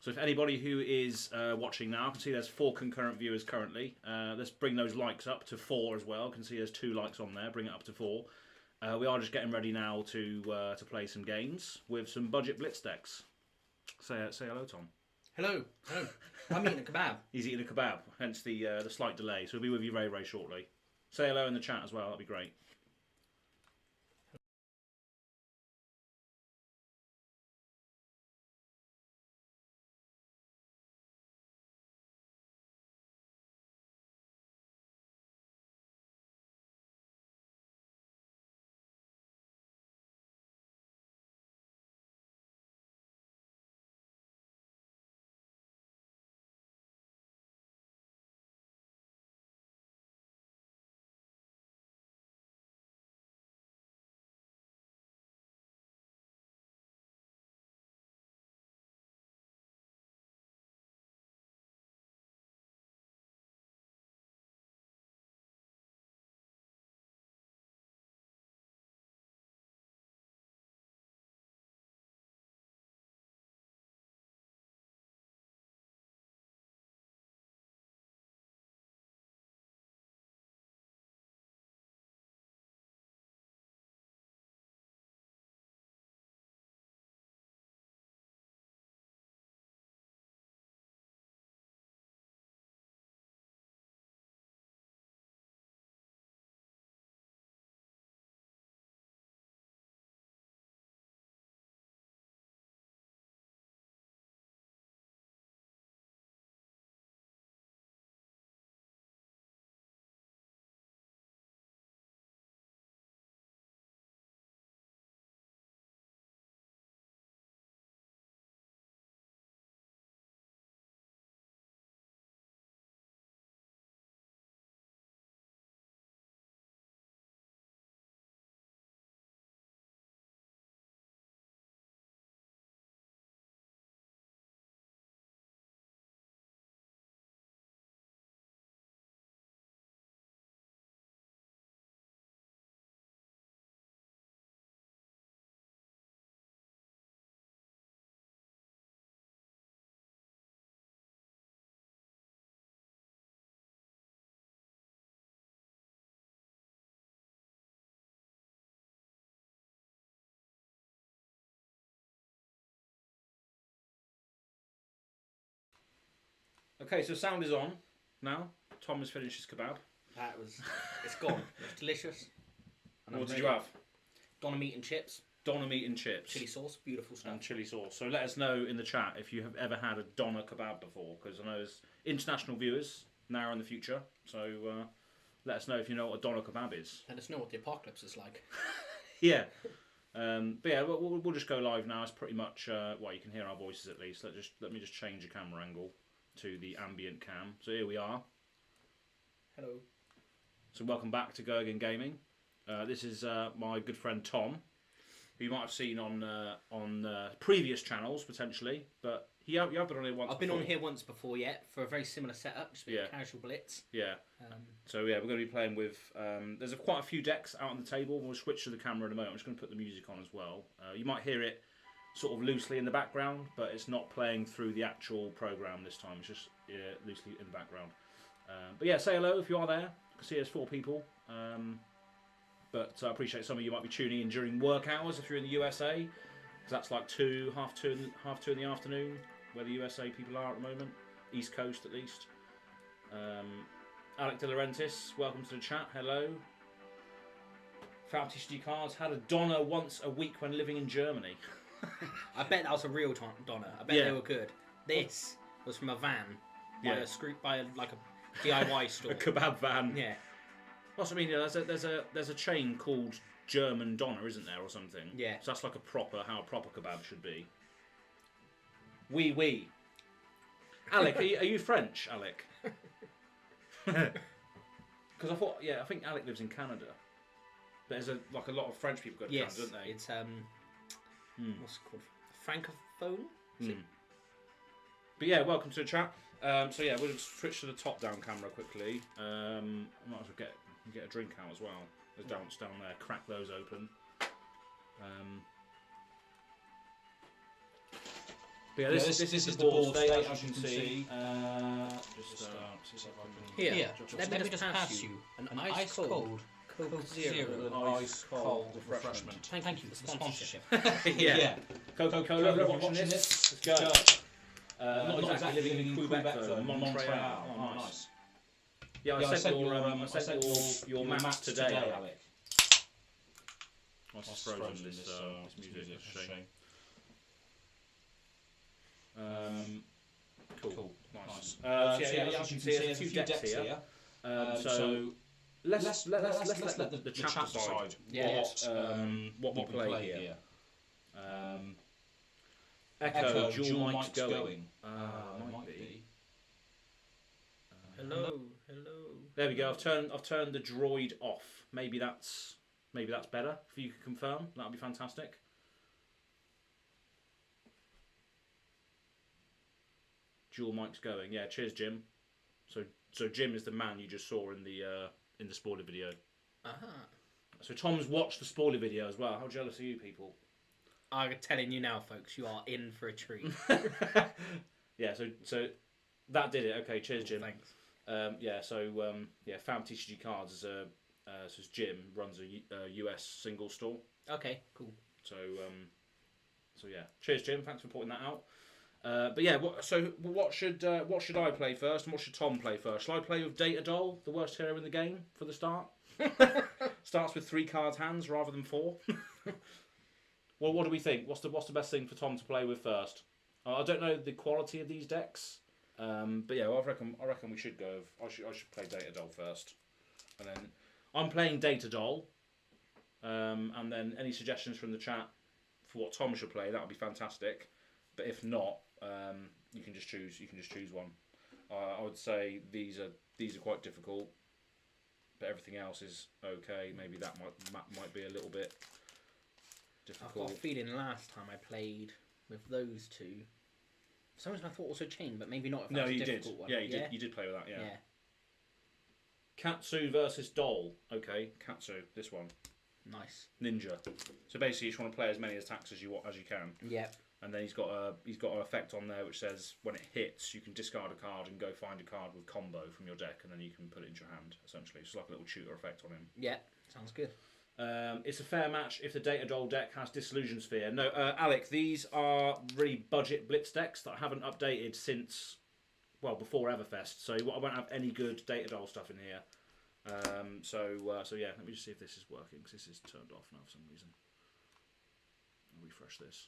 So if anybody who is watching now, I can see there's 4 concurrent viewers currently. Let's bring those likes up to 4 as well. I can see there's 2 likes on there. Bring it up to 4. We are just getting ready now to play some games with some budget blitz decks. Say hello, Tom. Hello. Hello. I'm eating a kebab. He's eating a kebab, hence the slight delay. So we'll be with you very, very shortly. Say hello in the chat as well. That'd be great. Okay, so sound is on now. Tom has finished his kebab. It's gone. It's delicious. And what did you have? Doner meat and chips. Doner meat and chips. Chili sauce, beautiful stuff. And chili sauce. So let us know in the chat if you have ever had a doner kebab before, because I know there's international viewers now in the future. So let us know if you know what a doner kebab is. Let us know what the apocalypse is like. Yeah. But yeah, we'll just go live now. It's pretty much well, you can hear our voices at least. Let me just change the camera angle to the ambient cam. So here we are. Hello. So welcome back to Go Again Gaming. This is my good friend Tom, who you might have seen on previous channels potentially, but you have been on here once. I've been on here once before, for a very similar setup, just with a casual blitz. Yeah. So yeah, we're going to be playing with. There's quite a few decks out on the table. We'll switch to the camera in a moment. I'm just going to put the music on as well. You might hear it sort of loosely in the background, but it's not playing through the actual program this time. It's just loosely in the background. But yeah, say hello if you are there. I can see there's 4 people. But I appreciate some of you might be tuning in during work hours if you're in the USA, because that's like half two in the afternoon, where the USA people are at the moment, East Coast at least. Alec De Laurentiis, welcome to the chat. Hello. Fautist Cards had a doner once a week when living in Germany. I bet that was a real doner. I bet they were good. This was from a van by a DIY store. A kebab van. Yeah. Well, I mean, there's a chain called German Doner, isn't there, or something? Yeah. So that's like how a proper kebab should be. Oui. Alec, are you French, Alec? Because I think Alec lives in Canada. There's a lot of French people go to Canada, don't they? It's what's it called? Francophone. But yeah, welcome to the chat. So yeah, we'll just switch to the top-down camera quickly. I might as well get a drink out as well. There's down there. Crack those open. But yeah, this is the board state, as you can see. Just see if I can... Here, let me just pass you an ice cold Coke Zero. Ice cold refreshment. Thank you for the sponsorship. Yeah. Coca-Cola, if you're watching this, let's go. Not exactly living in Quebec though, Montreal. Oh, nice. Yeah, I sent your map today, Alec. I've frozen this music, it's a shame. Cool. Nice. As you can see, there's a few decks here. So let's let the chat decide what we play here. Echo, dual mic's going. Might be. Hello. There we go. I've turned the droid off. Maybe that's better. If you could confirm, that would be fantastic. Dual mic's going. Yeah. Cheers, Jim. So Jim is the man you just saw in the spoiler video. So Tom's watched the spoiler video as well. How jealous are you people? I'm telling you now, folks, you are in for a treat. Yeah. So that did it. Okay. Cheers, Jim. Thanks. Fam TCG Cards is says Jim runs a US single store. Okay, cool. So yeah, cheers, Jim. Thanks for pointing that out. What should I play first, and what should Tom play first? Shall I play with Data Doll, the worst hero in the game, for the start? Starts with 3 cards hands rather than 4. Well, what do we think? What's the best thing for Tom to play with first? I don't know the quality of these decks, but yeah, I reckon we should go. I should play Data Doll first, and then I'm playing Data Doll, and then any suggestions from the chat for what Tom should play, that would be fantastic. But if not, you can just choose one. I would say these are quite difficult, but everything else is okay. Maybe that might be a little bit difficult. I've got a feeling last time I played with those two, for some reason I thought also Chain, but maybe not. If no, was you a did. difficult one. Yeah, you did play with that. Yeah. Yeah. Katsu versus Doll. Okay, Katsu. This one. Nice. Ninja. So basically, you just want to play as many attacks as you can. Yeah. And then he's got an effect on there which says when it hits, you can discard a card and go find a card with combo from your deck, and then you can put it into your hand. Essentially, it's like a little tutor effect on him. Yeah, sounds good. It's a fair match if the Data Doll deck has Disillusion Sphere. No, Alec, these are really budget blitz decks that I haven't updated since, well, before Everfest. So I won't have any good Data Doll stuff in here. So yeah, let me just see if this is working, because this is turned off now for some reason. I'll refresh this.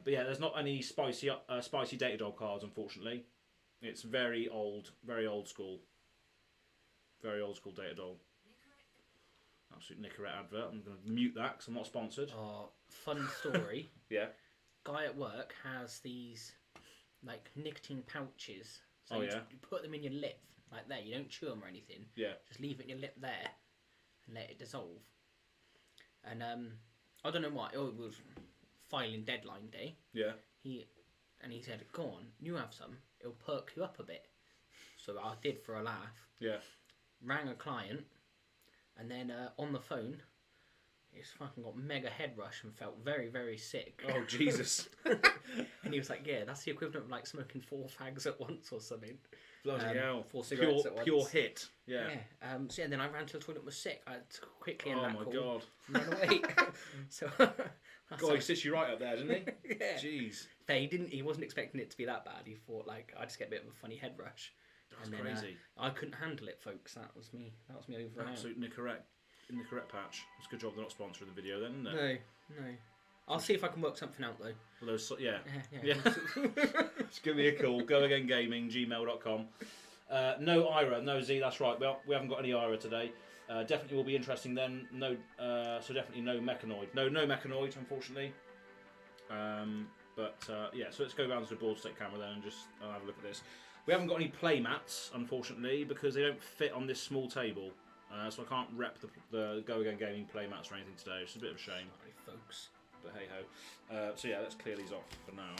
But yeah, there's not any spicy Data Doll cards, unfortunately. It's very old school. Very old school Data Doll. Absolute Nicorette advert. I'm going to mute that because I'm not sponsored. Oh, fun story. Yeah. Guy at work has these like nicotine pouches. So you put them in your lip, like there. You don't chew them or anything. Yeah. Just leave it in your lip there and let it dissolve. And I don't know why. Oh, it was filing deadline day. Yeah. He said, "Go on, you have some. It'll perk you up a bit." So I did for a laugh. Yeah. Rang a client, and then on the phone, he's fucking got mega head rush and felt very, very sick. Oh Jesus! And he was like, "Yeah, that's the equivalent of like smoking 4 fags at once or something." Bloody hell! 4 cigarettes at once. Pure hit. Yeah. So then I ran to the toilet and was sick. I had to quickly end that call. Oh my god! Run away. So. God, he stitched you right up there, didn't he? Yeah. Jeez. But he wasn't expecting it to be that bad. He thought like I just get a bit of a funny head rush. That's crazy. I couldn't handle it, folks. That was me over. Absolute Nicorette patch. It's a good job they're not sponsoring the video then, isn't it? No. I'll see if I can work something out though. Well, yeah. Just give me a call. GoAgainGaming@gmail.com. No Ira, no Z. That's right. Well, we haven't got any Ira today. Definitely will be interesting then. No, so definitely no Mechanoid. No Mechanoid, unfortunately. So let's go around to the board state camera then and just have a look at this. We haven't got any play mats, unfortunately, because they don't fit on this small table. So I can't rep the Go Again Gaming play mats or anything today. It's a bit of a shame. Sorry, folks. But hey ho. So yeah, let's clear these off for now.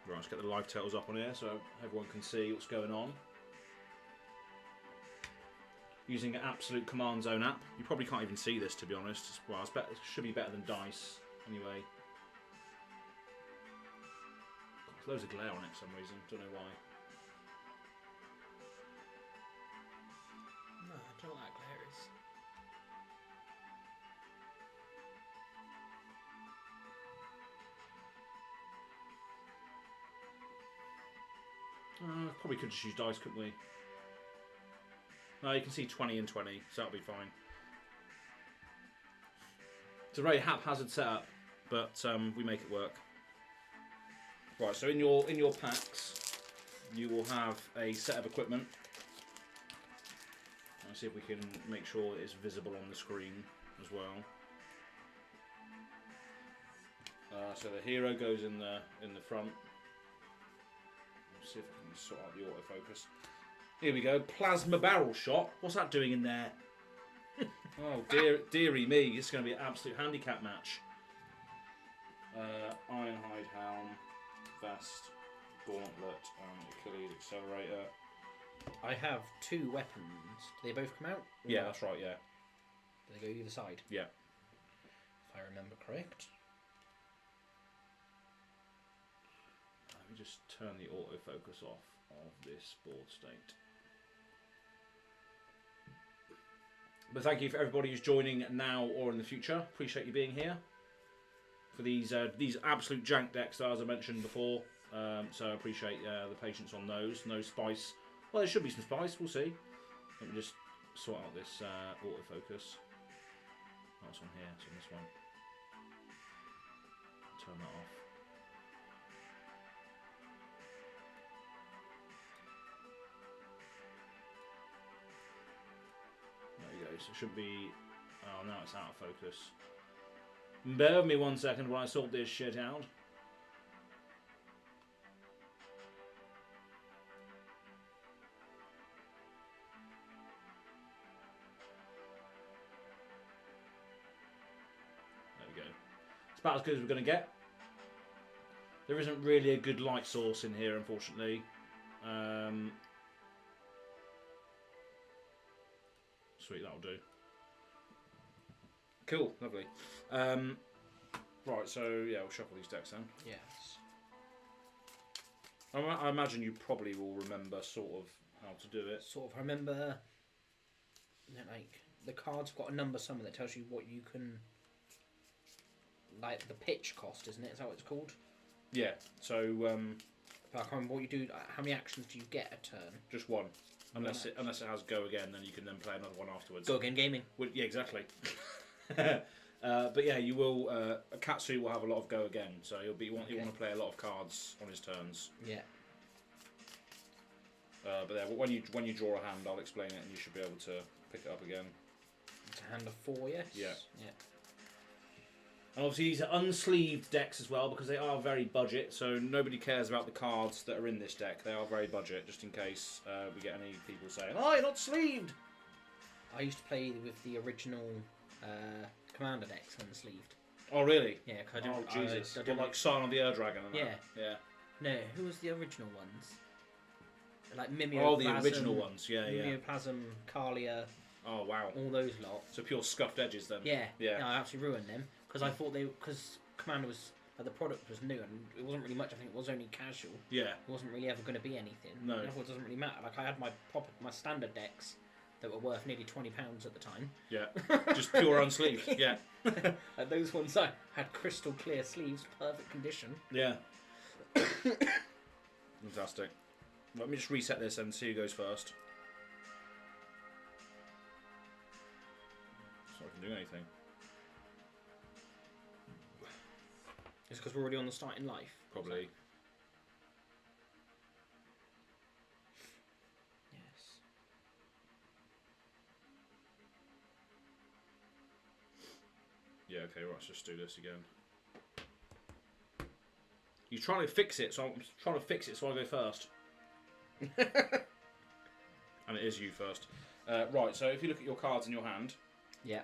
Right. let's get the live titles up on here so everyone can see what's going on. Using an absolute command zone app. You probably can't even see this, to be honest. Well, it should be better than dice, anyway. There's loads of glare on it for some reason. Don't know why. No, I don't know what that glare is. Probably could just use dice, couldn't we? No, you can see 20 and 20, so that'll be fine. It's a very haphazard setup, but we make it work. Right, so in your packs, you will have a set of equipment. Let's see if we can make sure it's visible on the screen as well. So the hero goes in the front. Let's see if I can sort out the autofocus. Here we go. Plasma barrel shot. What's that doing in there? Oh dearie me! This is going to be an absolute handicap match. Ironhide helm, vest, gauntlet, Achilles accelerator. I have 2 weapons. Do they both come out? Yeah, that's right. Yeah. Do they go either side? Yeah. If I remember correct. Let me just turn the autofocus off of this board state. But thank you for everybody who's joining now or in the future. Appreciate you being here for these absolute jank decks, as I mentioned before. So I appreciate the patience on those. No spice. Well, there should be some spice. We'll see. Let me just sort out this autofocus. Oh, it's on here. It's on this one. Turn that off. So it should be. Oh no, it's out of focus. Bear with me 1 second while I sort this shit out. There we go. It's about as good as we're going to get. There isn't really a good light source in here, unfortunately. Sweet, that'll do. Cool, lovely. Right, so yeah, we'll shuffle these decks then. Yes. I imagine you probably will remember sort of how to do it. Sort of. I remember, like, the card's got a number somewhere that tells you what you can, like the pitch cost, isn't it? Is that what it's called? Yeah. So. I can't remember what you do. How many actions do you get a turn? Just one. Unless it has go again, then you can then play another one afterwards. Go again gaming. Well, yeah, exactly. But yeah, you will. Katsu will have a lot of go again, so he'll want to play a lot of cards on his turns. Yeah. But yeah, when you draw a hand, I'll explain it, and you should be able to pick it up again. It's a hand of 4, yes. Yeah. Yeah. And obviously these are unsleeved decks as well because they are very budget, so nobody cares about the cards that are in this deck. They are very budget, just in case we get any people saying, "Oh, you're not sleeved." I used to play with the original Commander decks unsleeved. Oh, really? Yeah, because Jesus. I don't like Sign of the Ur Dragon and that? Yeah. No, who was the original ones? Like Mimeoplasm. Oh, the original ones, yeah. Mimeoplasm, Kalia. Oh, wow. All those lot. So pure scuffed edges then? Yeah. Yeah. No, I absolutely ruined them. Because I thought because Commander was, the product was new and it wasn't really much. I think it was only casual. Yeah. It wasn't really ever going to be anything. No. Therefore, it doesn't really matter. Like I had my standard decks that were worth nearly £20 at the time. Yeah. Just pure unsleeved. Yeah. And those ones I had crystal clear sleeves, perfect condition. Yeah. Fantastic. Let me just reset this and see who goes first. So I can do anything. It's because we're already on the starting life. Probably. Yes. Yeah, okay, right, let's just do this again. You're trying to fix it, so I'm trying to fix it so I go first. And it is you first. Right, so if you look at your cards in your hand, yeah,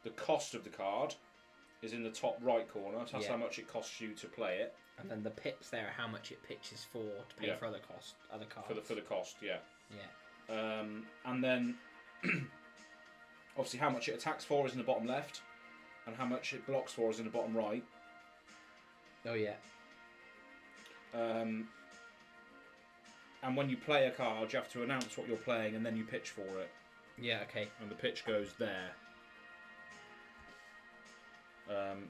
the cost of the card is in the top right corner. So that's Yeah. how much it costs you to play it. And then the pips there are how much it pitches for to pay for other cards. For the cost, yeah. Yeah. And then obviously how much it attacks for is in the bottom left, and how much it blocks for is in the bottom right. Oh yeah. And when you play a card, you have to announce what you're playing, and then you pitch for it. Yeah. Okay. And the pitch goes there.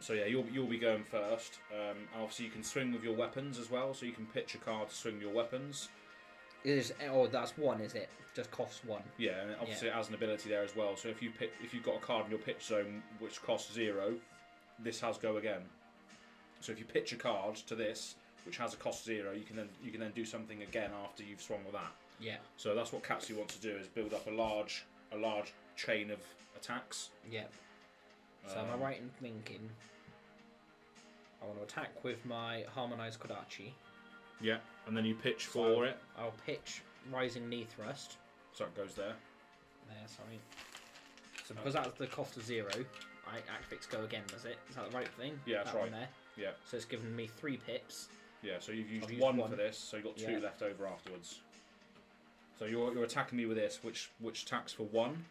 So yeah, you'll be going first. Obviously, you can swing with your weapons as well, so you can pitch a card to swing your weapons. That's one, is it? Just costs one. Yeah, and obviously it has an ability there as well. So if you've got a card in your pitch zone which costs 0, this has go again. So if you pitch a card to this which has a cost 0, you can then do something again after you've swung with that. Yeah. So that's what Katsu wants to do, is build up a large chain of attacks. Yeah. So am I right in thinking I want to attack with my Harmonized Kodachi? Yeah, and then you pitch for it. I'll pitch Rising Knee Thrust. So it goes there. There, sorry. So because that's the cost of 0, I activates go again, does it? Is that the right thing? Yeah, that's right. There. Yeah. So it's given me 3 pips. Yeah, so you've used used one one for this, so you've got 2 Yeah. left over afterwards. So you're attacking me with this, which attacks for 1.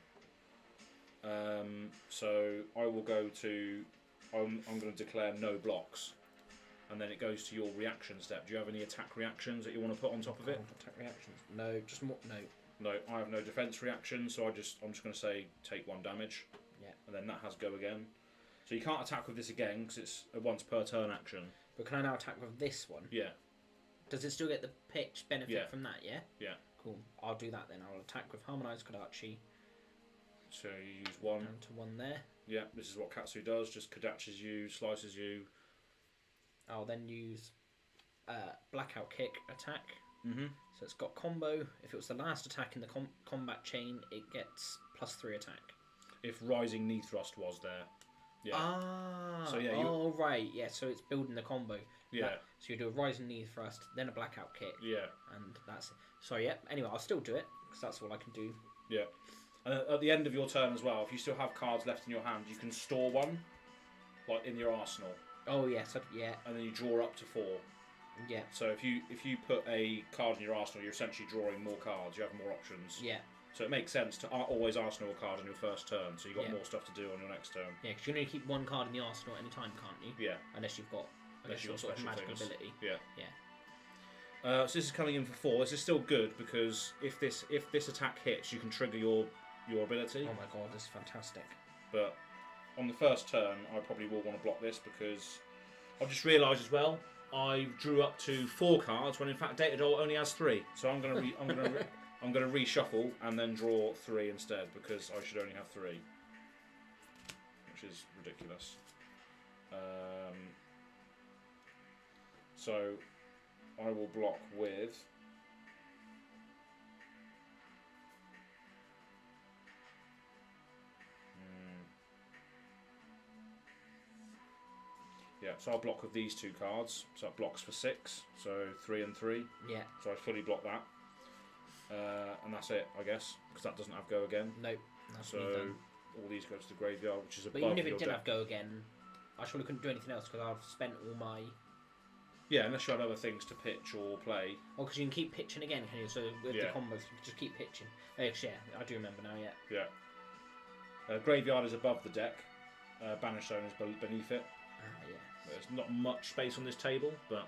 So I will go to. I'm going to declare no blocks, and then it goes to your reaction step. Do you have any attack reactions that you want to put on top of it? Attack reactions? No, just more. No. No, I have no defense reaction, so I'm just going to say take 1 damage. Yeah. And then that has go again. So you can't attack with this again because it's a once per turn action. But can I now attack with this one? Yeah. Does it still get the pitch benefit Yeah. from that? Yeah. Yeah. Cool. I'll do that then. I'll attack with Harmonized Kodachi. So you use 1. Down to 1 there. Yeah, this is what Katsu does. Just kadaches you, slices you. I'll then use Blackout Kick attack. Mm-hmm. So it's got combo. If it was the last attack in the combat chain, it gets +3 attack. If Rising Knee Thrust was there. Yeah. Ah. So yeah. Oh right. Yeah. So it's building the combo. Yeah. So you do a Rising Knee Thrust, then a Blackout Kick. Yeah. And that's it. So yeah. Anyway, I'll still do it because that's all I can do. Yeah. And at the end of your turn as well, if you still have cards left in your hand, you can store one, like in your arsenal. Oh yes. Yeah. And then you draw up to 4. Yeah. So if you put a card in your arsenal, you're essentially drawing more cards. You have more options. Yeah. So it makes sense to always arsenal a card on your first turn, so you've got Yeah. more stuff to do on your next turn. Yeah, because you can only keep 1 card in the arsenal at any time, can't you? Yeah. Unless you've got Unless you've got sort of special magical things. ability. Yeah. Yeah. So this is coming in for 4. This is still good because if this attack hits, you can trigger your ability. Oh my god, this is fantastic. But on the first turn, I probably will want to block this because I've just realised as well I drew up to 4 cards when in fact Data Doll only has 3. So I'm gonna I'm gonna reshuffle and then draw 3 instead because I should only have 3, which is ridiculous. So I will block with. Yeah, so I'll block with these 2 cards. So it blocks for 6, so 3 and 3. Yeah. So I fully block that. And that's it, I guess, because that doesn't have go again. Nope. That's So me done. all these go to the graveyard, which is above But even if your it did deck. have go again, I surely couldn't do anything else because I've spent all my. Yeah, unless you had other things to pitch or play. Oh, because you can keep pitching again, can you? So with Yeah. the combos, you can just keep pitching. Oh, yeah, I do remember now. Yeah. Yeah. Graveyard is above the deck. Banish Zone is beneath it. Ah, yeah. There's not much space on this table, but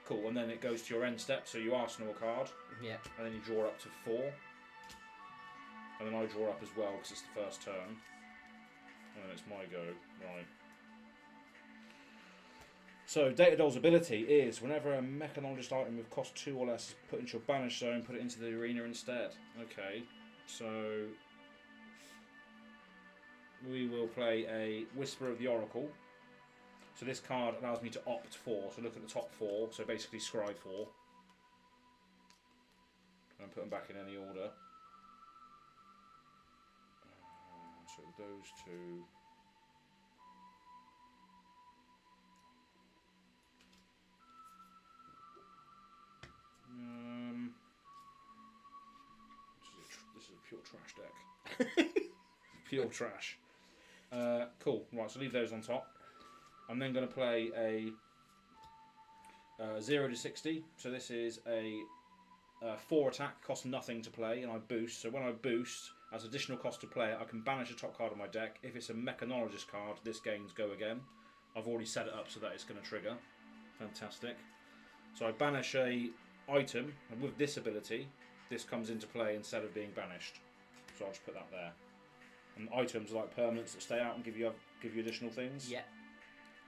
cool. And then it goes to your end step, so you arsenal a card, Yeah. and then you draw up to 4. And then I draw up as well because it's the first turn. And then it's my go. Right. So Data Doll's ability is whenever a mechanologist item with cost 2 or less is put into your banish zone, put it into the arena instead. Okay, so we will play a Whisper of the Oracle. So this card allows me to opt for, so look at the top 4, so basically scry 4. And put them back in any order. So those 2. This is a pure trash deck. Pure trash. Cool. Right, so leave those on top. I'm then going to play a 0 to 60. So this is a 4 attack, costs nothing to play, and I boost. So when I boost, as additional cost to play it, I can banish a top card of my deck. If it's a Mechanologist card, this gains go again. I've already set it up so that it's going to trigger. Fantastic. So I banish a item, and with this ability, this comes into play instead of being banished. So I'll just put that there. And items are like permanents that stay out and give you additional things. Yeah.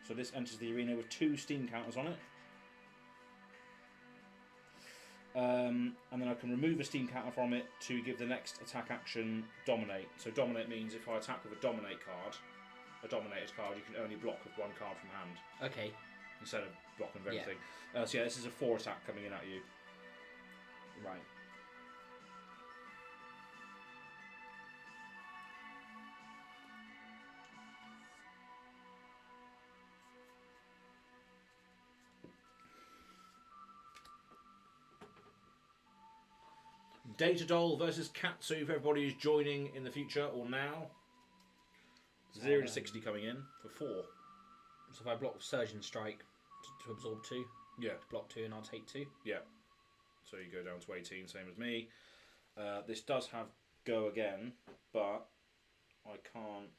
So this enters the arena with 2 steam counters on it. And then I can remove a steam counter from it to give the next attack action dominate. So dominate means if I attack with a dominate card, a dominated card, you can only block with 1 card from hand. Okay. Instead of blocking with everything. So yeah, this is a 4 attack coming in at you. Right. Data Doll versus Katsu, if everybody is joining in the future or now. 0 to 60 coming in for 4. So if I block Surgeon Strike to absorb 2, Yeah. block 2 and I'll take 2. Yeah. So you go down to 18, same as me. This does have go again, but I can't.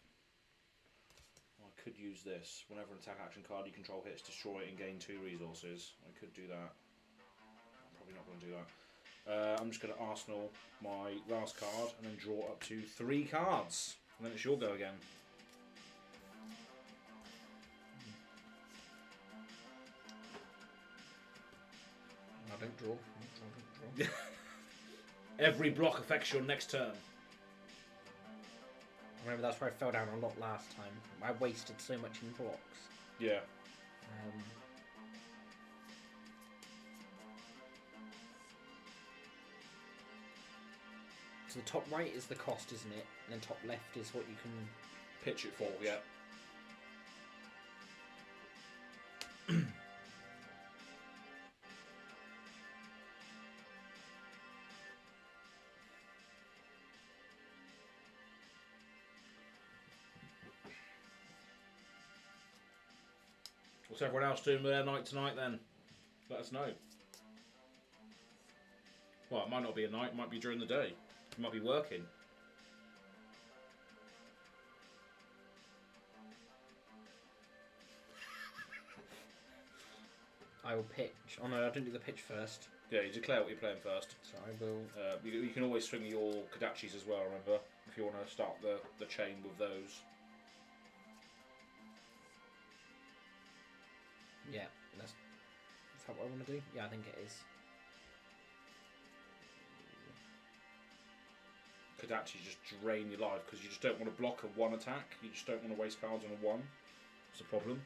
I could use this. Whenever an attack action card you control hits, destroy it and gain 2 resources. I could do that. I'm probably not going to do that. I'm just going to Arsenal my last card and then draw up to 3 cards. And then it's your go again. I don't draw. Don't draw. Every block affects your next turn. Remember, that's where I fell down a lot last time. I wasted so much in blocks. Yeah. So the top right is the cost, isn't it? And then top left is what you can Pitch it for, yeah. What's everyone else doing with their night tonight then? Let us know. Well, it might not be a night, it might be during the day. You might be working. I will pitch. Oh no, I didn't do the pitch first. Yeah, you declare what you're playing first. So I will. You can always swing your Kodachis as well, remember? If you want to start the chain with those. Yeah, is that what I want to do? Yeah, I think it is. Kodachi just drain your life because you just don't want to block a 1 attack. You just don't want to waste cards on a 1. It's a problem.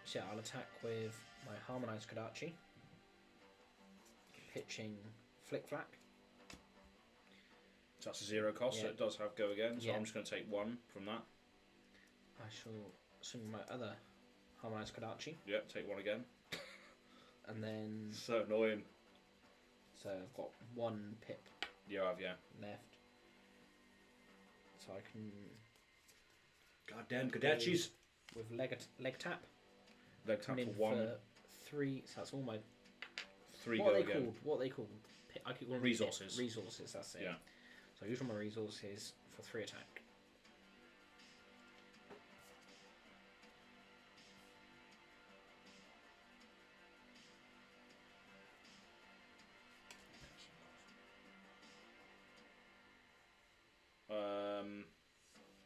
So yeah, I'll attack with my Harmonized Kodachi. Pitching Flick Flack. So that's a 0 cost, so it does have go again. So I'm just going to take 1 from that. I shall swing my other Harmonized Kodachi. Yep, take 1 again. And then... So annoying. So I've got 1 pip. You have, yeah. Left. So I can... Goddamn Kodachis. With leg tap. Leg tap for 1. For 3, so that's all my... 3 go again. What are they called? I keep calling resources. Them resources, that's it. Yeah. So I use all my resources for 3 attack.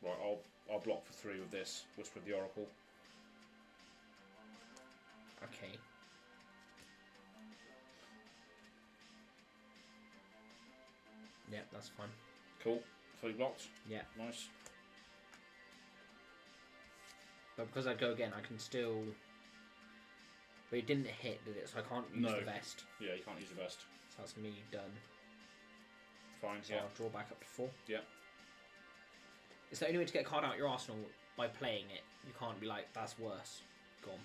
Right, I'll block for 3 with this. Whisper of the Oracle. Okay. Yeah, that's fine. Cool. Fully blocked. Yeah. Nice. But because I go again, I can still... But it didn't hit, did it? So I can't use the vest. Yeah, you can't use the vest. So that's me done. Fine, So yeah. I'll draw back up to 4. Yeah. Is there any way to get a card out your arsenal by playing it? You can't be like, that's worse. Gone.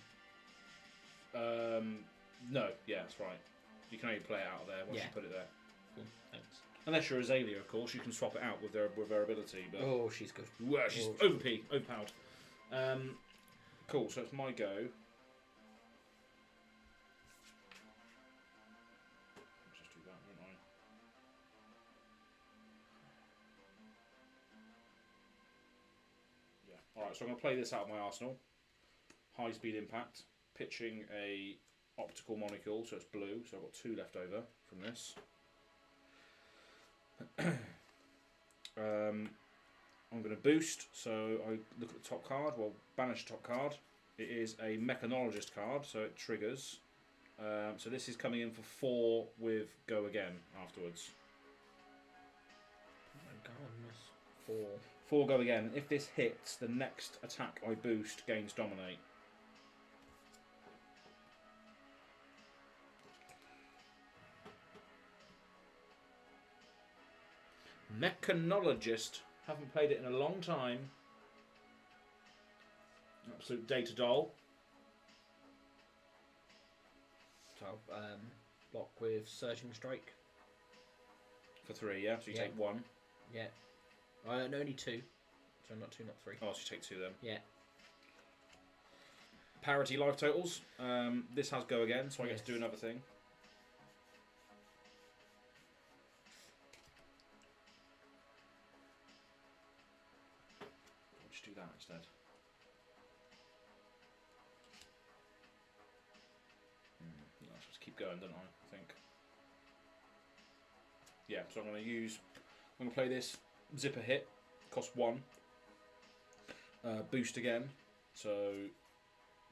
No, yeah, that's right. You can only play it out of there once you put it there. Cool. Thanks. Unless you're Azalea, of course, you can swap it out with her ability. But Oh, she's good. well, she's overpowered. Cool. So it's my go. Let's just do that, won't I? Yeah. All right. So I'm going to play this out of my arsenal. High speed impact, pitching a optical molecule, so it's blue. So I've got 2 left over from this. I'm going to boost, so I look at the top card, well, banish the top card. It is a Mechanologist card, so it triggers. So this is coming in for 4 with go again afterwards. Oh my goodness. 4 go again. If this hits, the next attack I boost gains dominate. Mechanologist. Haven't played it in a long time. Absolute data doll. So block with Surging Strike. For 3, yeah? So you take 1. Yeah. Only 2. So not 2, not 3. Oh, so you take 2 then. Yeah. Parity life totals. This has go again, so I get to do another thing. I'll just do that instead. I'll just keep going, don't I think. Yeah, so I'm going to play this zipper hit, cost 1. Boost again, so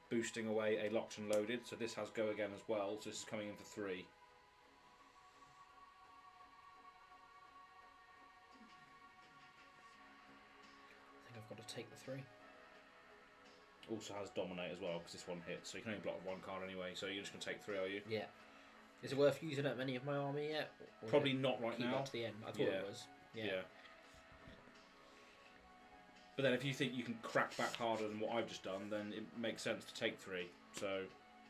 boosting away a locked and loaded, so this has go again as well, so this is coming in for 3. I think I've got to take the 3. Also has dominate as well, because this one hits, so you can only block 1 card anyway, so you're just going to take 3, are you? Yeah. Is it worth using up any of my army yet? Or Probably not right now. Keep it to the end. I thought it was. Yeah. But then if you think you can crack back harder than what I've just done, then it makes sense to take 3. So,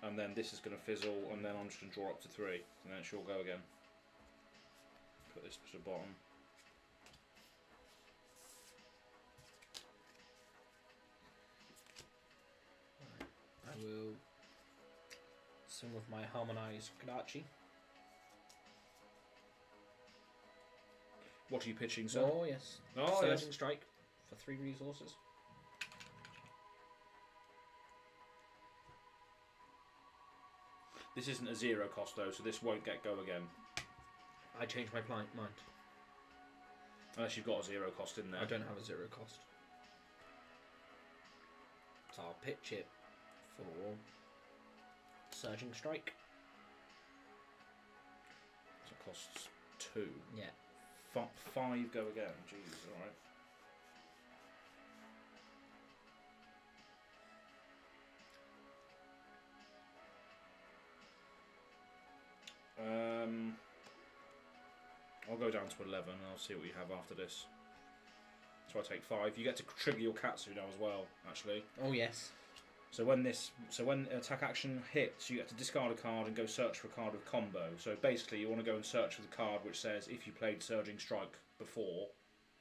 and then this is going to fizzle, and then I'm just going to draw up to 3, and then it should go again. Put this to the bottom. I will swing with my harmonised Kadachi. What are you pitching, sir? Oh yes. Oh, Surging yes. Strike for 3 resources. This isn't a 0 cost though, so this won't get go again. I changed my mind. Unless you've got a 0 cost in there. I don't have a 0 cost. So I'll pitch it for Surging Strike. So it costs 2. Yeah. 5 go again. Jesus, alright. I'll go down to 11 and I'll see what you have after this. So I take 5. You get to trigger your Katsu now as well, actually. Oh yes. So when an attack action hits, you get to discard a card and go search for a card with combo. So basically, you want to go and search for the card which says if you played Surging Strike before,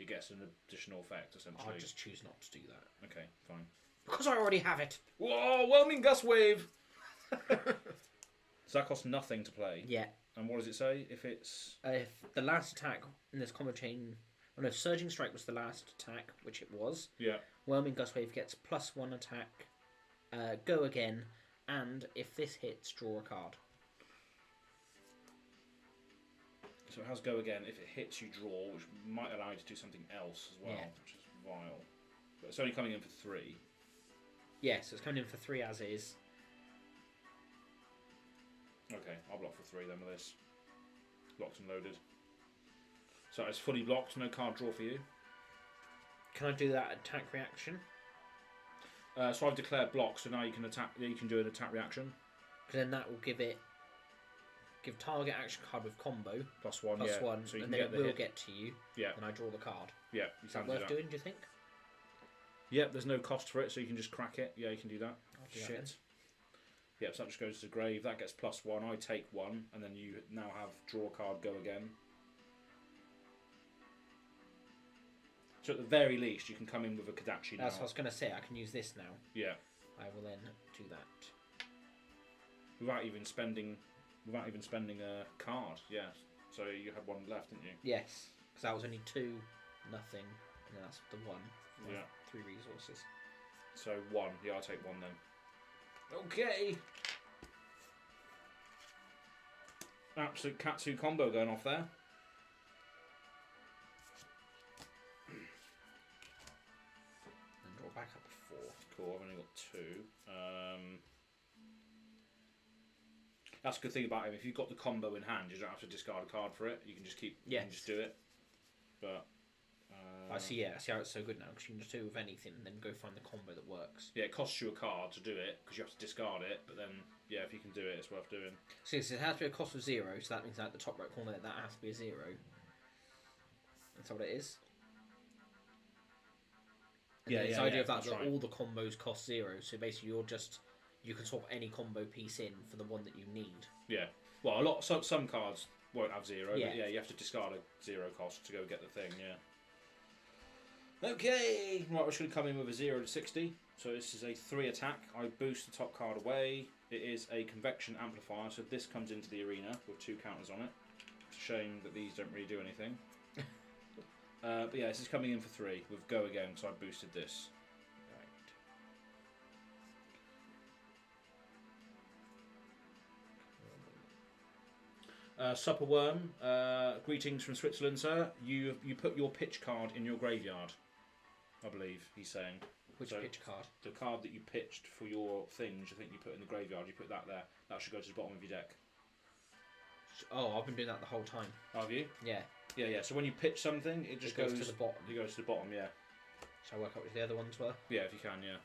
it gets an additional effect. Essentially, I'll just choose not to do that. Okay, fine. Because I already have it. Whoa, Whelming Gust Wave! So that costs nothing to play. Yeah. And what does it say? If it's... If the last attack in this combo chain... Oh no, Surging Strike was the last attack, which it was. Yeah. Whelming Gust Wave gets +1 attack, go again, and if this hits, draw a card. So it has go again. If it hits, you draw, which might allow you to do something else as well, which is vile. But it's only coming in for 3. Yeah, so it's coming in for 3 as is. Okay, I'll block for 3 then with this. Locked and loaded. So it's fully blocked, no card draw for you. Can I do that attack reaction? So I've declared block, so now you can attack. You can do an attack reaction. Because then that will give target action card with combo +1, +1, yeah. So you and can then it get the will hit. get to you. Yeah. And I draw the card. Yeah, you Is can that do worth that. doing? Do you think? Yeah, there's no cost for it, so you can just crack it. Yeah, you can do that. I'll do that Shit. then. Yeah, so that just goes to the grave. That gets +1. I take 1, and then you now have draw a card, go again. So at the very least, you can come in with a Kadachi now. That's what I was going to say. I can use this now. Yeah. I will then do that. Without even spending a card. Yeah. So you had one left, didn't you? Yes, because that was only 2, nothing, and that's the 1. Yeah. 3 resources. So 1. Yeah, I'll take 1 then. Okay. Absolute Katsu combo going off there. And draw back up to 4. Cool, I've only got 2. That's a good thing about him. If you've got the combo in hand, you don't have to discard a card for it. You can just keep, you can just do it. But I see. Yeah, I see how it's so good now because you can just do it with anything and then go find the combo that works. Yeah, it costs you a card to do it because you have to discard it. But then, yeah, if you can do it, it's worth doing. So it has to be a cost of 0, so that means that the top right corner that has to be a 0. That's what it is. And the idea of that all the combos cost 0. So basically, you can swap any combo piece in for the one that you need. Yeah. Well, some cards won't have 0. Yeah. But yeah, you have to discard a 0 cost to go get the thing. Yeah. Okay. Right, we're just going to come in with a 0 to 60. So this is a 3 attack. I boost the top card away. It is a convection amplifier, so this comes into the arena with 2 counters on it. It's a shame that these don't really do anything. But yeah, this is coming in for 3 with go again, so I boosted this. Supper Worm, greetings from Switzerland, sir. You put your pitch card in your graveyard, I believe he's saying. Which pitch card? The card that you pitched for your things, I think you put in the graveyard, you put that there. That should go to the bottom of your deck. Oh, I've been doing that the whole time. Have you? Yeah. Yeah. So when you pitch something, it just goes to the bottom. It goes to the bottom, yeah. Shall I work out which the other ones were? Yeah, if you can, yeah.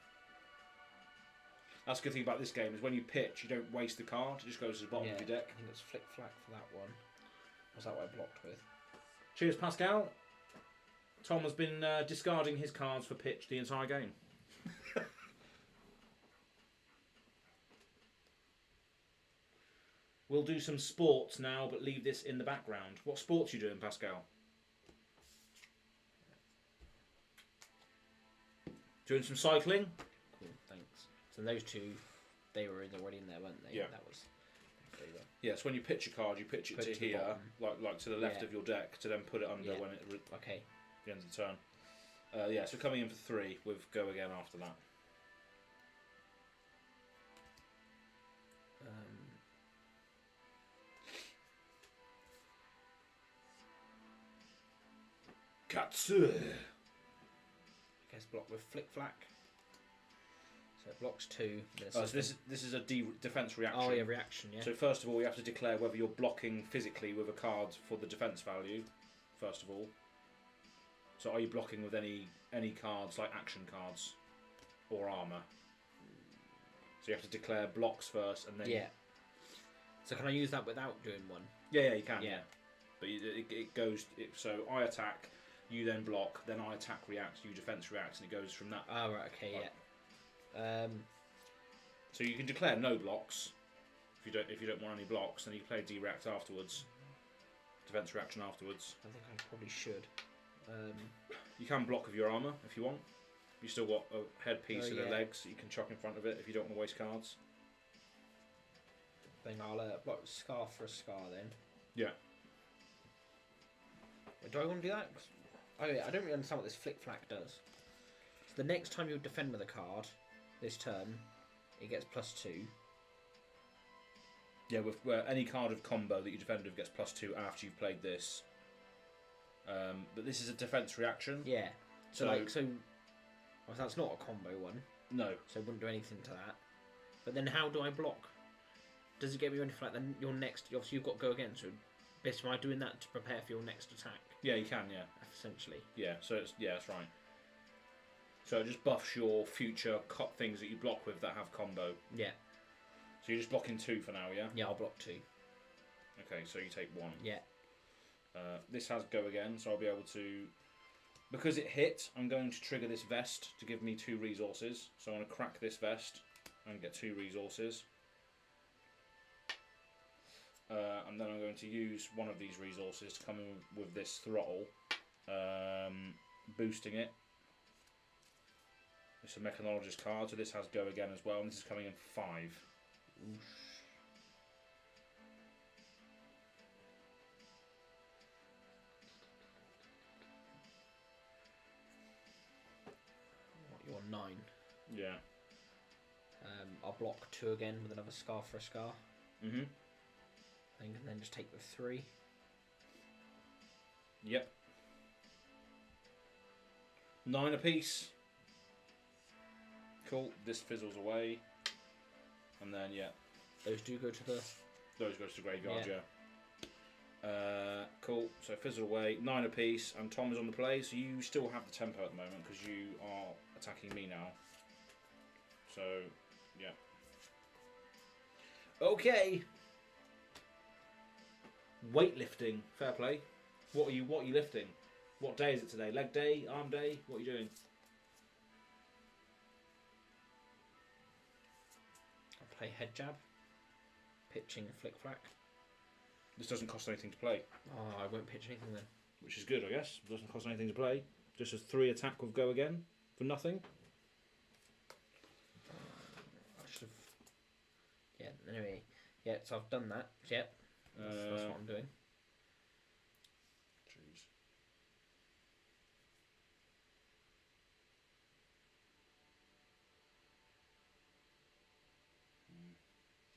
That's the good thing about this game is when you pitch, you don't waste the card. It just goes to the bottom of your deck. I think it's flick flack for that one. Was that what I blocked with? Cheers, Pascal. Tom has been discarding his cards for pitch the entire game. We'll do some sports now, but leave this in the background. What sports are you doing, Pascal? Doing some cycling? Cool, thanks. So those 2, they were already in there, weren't they? Yeah. That was. Yes, when you pitch a card, you pitch it to here, like to the left of your deck, to then put it under when it the end of the turn. Yeah, so coming in for 3 with go again after that. Katsu. I guess block with flick flack. So it blocks 2. So this is a defense reaction. Oh yeah, reaction. Yeah. So first of all, we have to declare whether you're blocking physically with a card for the defense value. First of all. So are you blocking with any cards like action cards or armor? So you have to declare blocks first, and then So can I use that without doing one? Yeah, you can. Yeah. But it goes. So I attack, you then block, then I attack reacts, you defense reacts, and it goes from that. Oh right, okay, So you can declare no blocks if you don't want any blocks, then you play D-react afterwards, defense reaction afterwards. I think I probably should. You can block with your armor if you want. You still got a headpiece and a legs that you can chuck in front of it if you don't want to waste cards. Then I'll block scarf for a scar then. Yeah. Wait, do I want to do that? I don't really understand what this flick flack does. So the next time you defend with a card, this turn, it gets +2. Yeah, with any card of combo that you defend with gets +2 after you've played this. But this is a defense reaction. Yeah. So well, that's not a combo one. No. So it wouldn't do anything to that. But then how do I block? Does it get me anything like then your next? Obviously you've got to go again. So basically, am I doing that to prepare for your next attack? Yeah, you can. Yeah. Essentially. Yeah. So that's right. So it just buffs your future things that you block with that have combo. Yeah. So you're just blocking 2 for now, yeah? Yeah, I'll block 2. Okay, so you take 1. Yeah. This has go again, so I'll be able to... Because it hit, I'm going to trigger this vest to give me 2 resources. So I'm going to crack this vest and get 2 resources. And then I'm going to use one of these resources to come in with this throttle. boosting it. It's a Mechanologist card, so this has go again as well, and this is coming in for 5. Oof. You're 9. Yeah. I'll block 2 again with another Scar for a Scar. Mhm. And then just take the 3. Yep. 9 apiece. Cool. This fizzles away, and then yeah, Those do go to the. those goes to graveyard. Yeah. Cool. So fizzle away. 9 apiece, and Tom is on the play. So you still have the tempo at the moment because you are attacking me now. So yeah. Okay. Weightlifting. Fair play. What are you lifting? What day is it today? Leg day? Arm day? What are you doing? I'll play head jab. Pitching flick flack. This doesn't cost anything to play, Oh, I won't pitch anything then. which is good, I guess. It doesn't cost anything to play. Just a 3 attack with go again for nothing. I should have. Yeah. Anyway. Yeah. So I've done that. Yep. That's what I'm doing. Jeez.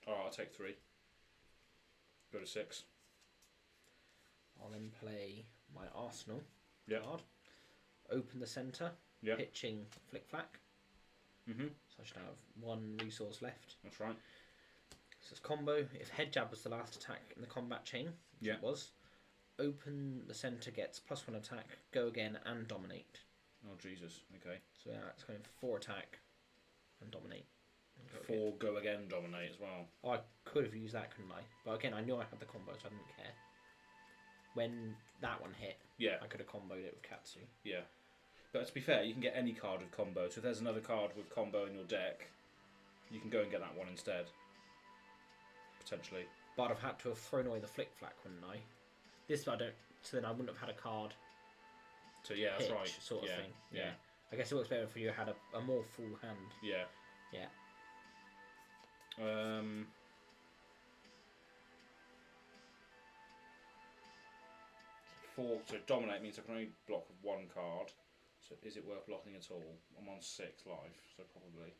Alright, I'll take 3. Go to 6. I'll then play my Arsenal Yep. card. Open the centre. Yep. Pitching flick flack. Mhm. So I should have 1 resource left. That's right. So it's combo. If head jab was the last attack in the combat chain, which Yeah. it was, open the centre gets +1 attack, go again, and dominate. Oh Jesus. Okay. So yeah, it's going for 4 attack and dominate. And go 4 again. go again dominate as well. Oh, I could have used that, couldn't I? But again, I knew I had the combo, so I didn't care. When that one hit, Yeah. I could have comboed it with Katsu. Yeah. But to be fair, you can get any card with combo. So if there's another card with combo in your deck, you can go and get that one instead. Potentially. But I'd have had to have thrown away the flick flack, wouldn't I? This I don't. So then I wouldn't have had a card So yeah, that's pitch right. sort of yeah. thing. Yeah. I guess it works better if you had a more full hand. Yeah. Yeah. 4 to dominate means I can only block with 1 card. So is it worth blocking at all? I'm on 6 life, so probably.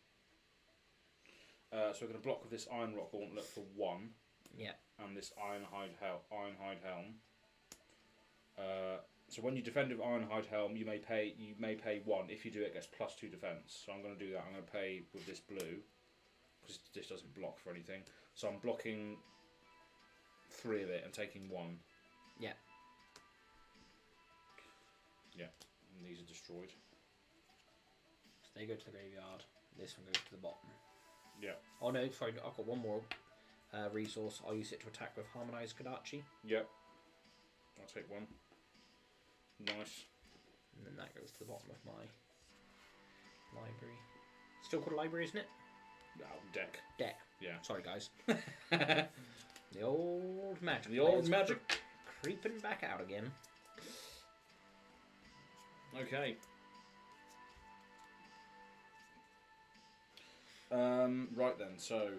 So we're going to block with this Iron Rock Gauntlet for 1. Yeah. And this Ironhide Helm. So when you defend with Ironhide Helm, you may pay 1. If you do, it gets +2 defense. So I'm going to do that. I'm going to pay with this blue because this doesn't block for anything. So I'm blocking 3 of it and taking 1. Yeah. Yeah, and these are destroyed. So they go to the graveyard. This one goes to the bottom. Yeah. Oh no, sorry, I've got one more resource. I'll use it to attack with Harmonized Kodachi. Yep. I'll take 1. Nice. And then that goes to the bottom of my library. Still called a library, isn't it? Deck. Deck. Yeah. Sorry, guys. The old magic. The old players magic. creeping back out again. Okay. Right then, so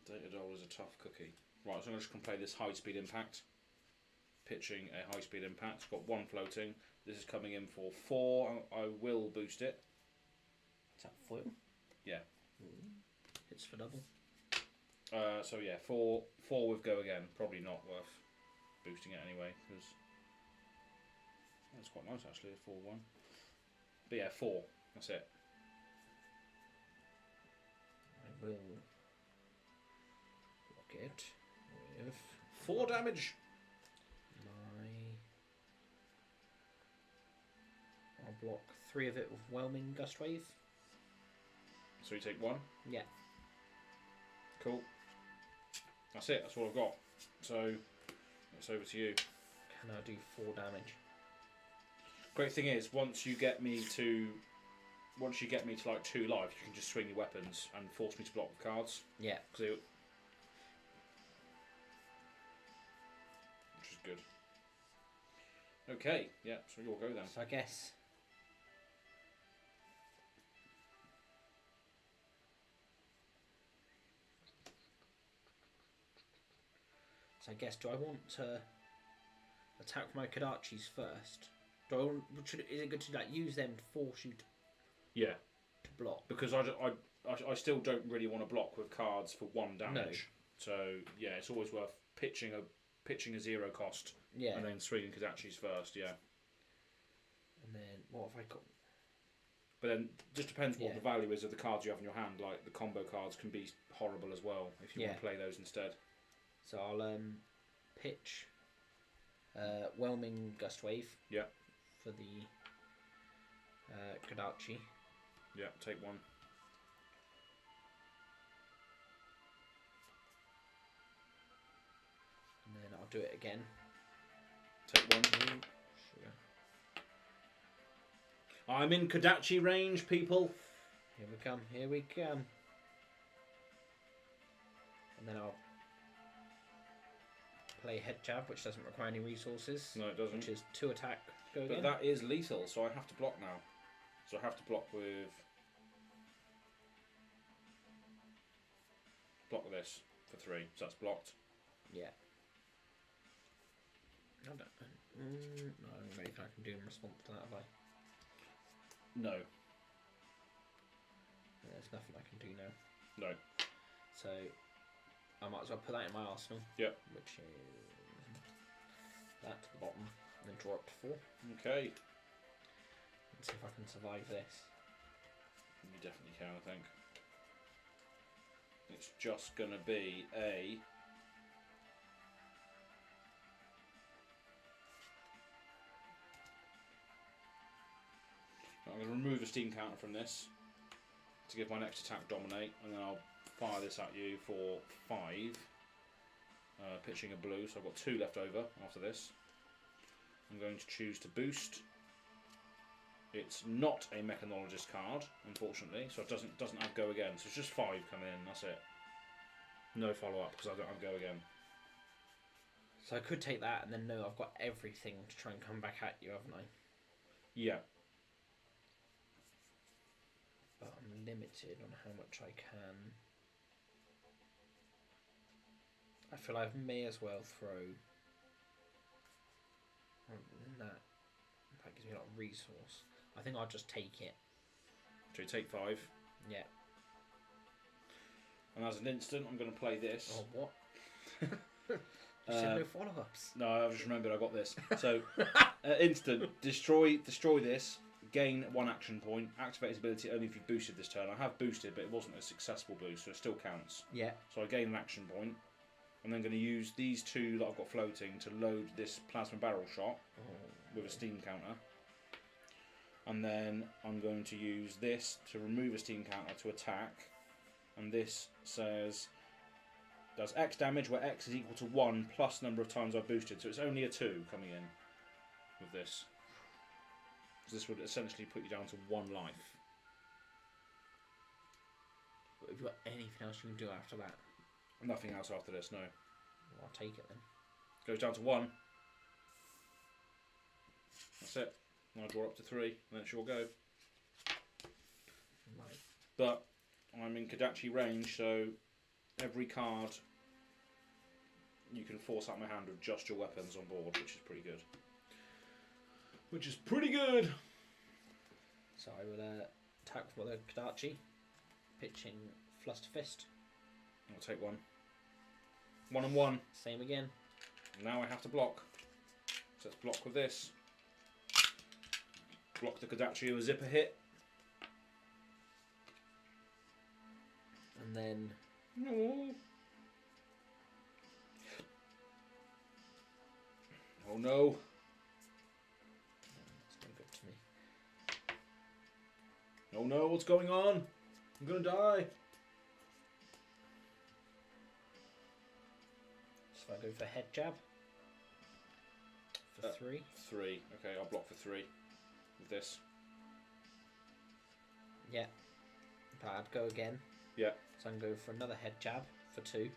Datadol is a tough cookie. Right, so I'm just going to play this high speed impact. Pitching a high speed impact. It's got 1 floating. This is coming in for 4. I will boost it. Is that foil? Yeah. Hits for double. So yeah, 4 with go again. Probably not worth boosting it anyway because that's quite nice actually. A 4/1. But yeah, 4. That's it. I will block it with 4 damage. I'll block 3 of it with Whelming Gust Wave. So you take 1. Yeah. Cool. That's it. That's all I've got. So it's over to you. Can I do 4 damage? Great thing is, once you get me to once you get me to like 2 life, you can just swing your weapons and force me to block with cards. Yeah. Which is good. Okay, yeah, so you'll go then. So I guess. Do I want to attack my Kodachis first? Do I want, is it good to like use them to force you to? Yeah. To block. Because I still don't really want to block with cards for 1 damage. No. So yeah, it's always worth pitching a 0 cost. Yeah. And then swinging Kodachis first. Yeah. And then what have I got? But then just depends what the value is of the cards you have in your hand. Like the combo cards can be horrible as well if you want to play those instead. So I'll pitch Whelming Gust Wave. Yeah. For the Kodachi. Yeah, take 1. And then I'll do it again. Take 1. Sugar. I'm in Kodachi range, people. Here we come. Here we come. And then I'll play Head Jab, which doesn't require any resources. No, it doesn't. Which is 2 attack. Go but again. That is lethal, so I have to block now. So I have to block with this for 3. So that's blocked. Yeah. I don't know anything I can do in response to that, have I? No. There's nothing I can do now. No. So I might as well put that in my arsenal. Yep. Which is that to the bottom, and then draw up to 4. Okay. Let's see if I can survive this. You definitely can, I think. It's just going to be a... I'm going to remove a steam counter from this to give my next attack dominate, and then I'll fire this at you for 5. Pitching a blue, so I've got 2 left over after this. I'm going to choose to boost. It's not a Mechanologist card, unfortunately, so it doesn't have go again. So it's just 5 coming in, that's it. No follow up because I don't have go again. So I could take that and then know I've got everything to try and come back at you, haven't I? Yeah. But I'm limited on how much I can. I feel I may as well throw. That gives me a lot of resource. I think I'll just take it. So you take 5. Yeah. And as an instant, I'm going to play this. Oh, what? You said no follow-ups. No, I've just remembered I got this. So, instant, destroy this, gain 1 action point, activate his ability only if you boosted this turn. I have boosted, but it wasn't a successful boost, so it still counts. Yeah. So I gain an action point. I'm then going to use these 2 that I've got floating to load this plasma barrel shot with a steam counter. And then I'm going to use this to remove a steam counter to attack. And this says does X damage where X is equal to 1 plus number of times I've boosted. So it's only a 2 coming in with this. So this would essentially put you down to 1 life. But have you got anything else you can do after that? Nothing else after this, no. Well, I'll take it then. Goes down to 1. That's it. And I'll draw up to 3, and then she'll go. Right. But I'm in Kodachi range, so every card you can force out my hand with just your weapons on board, which is pretty good. So I will attack for the Kodachi, pitching Fluster Fist. I'll take 1. 1 and 1. Same again. Now I have to block. So let's block with this. Block the Kodachi with a zipper hit. And then... No. Oh no. That's no good to me. Oh no, what's going on? I'm gonna die. So if I go for Head Jab for 3. 3. Okay, I'll block for 3 with this. Yeah. But I'd go again. Yeah. So I can go for another head jab for 2.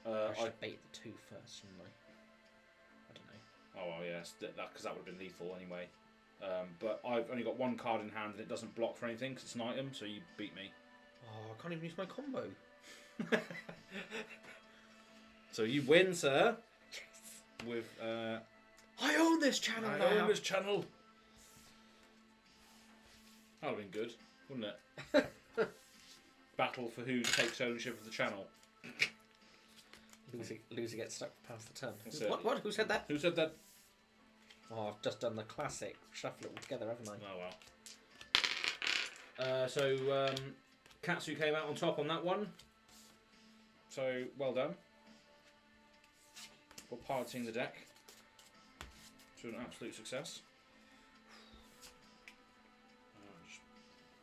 I should bait the 2 first, shouldn't I? I don't know. Oh well, yes, because that would have been lethal anyway. But I've only got 1 card in hand and it doesn't block for anything because it's an item, so you beat me. Oh, I can't even use my combo. So you win, sir. Yes. With I own this channel now. I own this channel. That would have been good, wouldn't it? Battle for who takes ownership of the channel. Loser gets stuck past the turn. What? Who said that? Who said that? Oh, I've just done the classic shuffle it all together, haven't I? Oh well. So Katsu came out on top on that one. So well done for piloting the deck to an absolute success.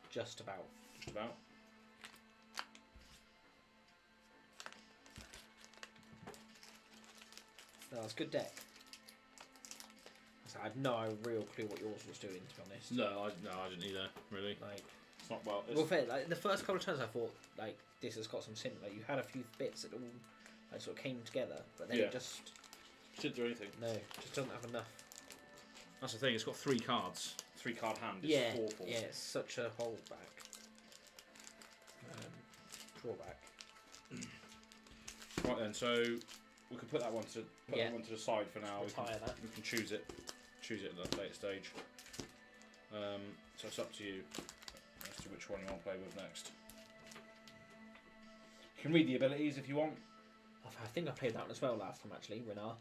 Just about. Just about. No, it's a good deck. I had no real clue what yours was doing, to be honest. No, I didn't either. Really, Like, it's not well. well, fair. Like the first couple of turns, I thought like this has got some sim. Like you had a few bits that all like sort of came together, but then it just didn't do anything. no, just doesn't have enough. That's the thing. It's got 3 cards, 3 card hand. It's Yeah, awful. yeah, it's such a holdback. Drawback. Right then, so we can put that one to that one to the side for now. Retire that. We can choose it at a later stage. So it's up to you as to which one you want to play with next. You can read the abilities if you want. I think I played that one as well last time actually. Renard.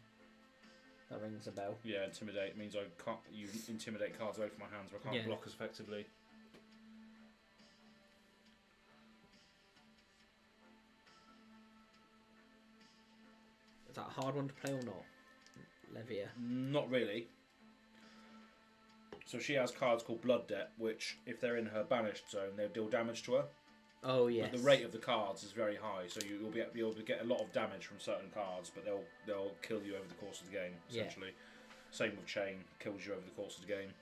That rings a bell. Yeah, intimidate means I can't. You intimidate cards away from my hands, but I can't block as effectively. Is that a hard one to play or not? Levia. Not really. So she has cards called Blood Debt, which, if they're in her banished zone, they'll deal damage to her. Oh yes. But the rate of the cards is very high, so you'll be able to get a lot of damage from certain cards, but they'll kill you over the course of the game, essentially. Yeah. Same with Chain, kills you over the course of the game.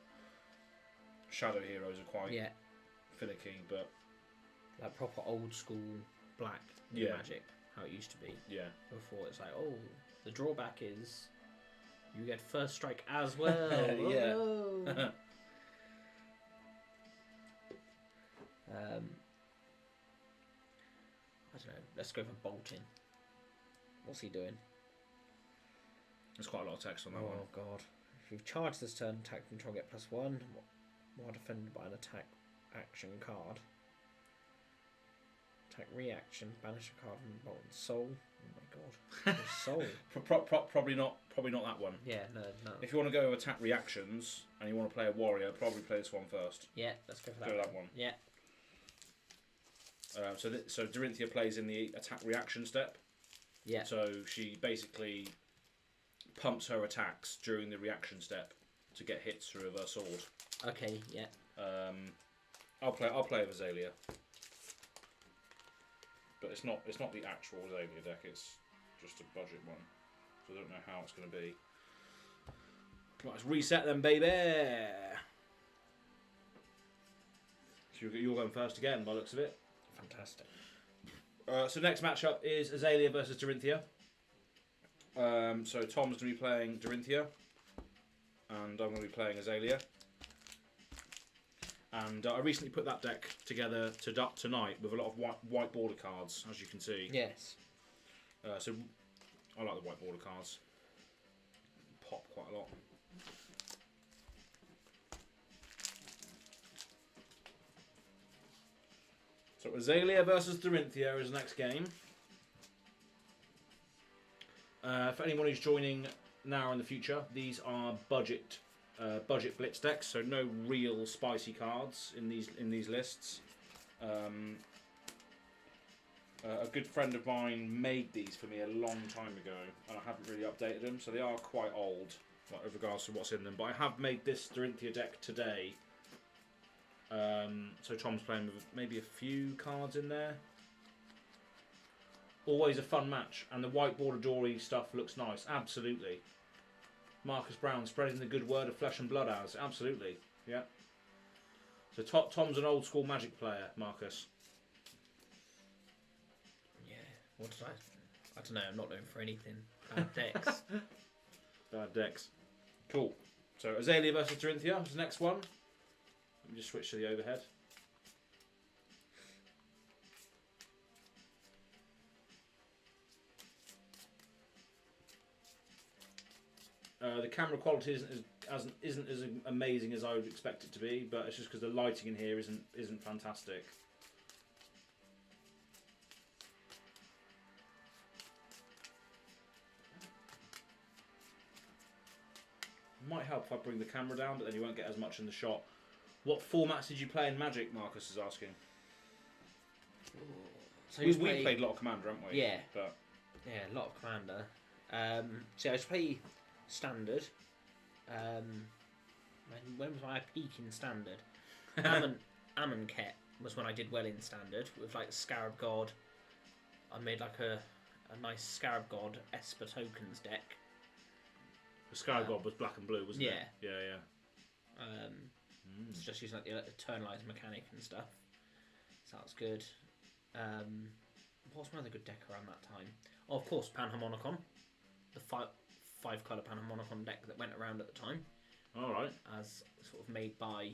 Shadow heroes are quite finicky, but like proper old school black magic, how it used to be. Yeah. Before it's like, oh, the drawback is you get first strike as well. Yeah. Oh. I don't know. Let's go for Bolting. What's he doing? There's quite a lot of text on that one. Oh god! If you've charged this turn, attack control get +1. While defended by an attack action card. Attack reaction. Banish a card from Bolton. Soul. Oh my god. Soul. Probably not that one. Yeah. No. If you want to go with attack reactions and you want to play a warrior, probably play this one first. Yeah. Let's go for that. Go that one. Yeah. So Dorinthea plays in the attack reaction step. Yeah. So she basically pumps her attacks during the reaction step to get hits through with her sword. Okay. Yeah. I'll play with Azalea, but it's not the actual Azalea deck. It's just a budget one, so I don't know how it's going to be. Right, let's reset them, baby. So you're going first again, by the looks of it. Fantastic. So next matchup is Azalea versus Dorinthea. So Tom's going to be playing Dorinthea, and I'm going to be playing Azalea. And I recently put that deck together tonight with a lot of white border cards, as you can see. Yes. So I like the white border cards. Pop quite a lot. So Azalea versus Dorinthea is the next game. For anyone who's joining now or in the future, these are budget blitz decks, so no real spicy cards in these lists. A good friend of mine made these for me a long time ago, and I haven't really updated them, so they are quite old, like, with regards to what's in them. But I have made this Dorinthea deck today. So Tom's playing with maybe a few cards in there. Always a fun match, and the white border Dory stuff looks nice. Absolutely. Marcus Brown spreading the good word of flesh and blood as. Absolutely. Yeah. So Tom's an old school Magic player, Marcus. Yeah. What did I don't know. I'm not known for anything. Bad decks. Bad decks. Cool. So Azalea versus Dorinthea is the next one. Let me just switch to the overhead. The camera quality isn't as amazing as I would expect it to be, but it's just because the lighting in here isn't fantastic. Might help if I bring the camera down, but then you won't get as much in the shot. What formats did you play in Magic? Marcus is asking. So we played a lot of Commander, haven't we? Yeah. But yeah, a lot of Commander. So I used to play Standard. When was my peak in Standard? Amonkhet was when I did well in Standard with like Scarab God. I made like a nice Scarab God Esper tokens deck. the Sky God was black and blue, wasn't it? Yeah. Yeah. It's just using like the eternalized mechanic and stuff. So that's good. What was my other good deck around that time? Oh, of course, Panharmonicon. The five colour Panharmonicon deck that went around at the time. All right. As sort of made by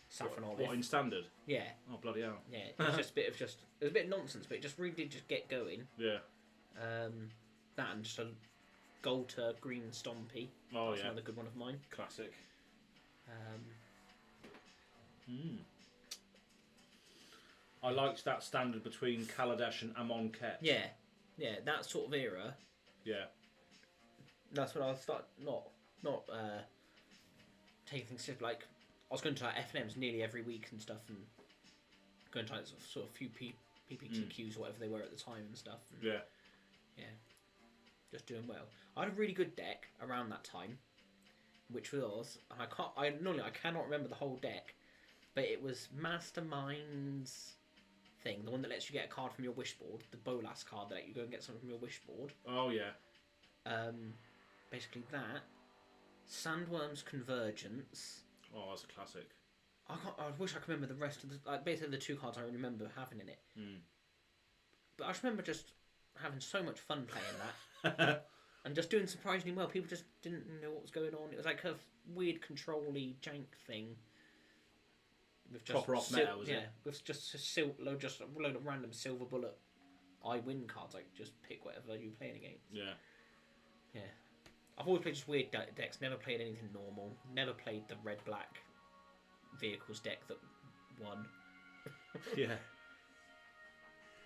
Saffron Olive. What, in Standard? Yeah. Oh, bloody hell. Yeah, it was just a bit of it was a bit of nonsense, but it just really did just get going. Yeah. That and just a Golter Green Stompy. Oh, That's yeah. another good one of mine. Classic. I liked that Standard between Kaladesh and Amonkhet. Yeah, that sort of era. Yeah. That's when I started not taking things seriously. Like I was going to like FNMs nearly every week and stuff, and going to like sort of few PPTQs or whatever they were at the time and stuff. And Yeah. Just doing well. I had a really good deck around that time, which was, and I cannot remember the whole deck, but it was Mastermind's thing, the one that lets you get a card from your wish board, the Bolas card that let you go and get something from your wish board. Oh, yeah. Basically that, Sandworm's Convergence. Oh, that's a classic. I wish I could remember the rest of the, basically the two cards I remember having in it. But I just remember just having so much fun playing that. And just doing surprisingly well. People just didn't know what was going on. It was like a weird control-y jank thing. With just Proper off meta, was it? Yeah, with just a load of random silver bullet I win cards. Like just pick whatever you're playing against. Yeah. Yeah. I've always played just weird decks. Never played anything normal. Never played the red-black vehicles deck that won. Yeah.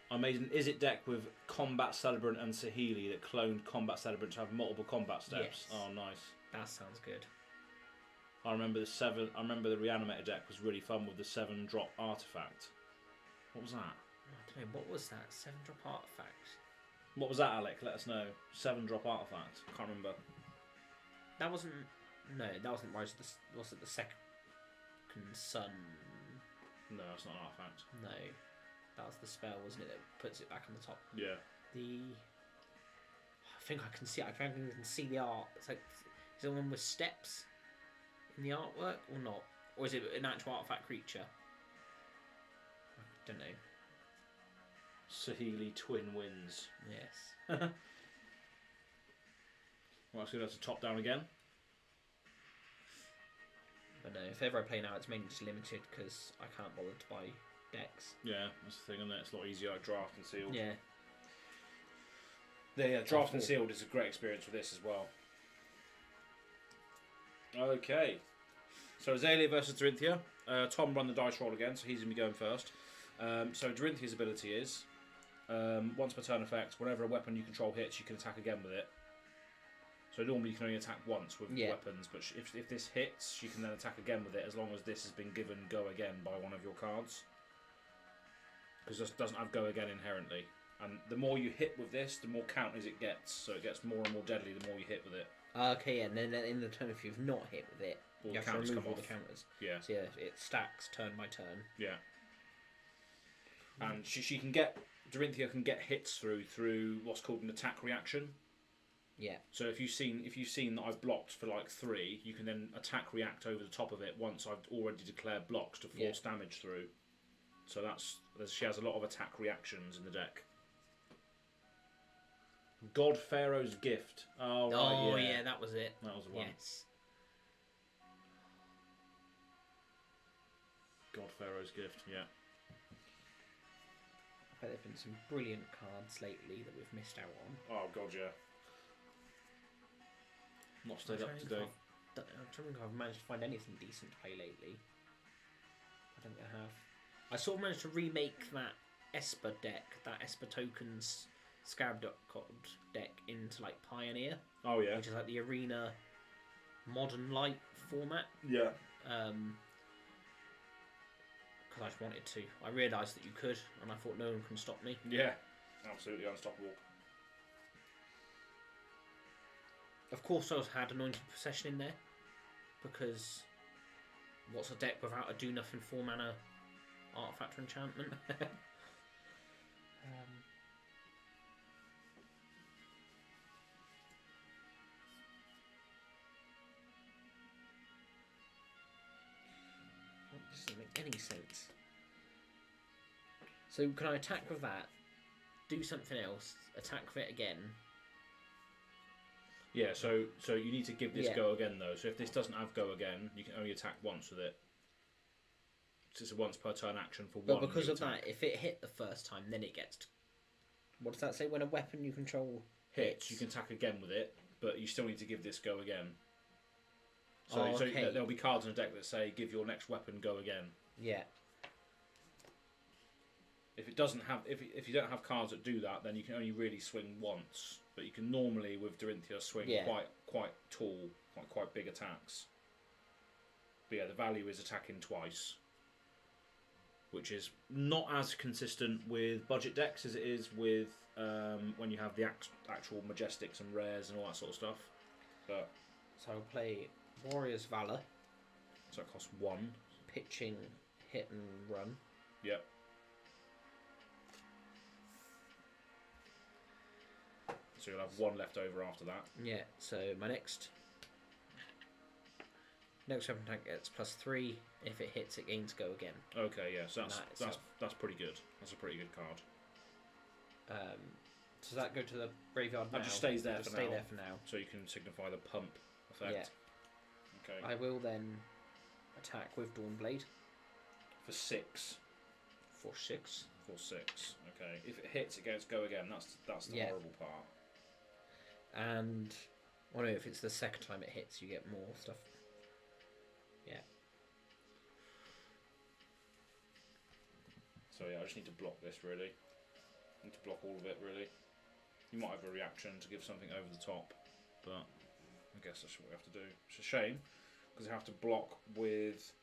I made an Is It deck with Combat Celebrant and Saheeli that cloned Combat Celebrant to have multiple combat steps. Yes. Oh, nice. That sounds good. I remember the Reanimator deck was really fun with the 7-drop artifact. What was that? I don't know, what was that? 7-drop artifact? What was that, Alec? Let us know. 7-drop artifact. Can't remember. That wasn't... No, that wasn't Rise of the... Was it the Second Sun? No, it's not an artifact. No. That was the spell, wasn't it, that puts it back on the top? Yeah. I think I can see it. I can even see the art. It's like... Is it one with steps in the artwork or not? Or is it an actual artifact creature? I don't know. Saheeli Twin Wins. Yes. Right, so that's a top down again. But no, if ever I play now, it's mainly just limited because I can't bother to buy decks. Yeah, that's the thing, isn't it? It's a lot easier like draft and sealed. Yeah. Yeah, draft and sealed is a great experience with this as well. Okay. So Azalea versus Dorinthea. Tom run the dice roll again, so he's going to be going first. So Dorinthea's ability is, once per turn effect, whenever a weapon you control hits, you can attack again with it. So normally you can only attack once with weapons, but if this hits, you can then attack again with it as long as this has been given go again by one of your cards. Because this doesn't have go again inherently. And the more you hit with this, the more counters it gets. So it gets more and more deadly the more you hit with it. Okay, yeah, and then in the turn if you've not hit with it, All you the have to counters remove come all off. the counters. Yeah. So yeah, it stacks turn by turn. Yeah. And she can get... Dorinthea can get hits through what's called an attack reaction. Yeah. So if you've seen that I've blocked for like 3, you can then attack react over the top of it once I've already declared blocks to force damage through. So she has a lot of attack reactions in the deck. God Pharaoh's Gift. Oh, right, yeah, that was it. That was the one. Yes. God Pharaoh's Gift, yeah. I bet there have been some brilliant cards lately that we've missed out on. Oh, God, yeah. Not stayed up to date. I'm trying to think if I've managed to find anything decent to play lately. I don't think I have. I sort of managed to remake that Esper deck, that Esper Tokens Scarab deck into like Pioneer. Oh, yeah. Which is like the Arena Modern Light format. Yeah. Because I just wanted to. I realised that you could, and I thought no one can stop me. Yeah. Absolutely unstoppable. Of course, I also had Anointed Procession in there, because what's a deck without a do nothing 4-mana artifact or enchantment? This doesn't make any sense. So can I attack with that, do something else, attack with it again? Yeah, so you need to give this go again though. So if this doesn't have go again, you can only attack once with it. So it's a once per turn action for one. But because of that, if it hit the first time, then it gets... What does that say? When a weapon you control hits, you can attack again with it, but you still need to give this go again. So, so there'll be cards in a deck that say give your next weapon go again. Yeah. If it doesn't have, if you don't have cards that do that, then you can only really swing once. But you can normally with Dorinthea swing quite tall, quite big attacks. But yeah, the value is attacking twice, which is not as consistent with budget decks as it is with when you have the actual Majestics and Rares and all that sort of stuff. But so I'll play Warrior's Valor. So it costs 1. Pitching, hit and run. Yep. So you'll have 1 left over after that. Yeah, so my next weapon attack gets +3. If it hits, it gains go again. Okay, yeah, so that's pretty good. That's a pretty good card. Does that go to the graveyard now? That just stays there for now. Stay there for now. So you can signify the pump effect. Yeah. Okay. I will then attack with Dawnblade. For 6. For 6. For 6. Okay. If it hits, it goes go again. That's the horrible part. And no, if it's the second time it hits, you get more stuff. Yeah. So yeah, I just need to block this really. I need to block all of it really. You might have a reaction to give something over the top, but I guess that's what we have to do. It's a shame because I have to block with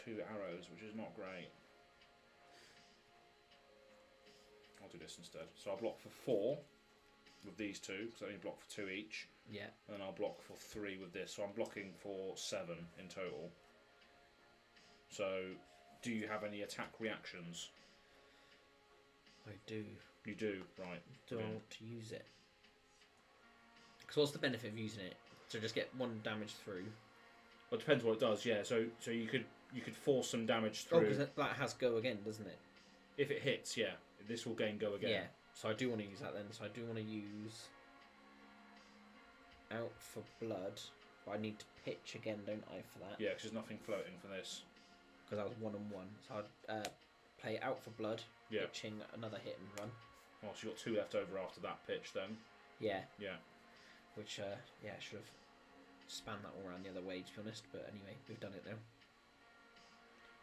2 arrows, which is not great. I'll do this instead. So I'll block for 4 with these 2 because I only block for 2 each. Yeah. And then I'll block for 3 with this. So I'm blocking for 7 in total. So, do you have any attack reactions? I do. You do, right. Do I want to use it? Because what's the benefit of using it? So just get 1 damage through? Well, it depends what it does, yeah. So you could force some damage through. Oh, because that has go again, doesn't it? If it hits, yeah. This will gain go again. Yeah. So I do want to use that then. So I do want to use Out for Blood. But I need to pitch again, don't I, for that? Yeah, because there's nothing floating for this. Because I was 1 and 1. So I'd play Out for Blood, yeah. pitching another hit and run. Oh, so you've got 2 left over after that pitch then. Yeah. Yeah. Which, I should have spanned that all around the other way, to be honest. But anyway, we've done it now.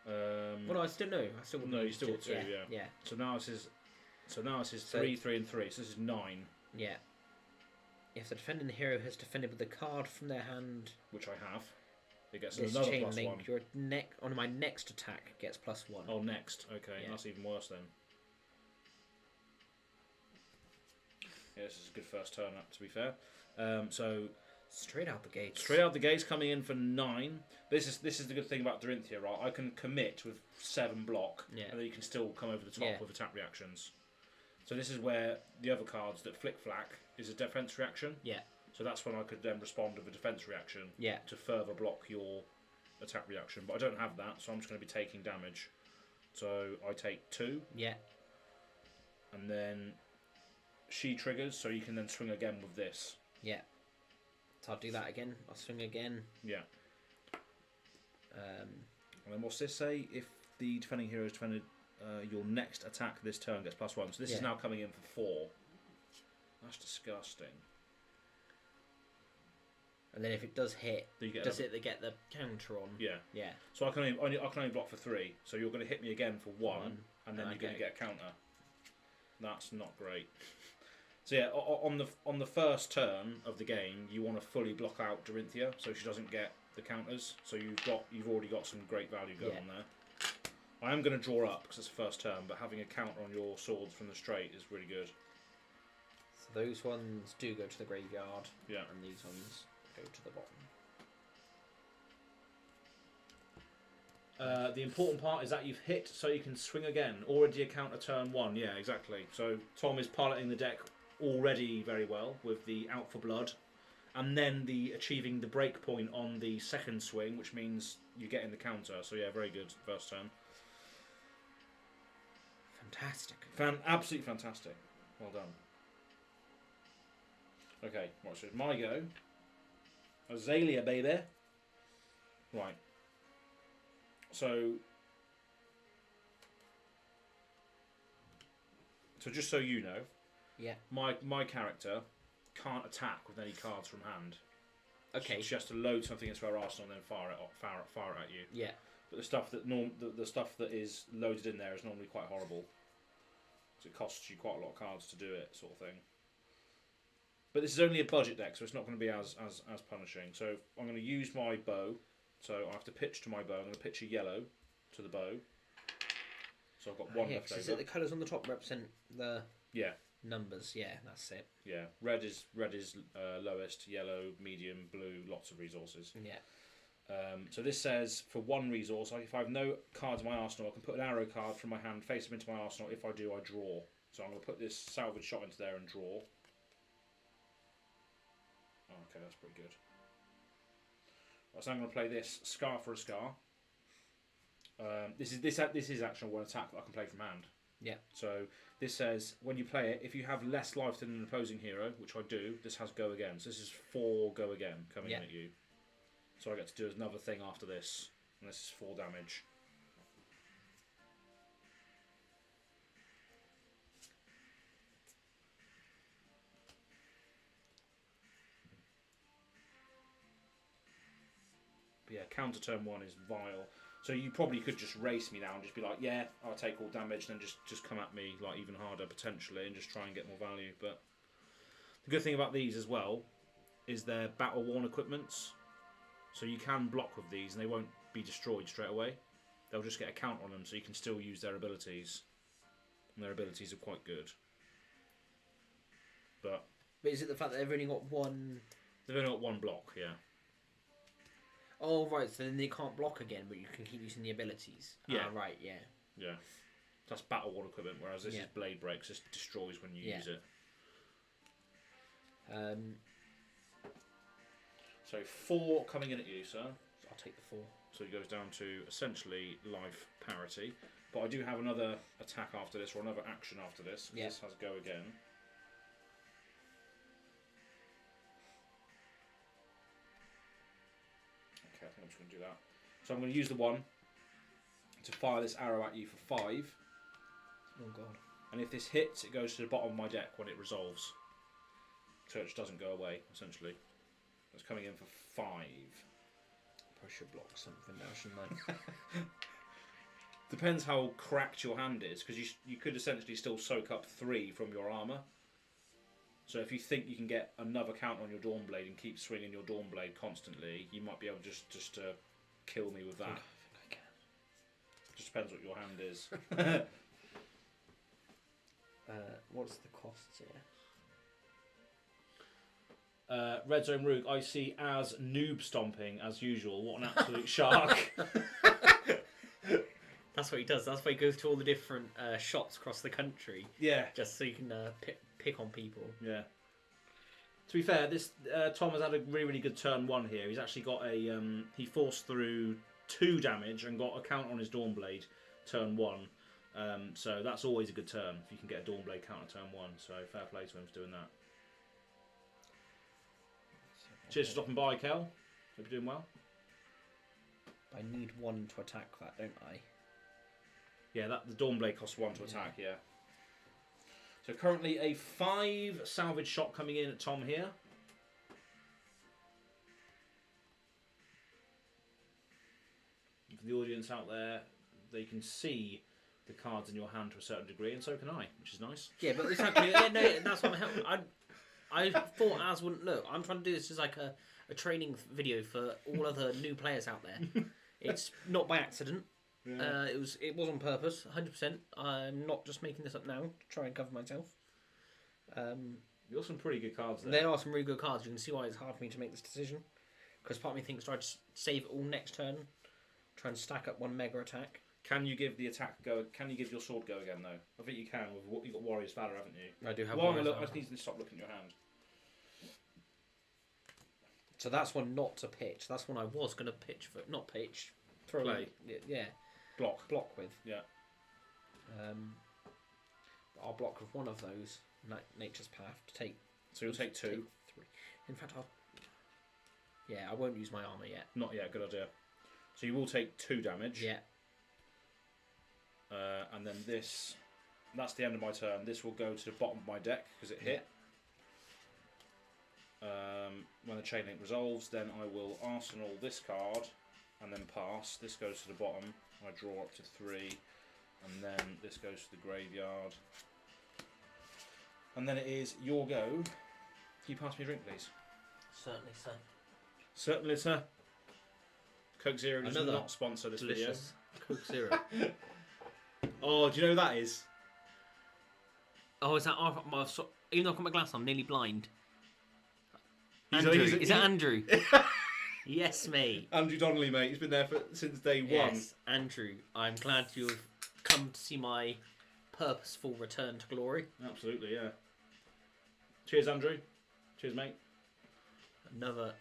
Well, no, I still know. I still no, you still got 2, yeah. So now this is 3, 3, and 3. So this is 9. Yeah. If the defending hero has defended with a card from their hand, which I have, it gets this another chain +1. link, your on my next attack gets +1. Oh, next. Okay, yeah. That's even worse then. Yeah, this is a good first turn up, to be fair. So straight out the gates. Straight out the gates, coming in for 9. This is the good thing about Dorinthea, right? I can commit with 7 block, and then you can still come over the top with attack reactions. So this is where the other cards that flick flack is a defense reaction. Yeah. So that's when I could then respond with a defense reaction. Yeah. To further block your attack reaction, but I don't have that, so I'm just going to be taking damage. So I take 2. Yeah. And then she triggers, so you can then swing again with this. Yeah. So I'll do that again. I'll swing again. Yeah. And then what's this say? If the defending hero is defended, your next attack this turn gets +1. So this is now coming in for 4. That's disgusting. And then if it does hit, does it get the counter on? Yeah. Yeah. So I can only block for 3. So you're going to hit me again for 1, and then you're going to get a counter. That's not great. So yeah, on the first turn of the game, you want to fully block out Dorinthea so she doesn't get the counters. So you've already got some great value going on there. I am going to draw up because it's the first turn, but having a counter on your swords from the straight is really good. So those ones do go to the graveyard. Yeah. And these ones go to the bottom. The important part is that you've hit, so you can swing again. Already a counter turn 1. Yeah, exactly. So Tom is piloting the deck already very well with the Out for Blood, and then the achieving the break point on the second swing, which means you're getting the counter. So yeah, very good first turn. Fantastic. Absolutely fantastic. Well done. Okay, watch it. My go. Azalea, baby. Right. So just so you know, my character can't attack with any cards from hand. Okay. She has to load something into her arsenal and then fire it at you. Yeah. But the stuff that is loaded in there is normally quite horrible. So it costs you quite a lot of cards to do it, sort of thing. But this is only a budget deck, so it's not going to be as punishing. So I'm going to use my bow. So I have to pitch to my bow. I'm going to pitch a yellow to the bow. So I've got one left over. Is it the colours on the top represent the Yeah. numbers? Yeah, that's it. Yeah. Red is lowest, yellow, medium, blue, lots of resources. Yeah. So this says for 1 resource, if I have no cards in my arsenal, I can put an arrow card from my hand, face them into my arsenal. If I do, I draw. So I'm going to put this salvage shot into there and draw. Okay, that's pretty good. So I'm going to play this Scar for a Scar. This is actually one attack that I can play from hand. Yeah. So this says when you play it, if you have less life than an opposing hero, which I do, this has go again. So this is 4 go again coming in at you. So I get to do another thing after this, and this is 4 damage. But yeah, counter turn 1 is vile. So you probably could just race me now and just be like, yeah, I'll take all damage, and then just come at me like even harder potentially, and just try and get more value. But the good thing about these as well is they're battle worn equipments. So you can block with these and they won't be destroyed straight away. They'll just get a count on them, so you can still use their abilities. And their abilities are quite good. But is it the fact that they've only got one... They've only got 1 block, yeah. Oh, right, so then they can't block again, but you can keep using the abilities. Yeah. Ah, right, yeah. Yeah. That's battle worn equipment, whereas this is blade breaks. This destroys when you use it. So 4 coming in at you, sir. I'll take the 4. So it goes down to essentially life parity. But I do have another attack after this, or another action after this. Yeah. This has go again. Okay, I think I'm just going to do that. So I'm going to use the 1 to fire this arrow at you for 5. Oh god. And if this hits, it goes to the bottom of my deck when it resolves. So it just doesn't go away, essentially. It's coming in for 5. Probably should block something now, shouldn't I? Depends how cracked your hand is, because you could essentially still soak up 3 from your armour. So if you think you can get another count on your Dawnblade and keep swinging your Dawnblade constantly, you might be able just to kill me with that. I think I can. Just depends what your hand is. What's the costs here? Red Zone Rook, I see as noob stomping as usual. What an absolute shark. That's what he does. That's why he goes to all the different shops across the country. Yeah. Just so you can pick on people. Yeah. To be fair, this Tom has had a really, really good turn 1 here. He's actually got a... he forced through 2 damage and got a count on his Dawnblade turn 1. So that's always a good turn if you can get a Dawnblade counter turn 1. So fair play to him for doing that. Cheers for stopping by, Kel. Hope you're doing well. I need 1 to attack that, don't I? Yeah, the Dawnblade costs 1 to attack, yeah. So currently a 5 salvage shot coming in at Tom here. For the audience out there, they can see the cards in your hand to a certain degree, and so can I, which is nice. Yeah, but exactly. No, that's what I'm helping. I thought Az wouldn't look. I'm trying to do this as like a training video for all other new players out there. It's not by accident. Yeah. It was on purpose, 100%. I'm not just making this up now to try and cover myself. You got some pretty good cards there. There are some really good cards. You can see why it's hard for me to make this decision. Because part of me thinks, do I just save it all next turn? Try and stack up 1 mega attack. Can you give the attack go? Can you give your sword go again though? I think you can. You've got Warrior's Valor, haven't you? I do have. I just need to stop looking at your hand. So that's one not to pitch. That's one I was going to pitch for. Not pitch. Throw. Play. Yeah. Block with. Yeah. I'll block with 1 of those. Nature's Path to take. So you'll take 2. 3. In fact, I won't use my armor yet. Not yet. Good idea. So you will take 2 damage. Yeah. And then this, that's the end of my turn. This will go to the bottom of my deck because it hit. When the chain link resolves, then I will arsenal this card and then pass. This goes to the bottom. I draw up to 3, and then this goes to the graveyard. And then it is your go. Can you pass me a drink, please? Certainly, sir. Certainly, sir. Coke Zero does not sponsor this delicious Coke Zero. Oh, do you know who that is? Oh, is that even though I've got my glass on, I'm nearly blind. Andrew. Is that Andrew? Yes, mate. Andrew Donnelly, mate. He's been there since day 1. Yes, Andrew. I'm glad you've come to see my purposeful return to glory. Absolutely, yeah. Cheers, Andrew. Cheers, mate. Another.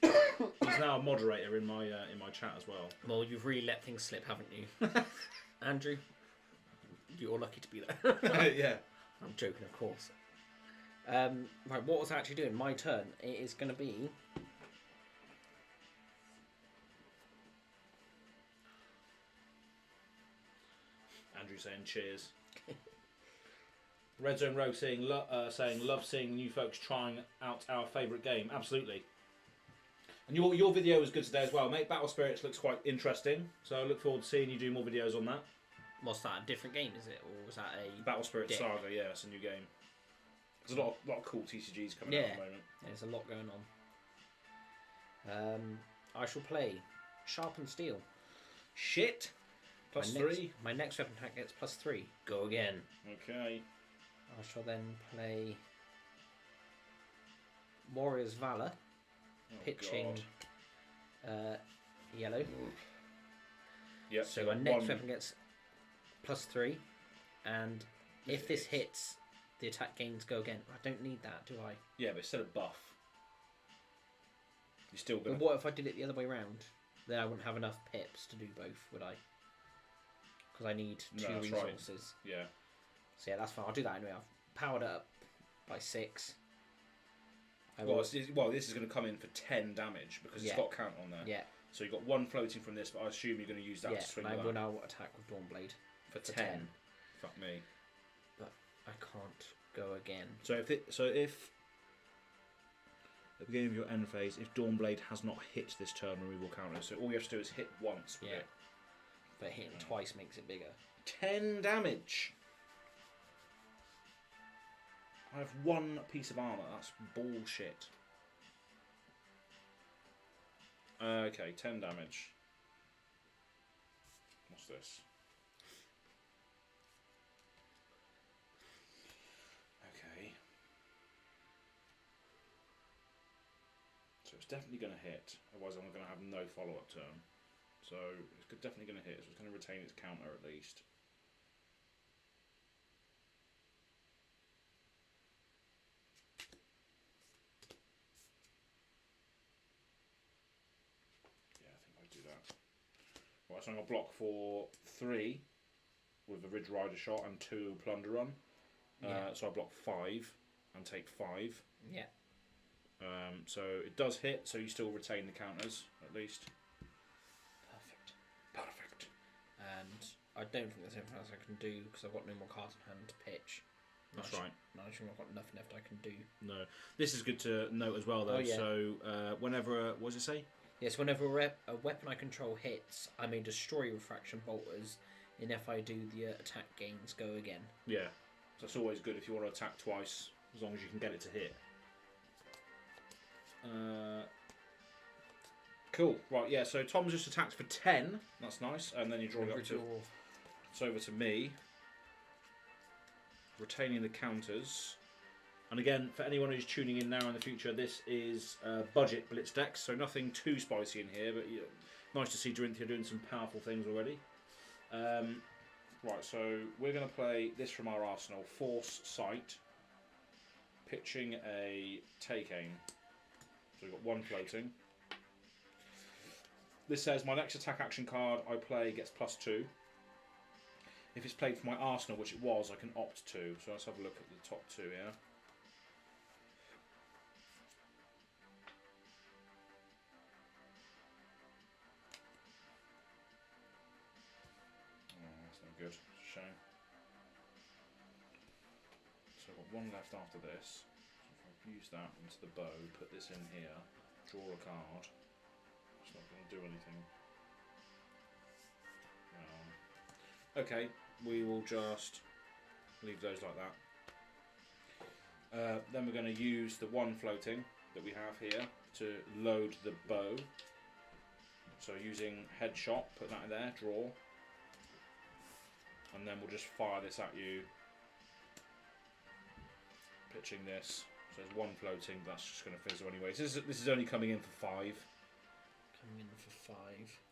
He's now a moderator in my chat as well. Well, you've really let things slip, haven't you? Andrew, you're lucky to be there. Yeah. I'm joking, of course. Right, what was I actually doing? My turn. It is going to be... Andrew saying cheers. Red Zone Rogue saying love seeing new folks trying out our favourite game. Absolutely. And your video was good today as well, mate. Battle Spirits looks quite interesting, so I look forward to seeing you do more videos on that. What's that? A different game, is it, or was that a Battle Spirits Saga? Yeah, it's a new game. There's a lot of cool TCGs coming out at the moment. Yeah, there's a lot going on. I shall play Sharpened Steel. Shit. +3. My next weapon attack gets +3. Go again. Okay. I shall then play Warrior's Valor. Pitching yellow. Yep. So my next weapon gets +3, and if this hits, the attack gains go again. I don't need that, do I? Yeah, but instead of buff, you're still gonna. But what if I did it the other way around? Then I wouldn't have enough pips to do both, would I? Because I need 2 resources. Right. Yeah. So yeah, that's fine. I'll do that anyway. I've powered it up by 6. Well, this is going to come in for 10 damage because it's got count on there. Yeah. So you've got 1 floating from this, but I assume you're going to use that to swing and that. I will now attack with Dawnblade. For 10. Fuck me. But I can't go again. So if at the beginning of your end phase, if Dawnblade has not hit this turn removal counter, so all you have to do is hit once with it. But hitting twice makes it bigger. 10 damage. I have 1 piece of armour. That's bullshit. Okay, 10 damage. What's this? Okay. So it's definitely going to hit. Otherwise I'm going to have no follow-up turn. So it's definitely going to hit. So it's going to retain its counter at least. Yeah, I think I'd do that. Right, so I'm going to block for 3 with a Ridge Rider shot and 2 Plunder Run. So I block 5 and take 5. Yeah. So it does hit, so you still retain the counters at least. Perfect. And I don't think there's anything else I can do because I've got no more cards in hand to pitch. That's right. No, I think I've got nothing left I can do. No, this is good to note as well, though. Oh, yeah. So whenever, what does it say? Yes, whenever a weapon I control hits, I may destroy refraction bolters, and if I do, the attack gains go again. Yeah, so it's always good if you want to attack twice, as long as you can get it to hit. Cool. Right, yeah. So Tom's just attacked for 10. That's nice, and then you draw it up to. It's over to me. Retaining the counters. And again, for anyone who's tuning in now in the future, this is budget Blitz decks, so nothing too spicy in here, but nice to see Dorinthea doing some powerful things already. Right, so we're going to play this from our arsenal, Force Sight, pitching a Take Aim. So we've got 1 floating. This says, my next attack action card I play gets +2. If it's played for my arsenal, which it was, I can opt to. So let's have a look at the top 2 here. Good, shame. So I've got 1 left after this. So if I use that into the bow, put this in here, draw a card. It's not going to do anything. Okay, we will just leave those like that. Then we're going to use the 1 floating that we have here to load the bow. So using headshot, put that in there, draw. And then we'll just fire this at you, pitching this. So there's 1 floating, but that's just going to fizzle anyway. So this is only coming in for 5. Coming in for 5.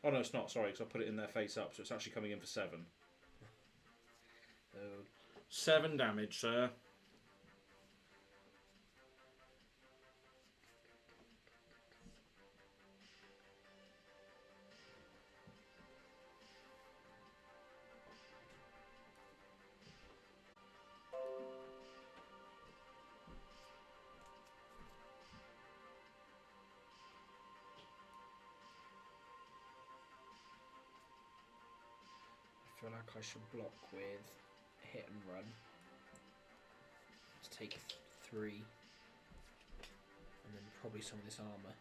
Oh no, it's not, sorry, because I put it in there face up, so it's actually coming in for 7. Oh. 7 damage, sir. I feel like I should block with hit and run. Let's take 3. And then probably some of this armour.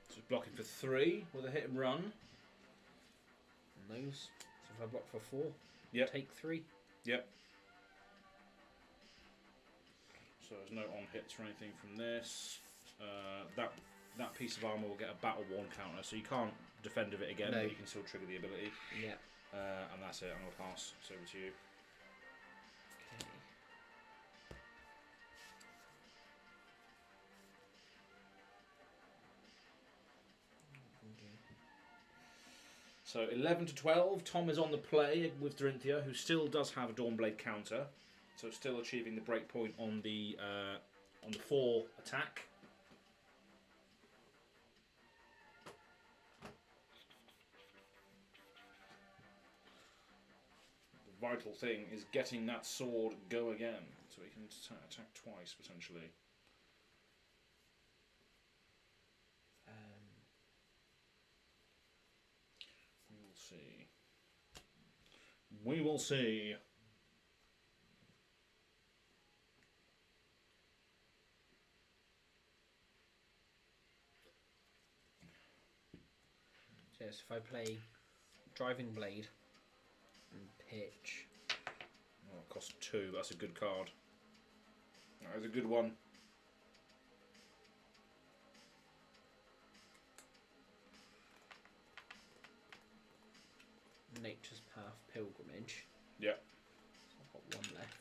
So blocking for 3 with a hit and run. And those. So if I block for 4, yep. Take 3. Yep. So there's no on hits or anything from this. That piece of armour will get a battle worn counter, so you can't defend of it again, but you can still trigger the ability. Yeah. And that's it. I'm going to pass. It's over to you. Okay. So 11 to 12. Tom is on the play with Dorinthea, who still does have a Dawnblade counter, so still achieving the break point on the 4 attack. Vital thing is getting that sword go again, so he can attack twice potentially. We will see. We will see. Yes, if I play Driving Blade and pitch. Oh, it costs 2. That's a good card. That is a good one. Nature's Path Pilgrimage. Yeah. So I've got 1 left.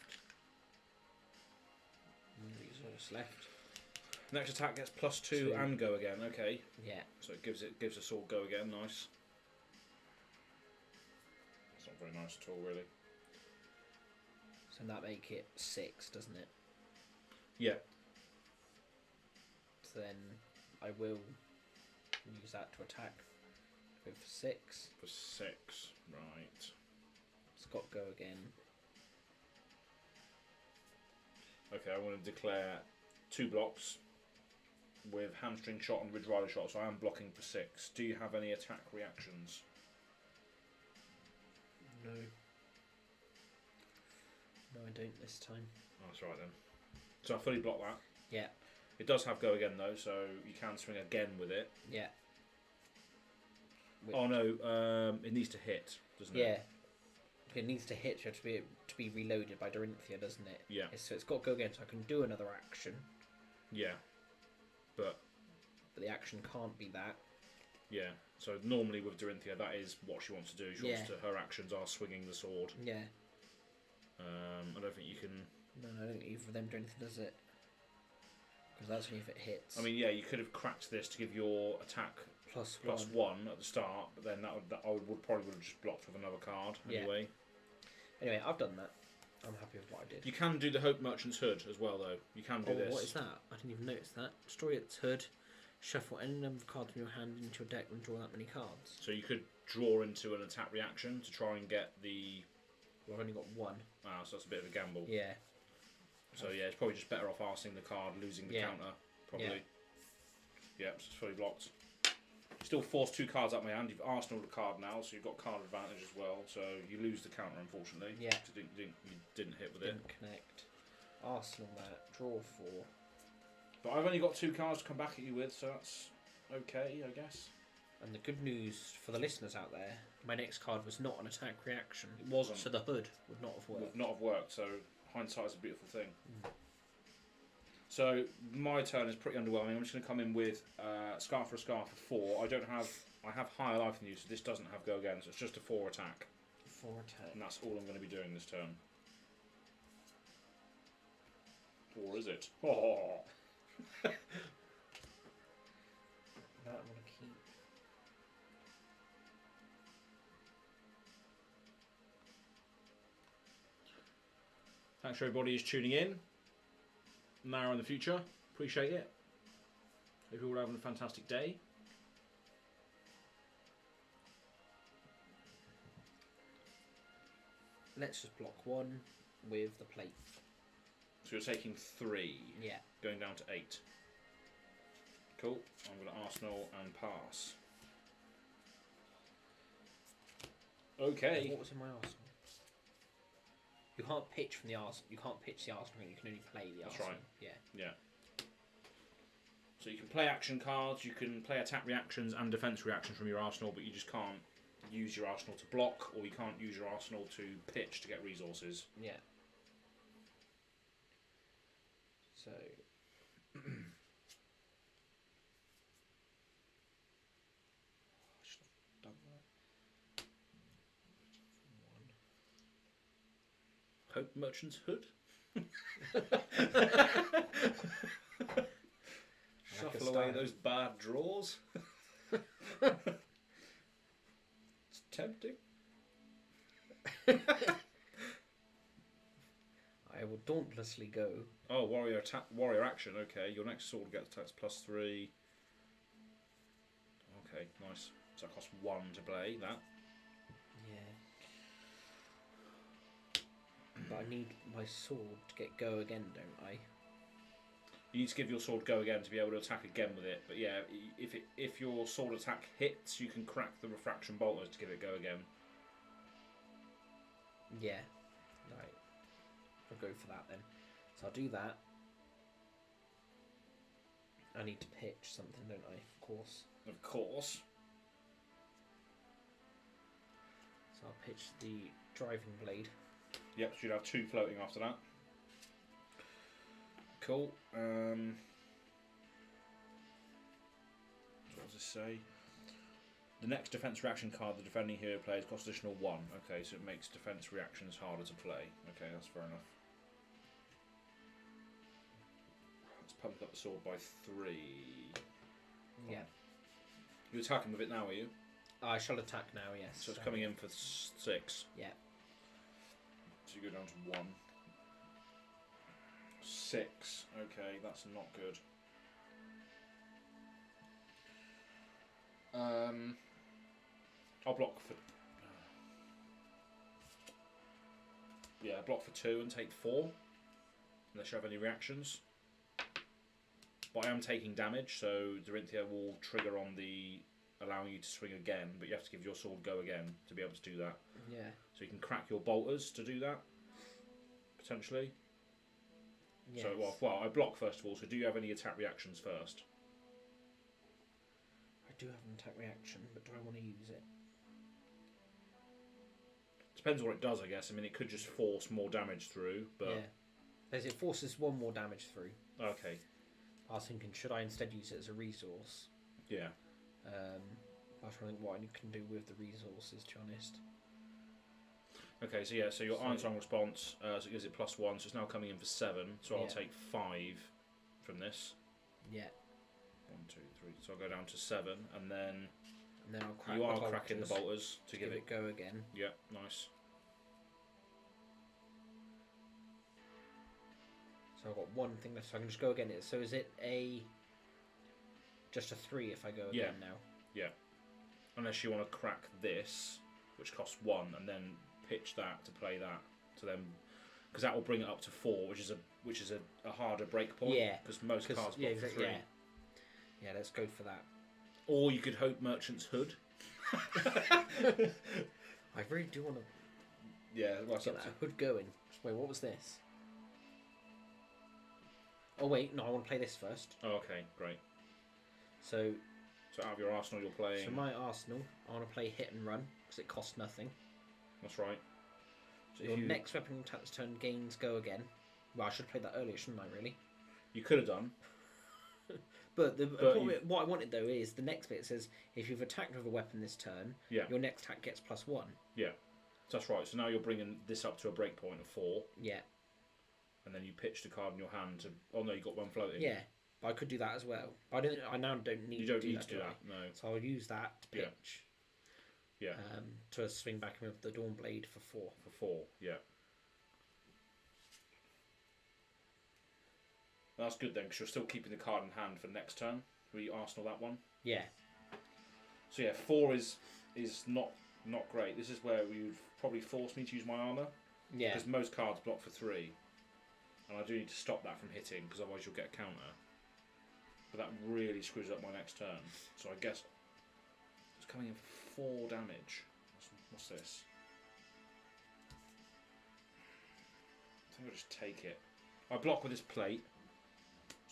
Resource left. Next attack gets +2 2. and go again. Okay. Yeah. So it gives a sword go again. Nice. It's not very nice at all, really. So that make it 6, doesn't it? Yeah. So then I will use that to attack. Go for 6. For 6, right. It's got go again. Okay, I want to declare 2 blocks with hamstring shot and ridge rider shot, so I am blocking for 6. Do you have any attack reactions? No. No, I don't this time. Oh, that's right then. So I fully block that. Yeah. It does have go again though, so you can swing again with it. Yeah. Oh no, it needs to hit, doesn't it? Yeah. It needs to hit you to be reloaded by Dorinthea, doesn't it? Yeah. So it's got go again, so I can do another action. Yeah. But the action can't be that. Yeah. So normally with Dorinthea, that is what she wants to do. She wants to. Her actions are swinging the sword. Yeah. I don't think you can. No, I don't think either of them do anything, does it? Because that's only if it hits. I mean, yeah, you could have cracked this to give your attack plus one at the start, but then I would probably have just blocked with another card anyway. Anyway, I've done that. I'm happy with what I did. You can do the Hope Merchant's Hood as well, though. You can do this. What is that? I didn't even notice that. Destroy its hood. Shuffle any number of cards from your hand into your deck and draw that many cards. So you could draw into an attack reaction to try and get the. Well, I've only got 1. Ah, so that's a bit of a gamble. Yeah. So yeah, it's probably just better off arsing the card, losing the counter, probably. Yeah, so it's fully blocked. Still forced 2 cards out my hand. You've arsenaled a card now, so you've got card advantage as well. So you lose the counter, unfortunately. Yeah. You didn't hit with Didn't connect. Arsenal that. Draw 4. But I've only got 2 cards to come back at you with, so that's okay, I guess. And the good news for the listeners out there, my next card was not an attack reaction. It wasn't. So the hood would not have worked. Would not have worked, so hindsight is a beautiful thing. So my turn is pretty underwhelming. I'm just going to come in with Scarf for a Scarf for 4. I have higher life than you, so this doesn't have go again, so it's just a 4 attack. 4 attack. And that's all I'm going to be doing this turn. Or is it? Oh! That I want to keep. Thanks for everybody who's tuning in. Now in the future. Appreciate it. Hope you're all having a fantastic day. Let's just block 1 with the plate. So you're taking 3. Yeah. Going down to 8. Cool. I'm going to Arsenal and pass. Okay. What was in my arsenal? You can't pitch from the arsenal. You can't pitch the arsenal. You can only play the arsenal. That's right. Yeah. Yeah. So you can play action cards, you can play attack reactions and defense reactions from your arsenal, but you just can't use your arsenal to block, or you can't use your arsenal to pitch to get resources. Yeah. So. Should have done that. Hope Merchant's Hood. Shuffle away those bad draws. It's tempting. I will dauntlessly go. Oh, warrior action. Okay, your next sword gets attacks +3. Okay, nice. So that costs 1 to play that. Yeah. But I need my sword to get go again, don't I? You need to give your sword go again to be able to attack again with it. But yeah, if your sword attack hits, you can crack the refraction bolters to give it go again. Yeah. Right. I'll go for that then. So I'll do that. I need to pitch something, don't I? Of course. Of course. So I'll pitch the driving blade. Yep, so you'd have 2 floating after that. Cool. So what does this say? The next defense reaction card the defending hero plays costs additional 1. Okay, so it makes defense reactions harder to play. Okay, that's fair enough. That's pumping up the sword by 3. Yeah. You're attacking with it now, are you? I shall attack now, yes. So it's coming in for 6. Yeah. So you go down to 1. 6. Okay, that's not good. I'll block for... Yeah, block for 2 and take 4. Unless you have any reactions. But I am taking damage, so Dorinthea will trigger on the allowing you to swing again, but you have to give your sword go again to be able to do that. Yeah. So you can crack your bolters to do that, potentially. Yes. So, well, I block first of all, so do you have any attack reactions first? I do have an attack reaction, but do I want to use it? Depends what it does, I guess. I mean, it could just force more damage through, but... Yeah. As it forces 1 more damage through. Okay. I was thinking, should I instead use it as a resource? Yeah. I was trying to think what I can do with the resources, to be honest. Okay, so yeah, so your Iron Song response, so it gives it +1, so it's now coming in for 7, so I'll take 5 from this. Yeah. 1, 2, 3, so I'll go down to 7, and then... And then I'll crack you the are bolters cracking the bolters to give it... go again. Yeah, nice. So I've got 1 thing left, so I can just go again. So is it just a 3 if I go again now? Yeah. Unless you want to crack this, which costs 1, and then pitch that to play that to them, because that will bring it up to 4, which is a harder break point. Yeah. Because most cards block for 3. Yeah. Yeah, let's go for that. Or you could hope Merchant's Hood. I really do want to Yeah, what's get up that hood going. Wait, what was this? Oh wait, no, I want to play this first. Oh, okay, great. So out of your arsenal you're playing... So my arsenal, I want to play Hit and Run, because it costs nothing. That's right. So Your next weapon attack this turn gains go again. Well, I should have played that earlier, shouldn't I, really? You could have done. But what I wanted, though, is the next bit says, if you've attacked with a weapon this turn, your next attack gets +1. Yeah, that's right. So now you're bringing this up to a break point of 4. Yeah. And then you pitch the card in your hand to... Oh, no, you got 1 floating. Yeah, but I could do that as well. I now don't need to do that. You don't need to do that, no. So I'll use that to pitch. Yeah. To swing back in with the Dawn Blade for 4. For 4, yeah. That's good then, because you're still keeping the card in hand for next turn. Will you arsenal that one? Yeah. So yeah, 4 is not great. This is where you'd probably force me to use my armour. Yeah. Because most cards block for 3. And I do need to stop that from hitting, because otherwise you'll get a counter. But that really screws up my next turn. So I guess it's coming in for 4 damage. What's this? I think I'll just take it. I block with this plate.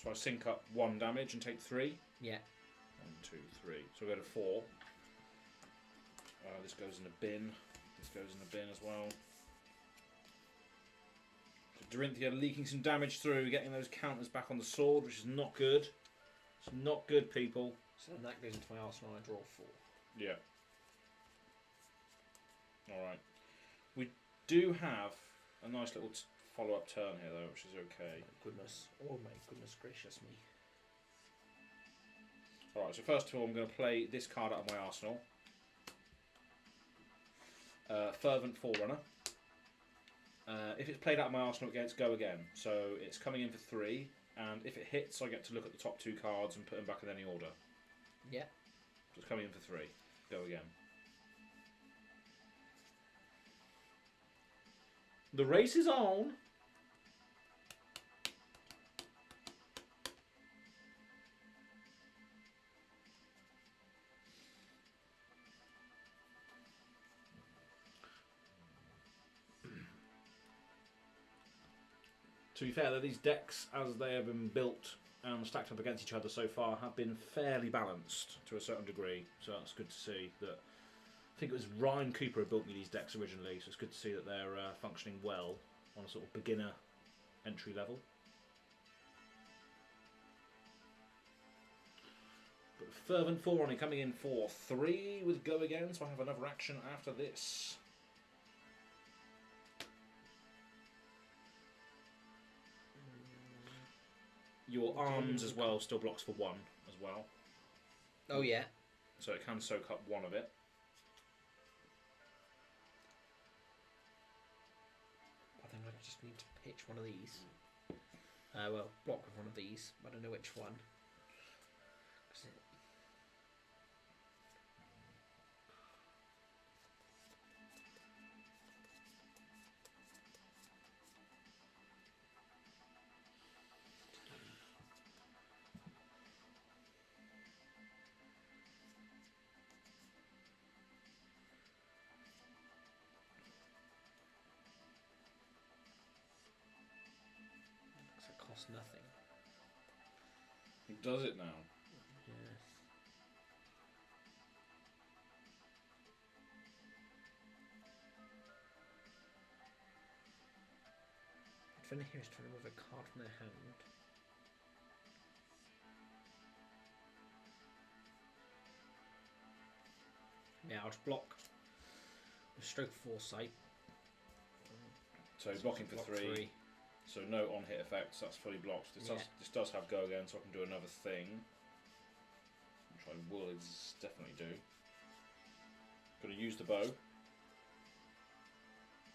So I sync up 1 damage and take 3. Yeah. 1, 2, 3. So I go to 4. This goes in a bin. This goes in a bin as well. So Dorinthea leaking some damage through, getting those counters back on the sword, which is not good. It's not good, people. So then that goes into my arsenal and I draw 4. Yeah. Alright. We do have a nice little follow-up turn here, though, which is okay. Oh my goodness gracious me. Alright, so first of all I'm going to play this card out of my arsenal. Fervent Forerunner. If it's played out of my arsenal, it gets go again. So it's coming in for 3, and if it hits, I get to look at the top 2 cards and put them back in any order. Yeah. So it's coming in for 3. Go again. The race is on. To be fair, though, these decks, as they have been built and stacked up against each other so far, have been fairly balanced to a certain degree. So that's good to see. That I think it was Ryan Cooper who built me these decks originally, so it's good to see that they're functioning well on a sort of beginner entry level. But Fervent Forerunner coming in for 3 with go again, so I have another action after this. your arms as well still blocks for 1 as well. Oh yeah. So it can soak up 1 of it. I think I just need to pitch one of these. Well, block with one of these. I don't know which one. It costs nothing. Does it now? Yes. The defender here is trying to remove a card from their hand. Yeah, I'll just block with stroke foresight. So blocking for 3. So no on-hit effects, that's fully blocked. This does have go again, so I can do another thing. Which I will definitely do. Going to use the bow.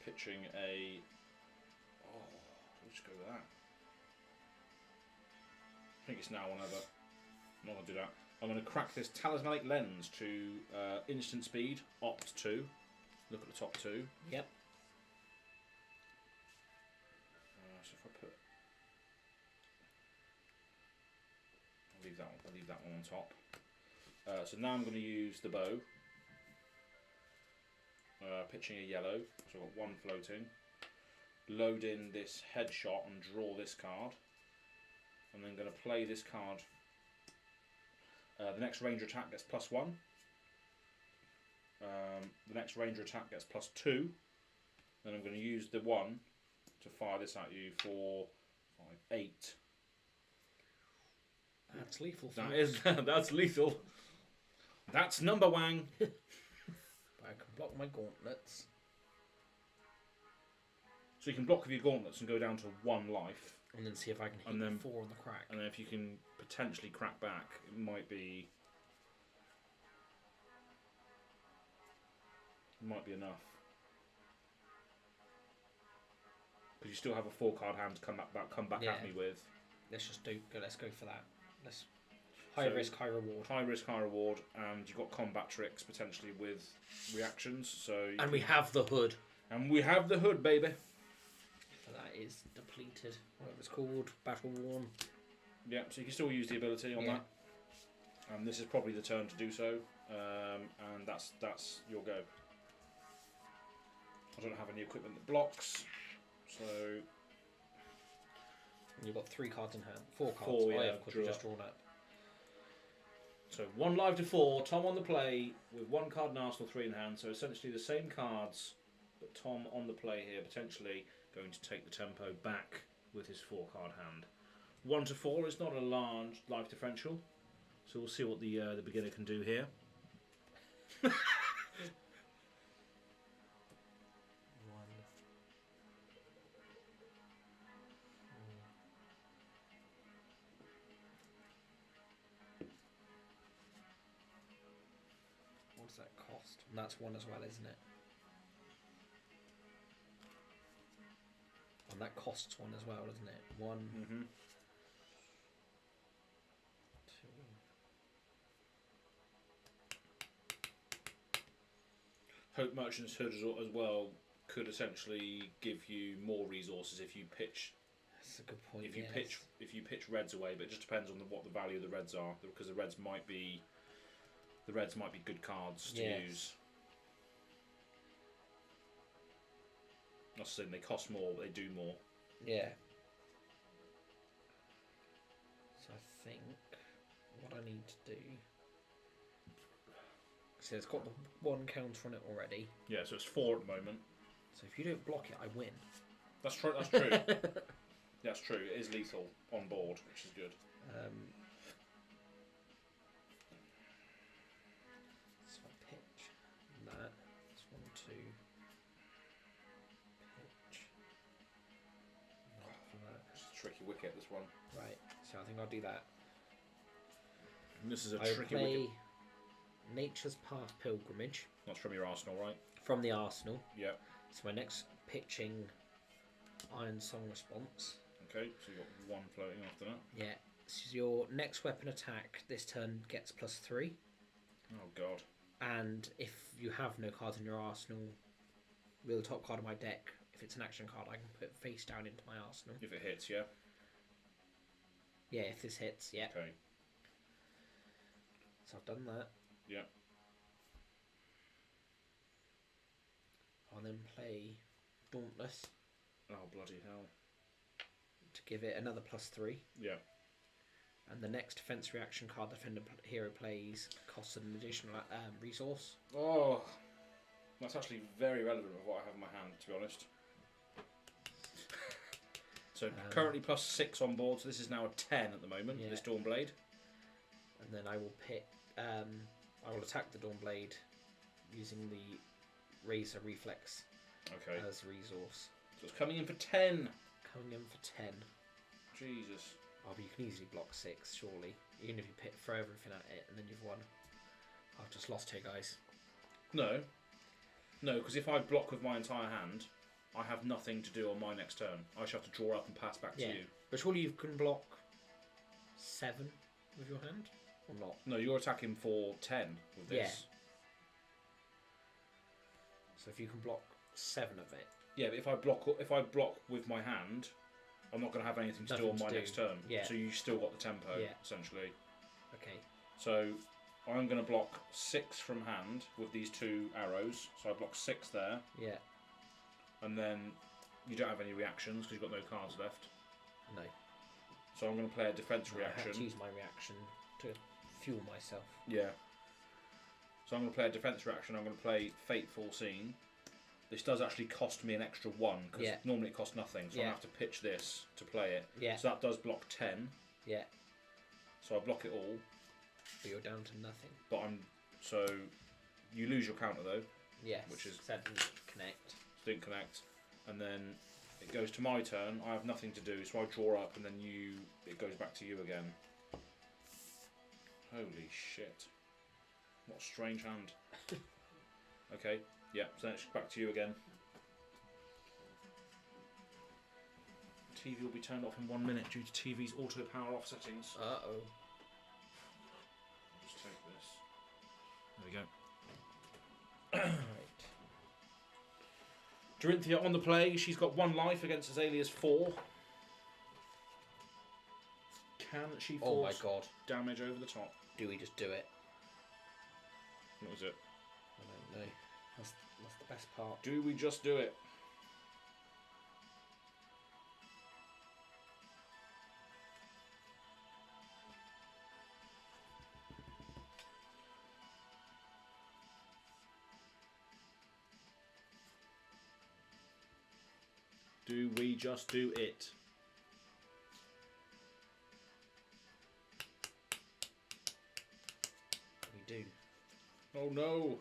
Pitching a... Oh, let's just go with that. I think it's now or never. I'm not going to do that. I'm going to crack this Talismanic Lens to instant speed, opt 2. Look at the top 2. Yep. So if I put... I'll leave that one on top. So now I'm going to use the bow. Pitching a yellow, so I've got 1 floating. Load in this headshot and draw this card. I'm then going to play this card. The next ranger attack gets +1. The next ranger attack gets +2. Then I'm going to use the 1 to fire this at you for 5, 8. That's lethal. That's lethal. That's number wang. I can block my gauntlets. So you can block with your gauntlets and go down to 1 life. And then see if I can hit then, 4 on the crack. And then if you can potentially crack back, it might be enough. Because you still have a 4-card hand to come back at me with. Let's go for that. High risk, high reward. High risk, high reward, and you've got combat tricks potentially with reactions. So we have the hood. And we have the hood, baby. So that is depleted. Whatever it's called, battle worn. Yeah, so you can still use the ability on that. And this is probably the turn to do so. And that's your go. I don't have any equipment that blocks, so. You've got 3 cards in hand. 4 cards. 4, yeah, because you just drawn up. So 1 live to 4. Tom on the play with 1 card in arsenal, 3 in hand. So essentially the same cards, but Tom on the play here, potentially going to take the tempo back with his 4-card hand. 1 to 4 is not a large life differential, so we'll see what the beginner can do here. What's that cost? And that's 1 as well, isn't it? And that costs 1 as well, doesn't it? 1. Mm-hmm. 2. Hope Merchant's Hood as well could essentially give you more resources if you pitch. That's a good point. If you pitch reds away, but it just depends on what the value of the reds are, because the reds might be good cards to use. Not saying they cost more, but they do more. Yeah. So I think what I need to do. So it's got the 1 counter on it already. Yeah, so it's 4 at the moment. So if you don't block it, I win. That's true. That's true. That's true. It is lethal on board, which is good. So I pitch that. That's 1, 2. Pitch. It's a tricky wicket, this one. Right, so I think I'll do that. And this is a I will tricky play wicket. Nature's Path Pilgrimage That's from your Arsenal, right? from the Arsenal. Yep. So my next pitching Iron Song Response. Okay, so you've got one floating after that. Yeah. So your next weapon attack this turn gets +3. Oh, God. And if you have no cards in your arsenal, wheel the top card of my deck. If it's an action card, I can put face down into my arsenal. If it hits, yeah? Yeah, if this hits, yeah. Okay. So I've done that. Yeah. I'll then play Dauntless Oh, bloody hell. to give it another +3. Yeah. And the next defense reaction card the defender hero plays costs an additional resource. Oh, that's actually very relevant with what I have in my hand, to be honest. So currently +6 on board, so this is now a 10 at the moment, Yeah. this Dawnblade. And then I will pick. I will attack the Dawnblade using the Razor Reflex Okay. as resource. So it's coming in for 10. Coming in for 10. Jesus. Oh, but you can easily block 6, surely. Even if you throw everything at it and then you've won. I've just lost here, guys. No. No, because if I block with my entire hand, I have nothing to do on my next turn. I shall have to draw up and pass back to you. But surely you can block 7 with your hand? Or not? No, you're attacking for 10 with this. Yeah. So if you can block 7 of it. Yeah, but if I block with my hand, I'm not going to have anything to do on my next turn. Yeah. So you still got the tempo, Yeah. essentially. Okay. So I'm going to block 6 from hand with these 2 arrows. So I block 6 there. Yeah. And then you don't have any reactions because you've got no cards left. No. So I'm going to play a defense I reaction. have to use my reaction to fuel myself. Yeah. So I'm going to play a defense reaction. I'm going to play Fateful Scene. This does actually cost me an extra 1 because normally it costs nothing. So I'm going to have to pitch this to play it. Yeah. So that does block 10. Yeah. So I block it all. But you're down to nothing. But so you lose your counter though. Yes. Which is that didn't connect. Didn't connect. And then it goes to my turn. I have nothing to do, so I draw up, and then it goes back to you again. Holy shit! What a strange hand. Okay. Yeah. So then it's back to you again. TV will be turned off in 1 minute due to TV's auto power off settings. Uh-oh. Just take this. There we go. Right. Dorinthea on the play. She's got 1 life against Azalea's 4. Can she force Oh my god. damage over the top? Do we just do it? What was it? I don't know. That's the best part. Do we just do it? Do we just do it? We do. Oh no!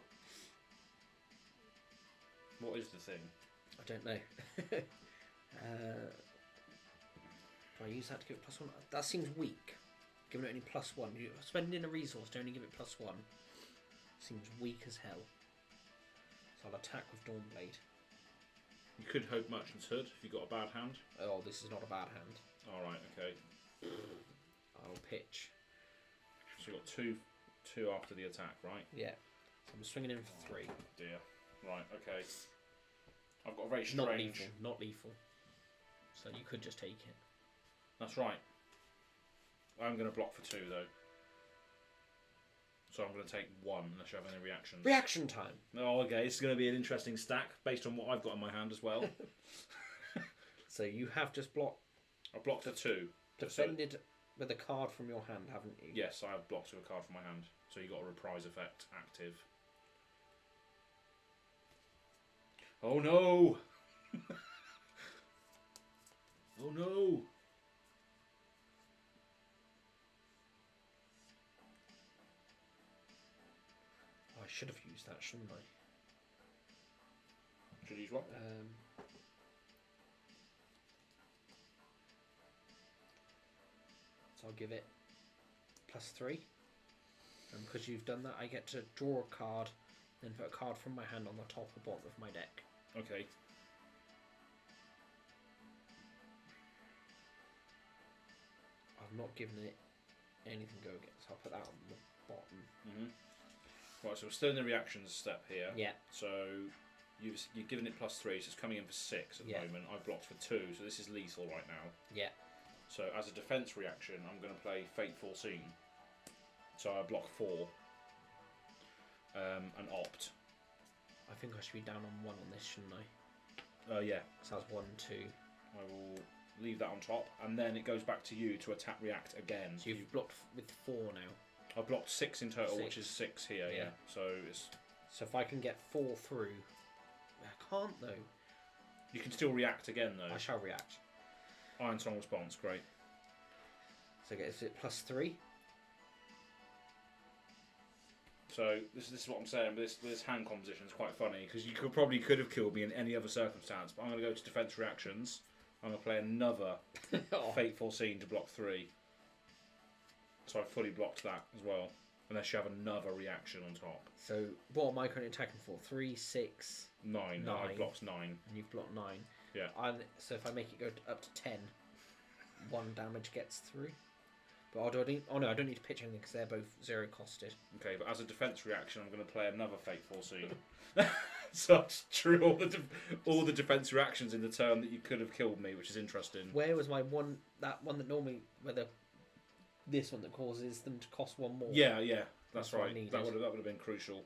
What is the thing? I don't know. Do I use that to give it +1? That seems weak. Giving it only +1. You're spending a resource to only give it +1. Seems weak as hell. So I'll attack with Dawnblade. You could hope Merchant's Hood if you got a bad hand. Oh, this is not a bad hand. Alright, okay. I'll pitch. So you got two after the attack, right? Yeah. So I'm swinging in for 3. Dear. Right, okay. I've got a very Not strange... lethal. Not lethal. So you could just take it. That's right. I'm going to block for 2 though. So I'm going to take 1 unless you have any reactions. Reaction time. Oh, okay. This is going to be an interesting stack based on what I've got in my hand as well. So you have just blocked. I blocked a 2. Defended with a card from your hand, haven't you? Yes, I have blocked with a card from my hand. So you got a reprise effect active. Oh no! Oh no! I should have used that, shouldn't I? Should I use what? So I'll give it +3. And because you've done that, I get to draw a card, then put a card from my hand on the top or bottom of my deck. Okay. I've not given it anything to go against. I'll put that on the bottom. Right, so we're still in the reactions step here. Yeah. So you've given it +3, so it's coming in for 6 at the moment. I've blocked for 2, so this is lethal right now. Yeah. So as a defense reaction, I'm going to play Fateful Scene. So I block 4 and opt. I think I should be down on 1 on this, shouldn't I? Yeah. So that's 1, 2. I will leave that on top, and then it goes back to you to attack react again. So you've blocked with 4 now. I've blocked 6 in total, 6. which is 6 here. Yeah. So it's. So if I can get 4 through, I can't though. You can still react again though. I shall react. Iron Song response, great. So is it +3? So this is what I'm saying. This hand composition is quite funny because you could have killed me in any other circumstance. But I'm going to go to defense reactions. I'm going to play another Fateful Scene to block 3. So I fully blocked that as well. Unless you have another reaction on top. So what am I currently attacking for? 3, 6, 9. No, I blocked 9. And you've blocked 9. Yeah. So if I make it go up to 10, 1 damage gets through. But I don't need to pitch anything because they're both 0 costed. Okay, but as a defense reaction, I'm going to play another Fateful Scene. So I just drew all the defense reactions in the turn that you could have killed me, which is interesting. Where was my one? That one that normally, this one that causes them to cost 1 more. Yeah, that's what I right. needed. That would have been crucial.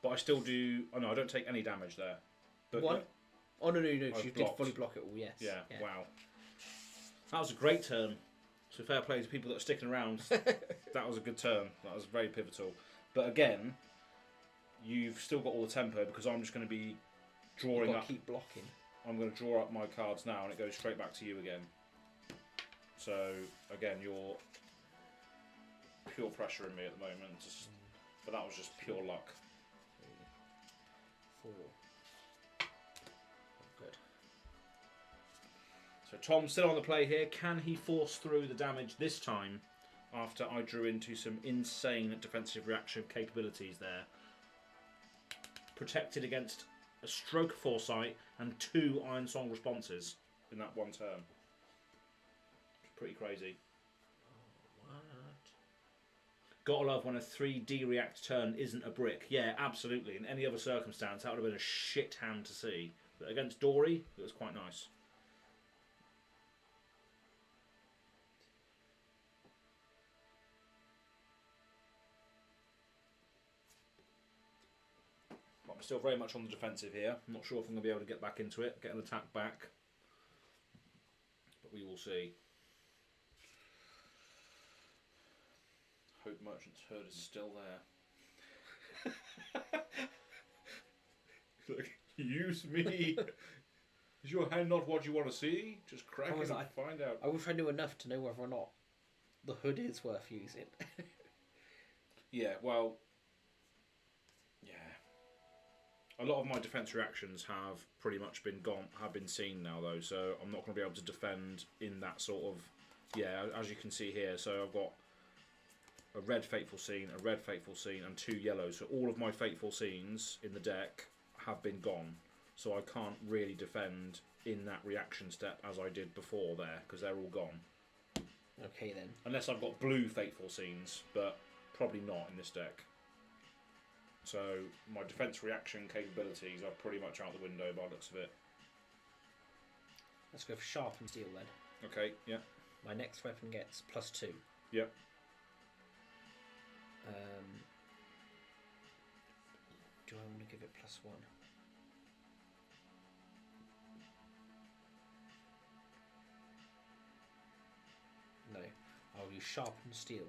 But I still do. Oh no, I don't take any damage there. But What? Oh no, you I've did blocked. fully block it all. Yes. Yeah. Wow. That was a great turn. So fair play to people that are sticking around. That was a good turn. That was very pivotal. But again, you've still got all the tempo because I'm just going to be drawing up. Keep blocking. I'm going to draw up my cards now, and it goes straight back to you again. So again, you're pure pressuring me at the moment. But that was just pure luck. 4. Good. So Tom's still on the play here. Can he force through the damage this time after I drew into some insane defensive reaction capabilities there? Protected against a stroke of foresight and 2 Iron Song responses in that one turn. Pretty crazy. What? Gotta love when a 3D react turn isn't a brick. Yeah, absolutely. In any other circumstance, that would have been a shit hand to see. But against Dory, it was quite nice. I'm still very much on the defensive here. I'm not sure if I'm going to be able to get back into it, get an attack back. But we will see. Hope Merchant's Herd is still there. Look, use me. Is your hand not what you want to see? Just crack it and find out. I wish I knew enough to know whether or not the hood is worth using. Yeah, well, yeah. A lot of my defense reactions have pretty much been seen now though, so I'm not going to be able to defend in that sort of, yeah, as you can see here. So I've got a red Fateful Scene, a red Fateful Scene, and 2 yellows. So all of my Fateful Scenes in the deck have been gone. So I can't really defend in that reaction step as I did before there, because they're all gone. Okay then. Unless I've got blue Fateful Scenes, but probably not in this deck. So my defense reaction capabilities are pretty much out the window by the looks of it. Let's go for Sharpened Steel then. Okay, yeah. My next weapon gets +2. Yep. Do I want to give it +1? No. I'll use Sharpened Steel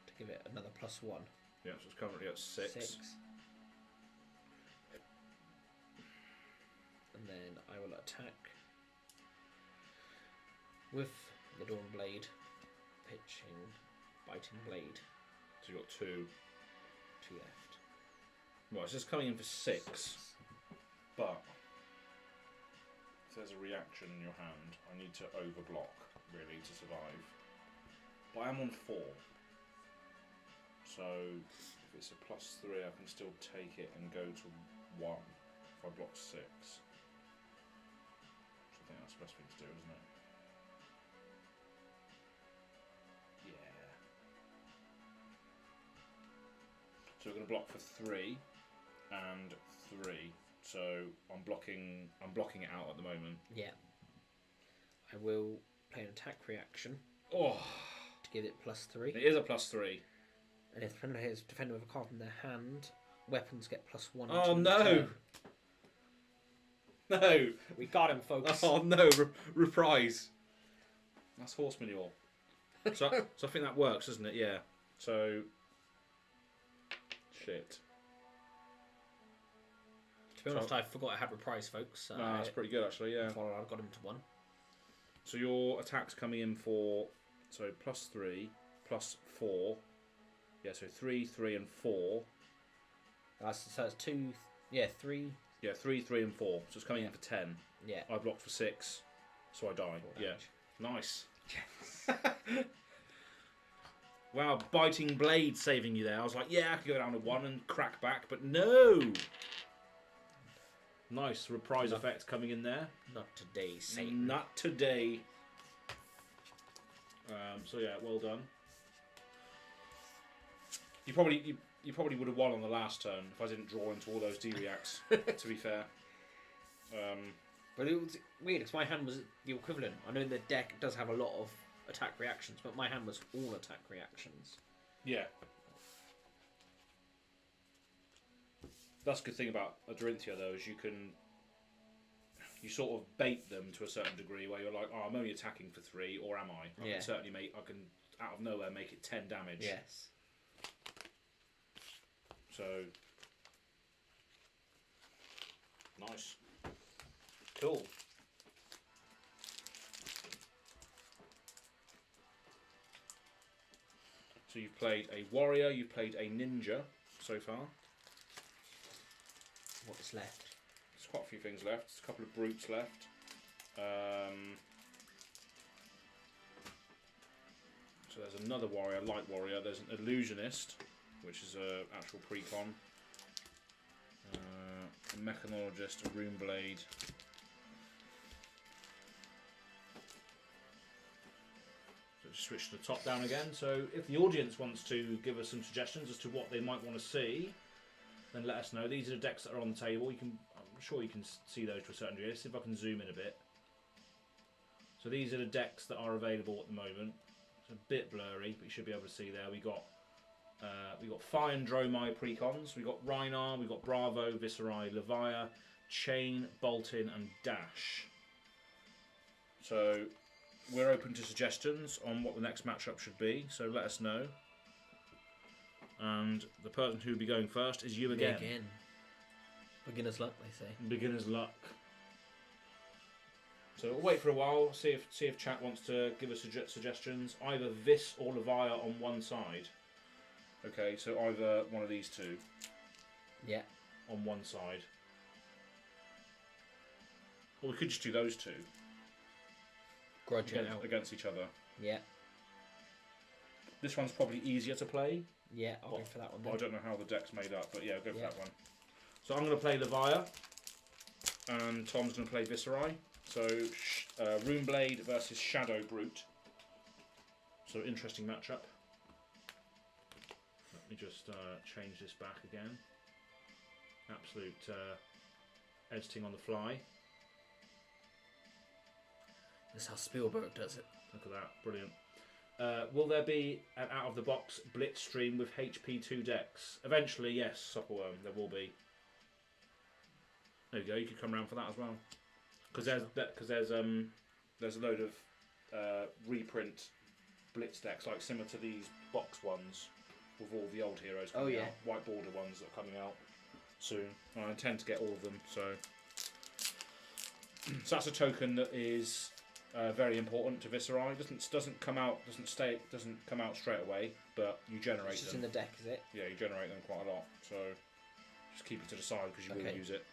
to give it another +1. Yeah, so it's currently at 6. And then I will attack with the Dawn Blade, pitching, biting blade. So you've got 2. 2 left. Right, so it's coming in for 6. But if there's a reaction in your hand, I need to overblock really to survive. But I'm on 4. So if it's a +3, I can still take it and go to 1 if I block 6. So I think that's the best thing to do, isn't it? Yeah. So we're going to block for 3 and 3. So I'm blocking it out at the moment. Yeah. I will play an attack reaction. Oh, to give it +3. it is a +3. And if the defender has defender with a card in their hand, weapons get +1. Oh no! No! We got him, folks. Oh no! Reprise. That's horse manure. So I think that works, doesn't it? Yeah. So. Shit. To be honest, I forgot I had reprise, folks. No, that's pretty good actually. Yeah. I've got him to 1. So your attack's coming in for +3, +4. Yeah, so 3, 3, and 4. So it's 2, yeah, 3. Yeah, 3, 3, and 4. So it's coming in for 10. Yeah. I blocked for 6, so I die. Yeah, nice. Yes. Wow, biting blade saving you there. I was like, yeah, I could go down to 1 and crack back, but no. Nice reprise effect coming in there. Not today, Satan. Not today. So yeah, well done. You probably would have won on the last turn if I didn't draw into all those D-reacts, to be fair. But it was weird because my hand was the equivalent. I know the deck does have a lot of attack reactions, but my hand was all attack reactions. Yeah. That's the good thing about a Dorinthea, though, is you sort of bait them to a certain degree where you're like, oh, I'm only attacking for 3, or am I? I can certainly I can out of nowhere make it 10 damage. Yes. So, nice. Cool. So you've played a warrior, you've played a ninja so far. What's left? There's quite a few things left. There's a couple of brutes left. So there's another warrior, light warrior. There's an illusionist, which is a actual precon. A mechanologist, a rune blade. So just switch to the top down again. So if the audience wants to give us some suggestions as to what they might want to see, then let us know. These are the decks that are on the table. I'm sure you can see those to a certain degree. Let's see if I can zoom in a bit. So these are the decks that are available at the moment. It's a bit blurry, but you should be able to see there. We got Fire and Dromai precons. We got Rhinar. We got Bravo, Viserai, Levia, Chain, Boltin, and Dash. So we're open to suggestions on what the next matchup should be. So let us know. And the person who will be going first is you again. Beginner's luck, they say. Beginner's luck. So we'll wait for a while, see if chat wants to give us suggestions. Either Vis or Levia on one side. Okay, so either one of these two. Yeah. On one side. Or we could just do those two. Grudge it out. Against each other. Yeah. This one's probably easier to play. Yeah, I'll go for that one then. I don't know how the deck's made up, but yeah, go for that one. So I'm going to play Levia. And Tom's going to play Viserai. So Runeblade versus Shadow Brute. So interesting matchup. Let me just change this back again. Absolute editing on the fly. That's how Spielberg does it. Look at that, brilliant. Will there be an out-of-the-box Blitz stream with HP2 decks? Eventually, yes, Supperworm, there will be. There you go, you could come around for that as well. Because there's a load of reprint Blitz decks, like similar to these box ones, with all the old heroes coming out. White border ones that are coming out soon. And I intend to get all of them, so that's a token that is very important to Viserai. Doesn't come out straight away, but you generate them. It's just in the deck, is it? Yeah, you generate them quite a lot. So just keep it to the side because you will use it.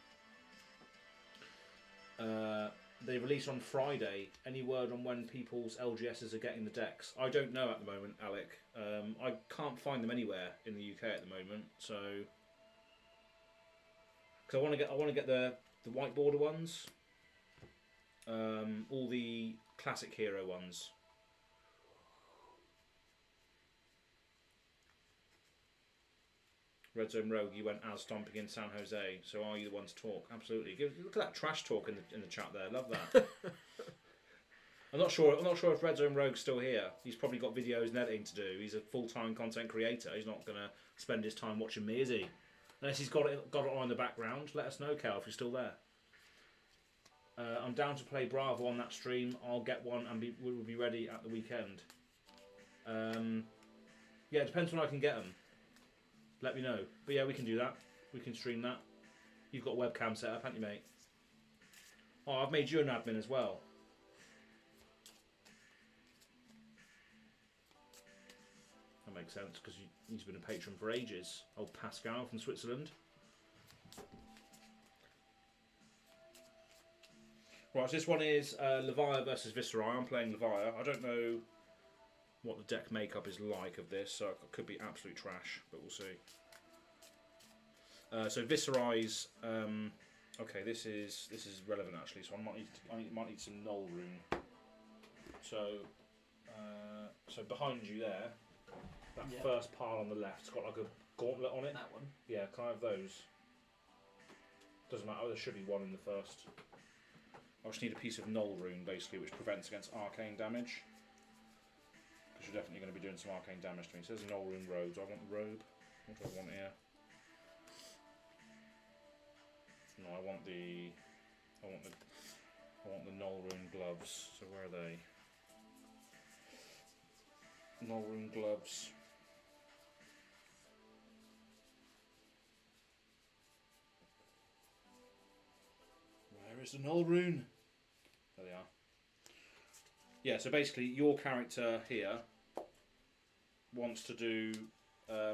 they release on Friday. Any word on when people's LGSs are getting the decks? I don't know at the moment, Alec. I can't find them anywhere in the UK at the moment. So, because I want to get the white border ones, all the classic hero ones. Red Zone Rogue, you went Azz stomping in San Jose. So are you the one to talk? Absolutely. Look at that trash talk in the chat there. Love that. I'm not sure if Red Zone Rogue's still here. He's probably got videos and editing to do. He's a full-time content creator. He's not gonna spend his time watching me, is he? Unless he's got it on in the background. Let us know, Cal, if you're still there. I'm down to play Bravo on that stream. I'll get one and we'll be ready at the weekend. Yeah, it depends when I can get them. Let me know. But yeah, we can do that. We can stream that. You've got webcam set up, haven't you, mate? Oh, I've made you an admin as well. That makes sense, because he's been a patron for ages. Old Pascal from Switzerland. Right, so this one is Levia versus Viserai. I'm playing Levia. I don't know what the deck makeup is like of this, so it could be absolute trash, but we'll see. So Viserai's, okay, this is relevant actually. So I might need some null rune. So so behind you there, that first pile on the left's got like a gauntlet on it. That one. Yeah, can I have those? Doesn't matter. There should be one in the first. I just need a piece of null rune basically, which prevents against arcane damage. Because you're definitely going to be doing some arcane damage to me. So there's a null rune robe. Do I want the robe? What do I want here? No, I want the null rune gloves. So where are they? Null rune gloves. Where is the null rune? There they are. Yeah, so basically your character here wants to do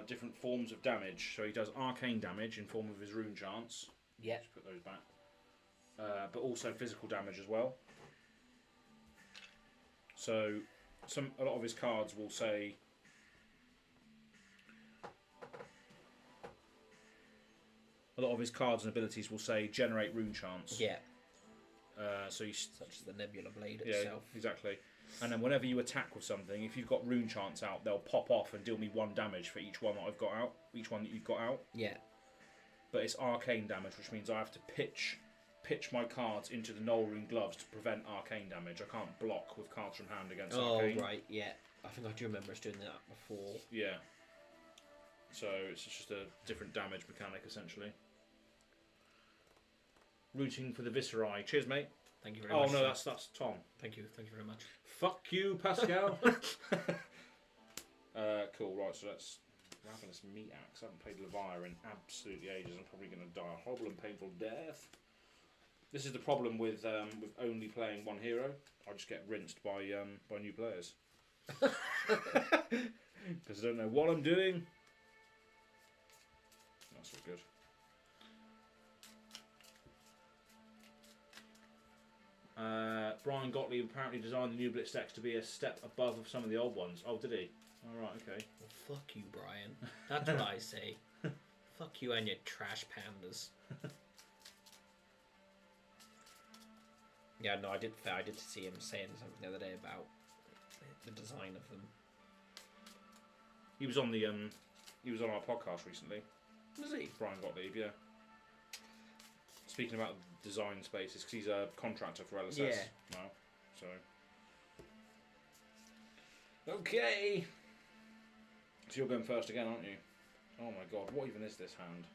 different forms of damage. So he does arcane damage in form of his rune chants. Yeah. Just put those back. But also physical damage as well. So a lot of his cards will say a lot of his cards and abilities will say generate rune chants. Yeah. So you such as the Nebula Blade yeah, itself. Exactly. And then whenever you attack with something, if you've got rune chants out, they'll pop off and deal me 1 damage for each one that I've got out. Each one that you've got out. Yeah. But it's arcane damage, which means I have to pitch my cards into the null rune gloves to prevent arcane damage. I can't block with cards from hand against arcane. Oh right, yeah. I think I do remember us doing that before. Yeah. So it's just a different damage mechanic essentially. Rooting for the Viserai. Cheers, mate. Thank you very much. Oh no, that's Tom. Thank you very much. Fuck you, Pascal. Cool. Right, so let's. We're having this meat axe. I haven't played Levia in absolutely ages. I'm probably going to die a horrible and painful death. This is the problem with only playing one hero. I just get rinsed by new players because I don't know what I'm doing. That's all good. Brian Gottlieb apparently designed the new Blitz decks to be a step above of some of the old ones. Oh, did he? All right, okay. Well, fuck you, Brian. That's what I say. Fuck you and your trash pandas. Yeah, no, I did see him saying something the other day about the design of them. He was on our podcast recently. Was he? Brian Gottlieb, yeah. Speaking about design spaces, because he's a contractor for LSS now, so. Okay. So you're going first again, aren't you? Oh my god, what even is this hand?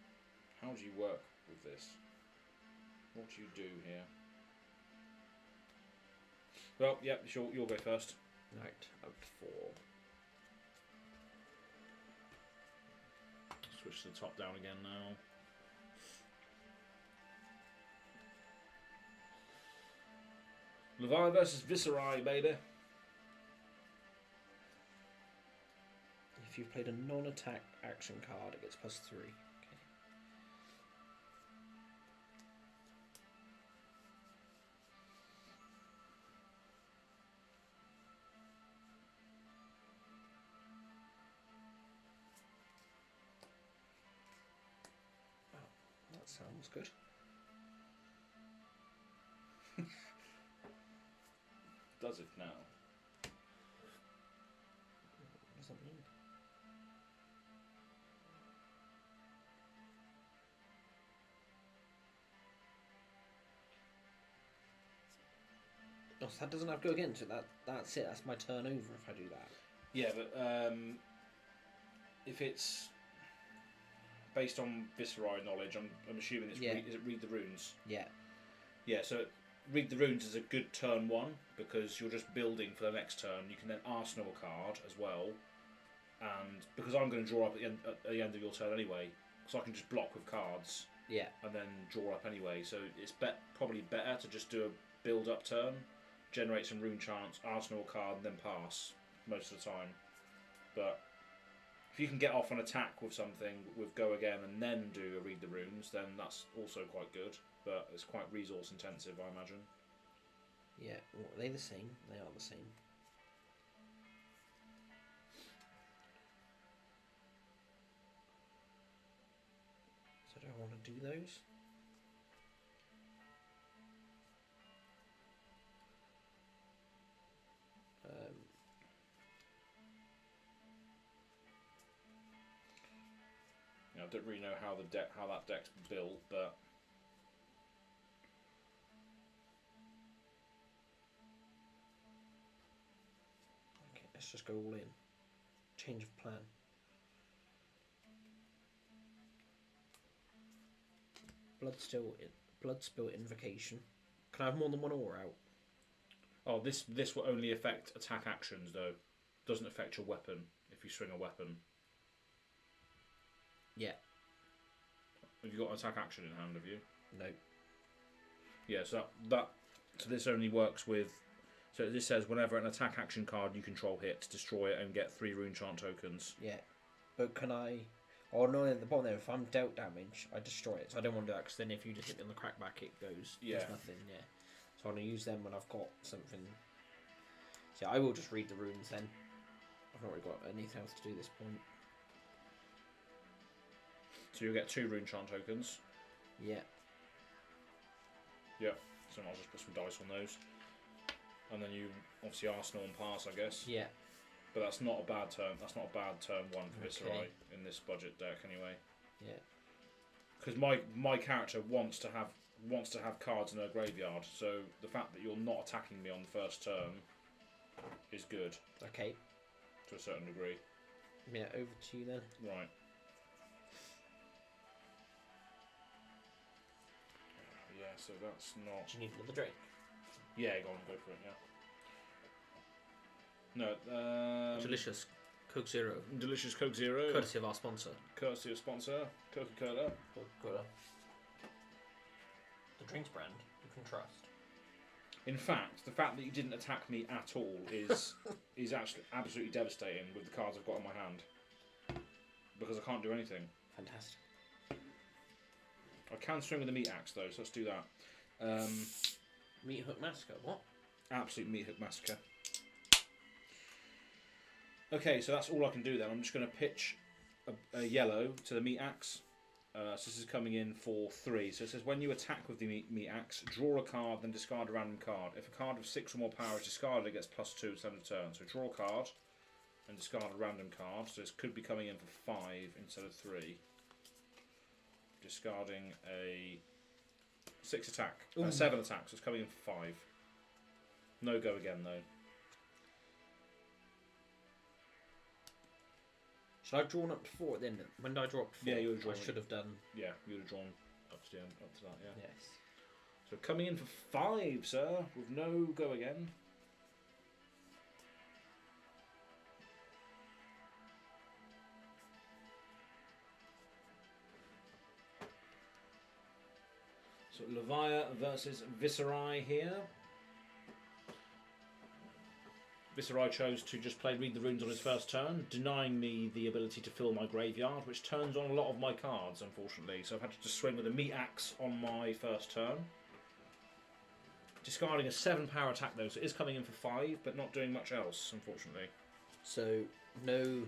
How do you work with this? What do you do here? Well, yeah, sure, you'll go first. Right, up 4. Switch to the top down again now. Levia versus Viserai, baby. If you've played a non-attack action card, it gets +3. Okay. Sounds good. Does it now? What does that mean? Oh, so that doesn't have to go again. So that's it. That's my turn over if I do that. Yeah, but if it's based on Viserai knowledge, I'm assuming it's is it read the runes? Yeah. Yeah, so read the runes is a good turn 1 because you're just building for the next turn. You can then arsenal a card as well, and because I'm going to draw up at the end of your turn anyway, so I can just block with cards. Yeah. And then draw up anyway. So it's probably better to just do a build-up turn, generate some rune chance, arsenal a card, and then pass most of the time. But if you can get off an attack with something with go again and then do a read the runes, then that's also quite good. But it's quite resource intensive, I imagine. Yeah, well, are they the same? They are the same. So do I want to do those? I don't really know how that deck's built, but okay, let's just go all in. Change of plan. Bloodspill Invocation. Can I have more than one aura out? oh, this will only affect attack actions though. Doesn't affect your weapon if you swing a weapon. Yeah. Have you got an attack action in hand? Have you? No. Yeah, so so this only works with. So this says whenever an attack action card you control hits, destroy it and get 3 rune chant tokens. Yeah, but can I? Oh no, at the bottom there, if I'm dealt damage, I destroy it. So I don't want to do that because then if you just hit me on the crackback, it goes. Yeah. There's nothing. Yeah. So I'm gonna use them when I've got something. So I will just read the runes then. I've not really got anything else to do at this point. So you'll get 2 rune chant tokens. Yeah. Yeah. So I'll just put some dice on those. And then you obviously arsenal and pass, I guess. Yeah. But that's not a bad turn. That's not a bad turn 1 for Viserai Okay. in this budget deck anyway. Yeah. Because my character wants to have cards in her graveyard. So the fact that you're not attacking me on the first turn is good. Okay. To a certain degree. Yeah. Over to you then. Right. Yeah. So that's not. Do you need another drink? Yeah, go for it, yeah. No, Delicious Coke Zero. Delicious Coke Zero. Courtesy of our sponsor. Courtesy of sponsor, Coca-Cola. Coca-Cola. The drinks brand you can trust. In fact, the fact that you didn't attack me at all is actually absolutely devastating with the cards I've got in my hand. Because I can't do anything. Fantastic. I can swing with the meat axe though, so let's do that. Meat Hook Massacre, what? Absolute meat hook massacre. Okay, so that's all I can do then. I'm just going to pitch a yellow to the meat axe. So this is coming in for 3. So it says when you attack with the meat axe, draw a card, then discard a random card. If a card of 6 or more power is discarded, it gets +2 to the end of the turn. So draw a card and discard a random card. So this could be coming in for 5 instead of 3. Discarding a 6 attack, 7 attacks. So it's coming in for 5. No go again though. Should I have drawn up to 4 then? When did I draw up to 4? Yeah, you would have drawn. I should have done. Yeah, you would have drawn up to the end, up to that. Yeah. Yes. So coming in for 5, sir, with no go again. So Levia versus Viserai here. Viserai chose to just play Read the Runes on his first turn, denying me the ability to fill my graveyard, which turns on a lot of my cards, unfortunately. So I've had to just swing with a meat axe on my first turn. Discarding a 7 power attack though, so it is coming in for 5, but not doing much else, unfortunately. So, no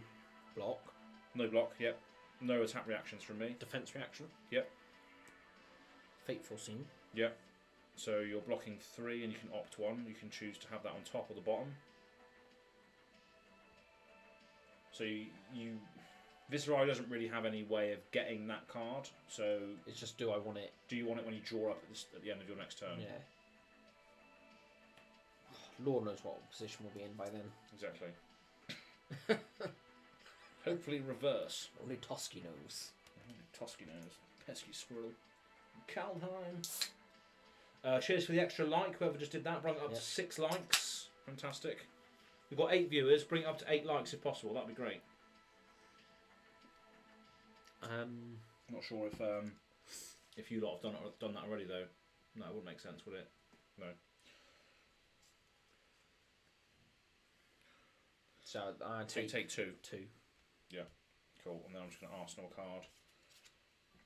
block. No block, yep. No attack reactions from me. Defense reaction. Yep. Fateful Scene. Yep. So you're blocking 3 and you can opt 1. You can choose to have that on top or the bottom. So you Viserai doesn't really have any way of getting that card. So It's just, do I want it? do you want it when you draw up at the end of your next turn? Yeah. Lord knows what position we'll be in by then. Exactly. Hopefully reverse. Only Tosky knows. Tosky knows. Pesky squirrel. Kaldheim. Cheers for the extra like. Whoever just did that, brought it up to 6 likes. Fantastic. We've got 8 viewers. Bring it up to 8 likes if possible. That'd be great. Not sure if you lot have done that already though. No, it wouldn't make sense, would it? No. So I take 2. 2. Yeah. Cool. And then I'm just going to Arsenal card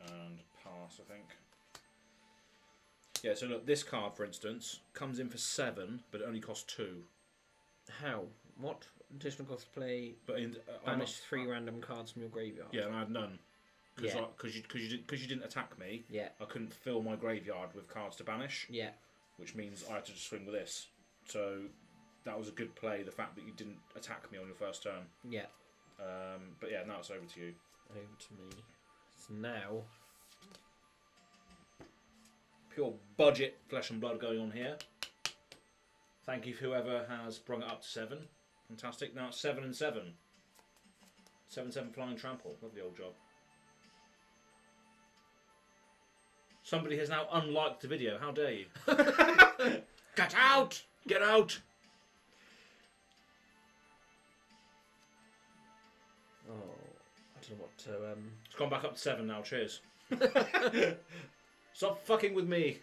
and pass, I think. Yeah. So look, this card, for instance, comes in for 7, but it only costs 2. How? What? Additional cost to play. But Banish 3 random cards from your graveyard. Yeah, and I had none. Yeah. Because you didn't attack me. Yeah. I couldn't fill my graveyard with cards to banish. Yeah. Which means I had to just swing with this. So that was a good play. The fact that you didn't attack me on your first turn. Yeah. But yeah, now it's over to you. Over to me. So now. Pure budget flesh and blood going on here. Thank you for whoever has brought it up to 7. Fantastic. Now it's 7 and 7. 7/7 flying trample. Lovely old job. Somebody has now unliked the video. How dare you? Get out! Get out! Oh, I don't know what to. It's gone back up to 7 now. Cheers. Stop fucking with me.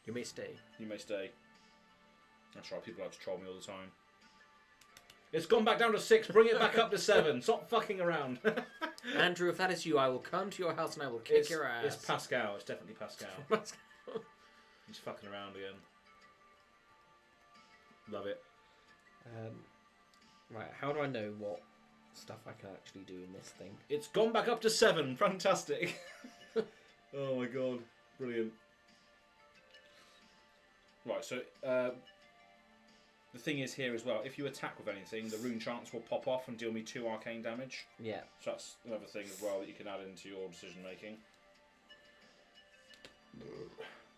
You may stay. You may stay. That's right. People like to troll me all the time. It's gone back down to 6. Bring it back up to 7. Stop fucking around. Andrew, if that is you, I will come to your house and I will kick your ass. It's Pascal. It's definitely Pascal. He's fucking around again. Love it. Right, how do I know what stuff I can actually do in this thing? It's gone back up to 7. Fantastic. Oh my god. Brilliant. Right, so the thing is here as well, if you attack with anything, the rune chants will pop off and deal me 2 arcane damage. Yeah. So that's another thing as well that you can add into your decision making.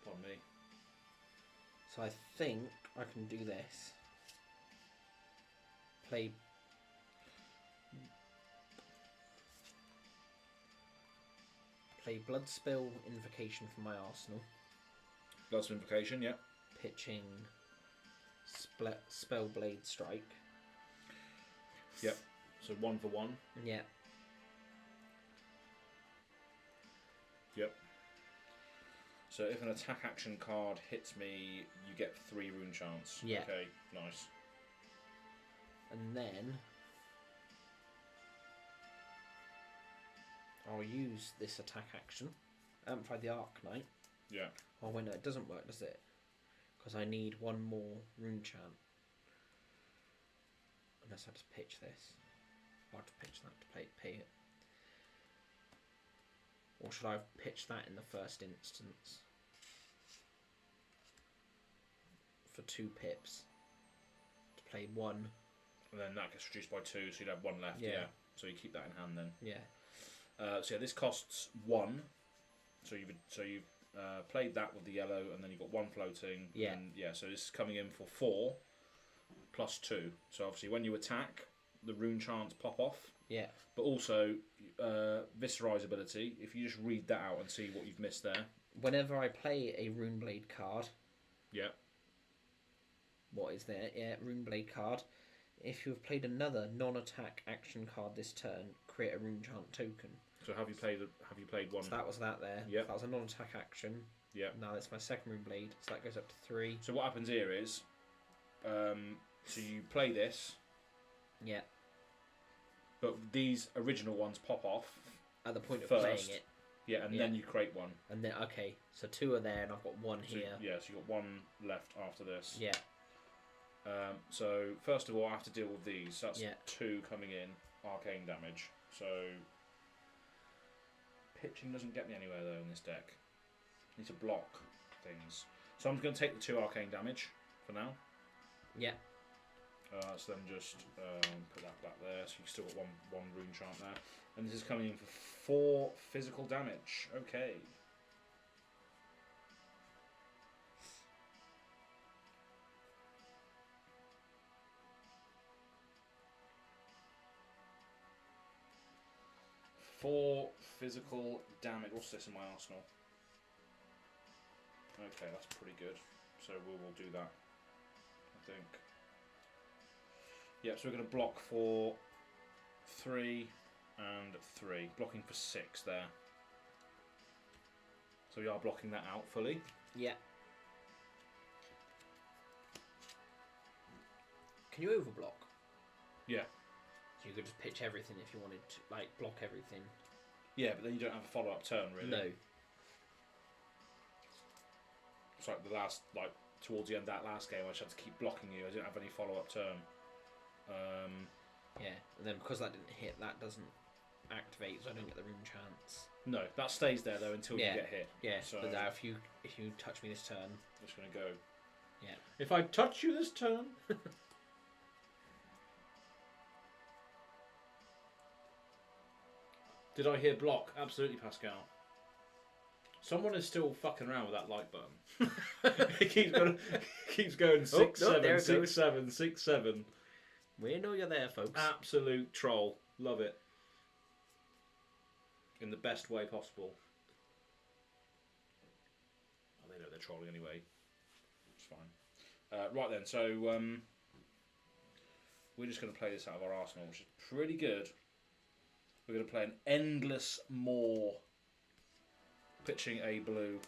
Pardon me. So I think I can do this. Play Bloodspill Invocation for my arsenal. Bloodspill Invocation, yeah. Pitching Spellblade Strike. Yep. So 1 for 1. Yeah. Yep. So if an attack action card hits me, you get 3 rune chants. Yeah. Okay, nice. And then I'll use this attack action. Amplify the Arc Knight. Yeah. Oh wait, no, it doesn't work, does it? Because I need 1 more rune chant. Unless I just pitch this. I'll have to pitch that to pay it. Or should I have pitched that in the first instance? For 2 pips. To play 1. And then that gets reduced by 2, so you'd have 1 left. Yeah. So you keep that in hand then. Yeah. So yeah, this costs 1. So you've played that with the yellow, and then you've got 1 floating. Yeah. And yeah. So this is coming in for 4 plus 2. So obviously when you attack, the rune chants pop off. Yeah. But also Viserai's ability. If you just read that out and see what you've missed there. Whenever I play a Runeblade card. Yeah. What is there? Yeah, Runeblade card. If you have played another non-attack action card this turn, create a rune chant token. So have you played 1? So that was that there. Yeah. That was a non-attack action. Yeah. Now that's my second Runeblade, so that goes up to 3. So what happens here is, so you play this. Yeah. But these original ones pop off At the point of first. playing it. Yeah, and then you create 1. And then, okay, so 2 are there and I've got 1 here. Yeah, so you've got 1 left after this. Yeah. So first of all, I have to deal with these. That's Yeah. 2 coming in, arcane damage. So pitching doesn't get me anywhere though in this deck. Need to block things. So I'm going to take the 2 arcane damage for now. Yeah. So then just put that back there. So you've still got one rune chant there. And this is coming in for 4 physical damage. Okay. Four physical damage. What's this in my arsenal? Okay, that's pretty good. So we will do that, I think. Yep, so we're going to block for 3 and 3. Blocking for 6 there. So we are blocking that out fully. Yeah. Can you overblock? Yeah. So you could just pitch everything if you wanted to, like, block everything. Yeah, but then you don't have a follow-up turn, really. No. It's like the last, like, towards the end of that last game, I just had to keep blocking you. I didn't have any follow-up turn. Yeah, and then because that didn't hit, that doesn't activate, so I don't get the rune chance. No, that stays there though until Yeah. you get hit. Yeah, So but now if you touch me this turn, I'm just gonna go. Yeah. If I touch you this turn. Did I hear block? Absolutely, Pascal. Someone is still fucking around with that like button. It keeps going 6, no, 7, there it 6, goes. 7, 6, 7. we know you're there, folks. Absolute troll. Love it. In the best way possible. Oh, they know they're trolling anyway. It's fine. Right then, so we're just going to play this out of our arsenal, which is pretty good. We're going to play an Endless Maw, pitching a blue.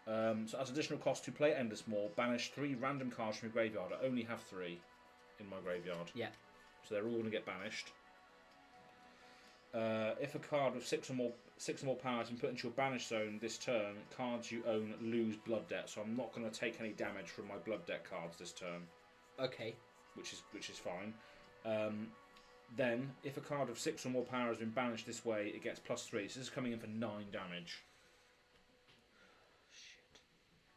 So as additional cost to play Endless Maw, banish 3 random cards from your graveyard. I only have 3 in my graveyard. Yeah. So they're all going to get banished. If a card with 6 or more power has been put into your banish zone this turn, cards you own lose blood debt. So I'm not going to take any damage from my blood debt cards this turn. Okay. Which is fine. Then, if a card of 6 or more power has been banished this way, it gets +3. So this is coming in for 9 damage. Shit.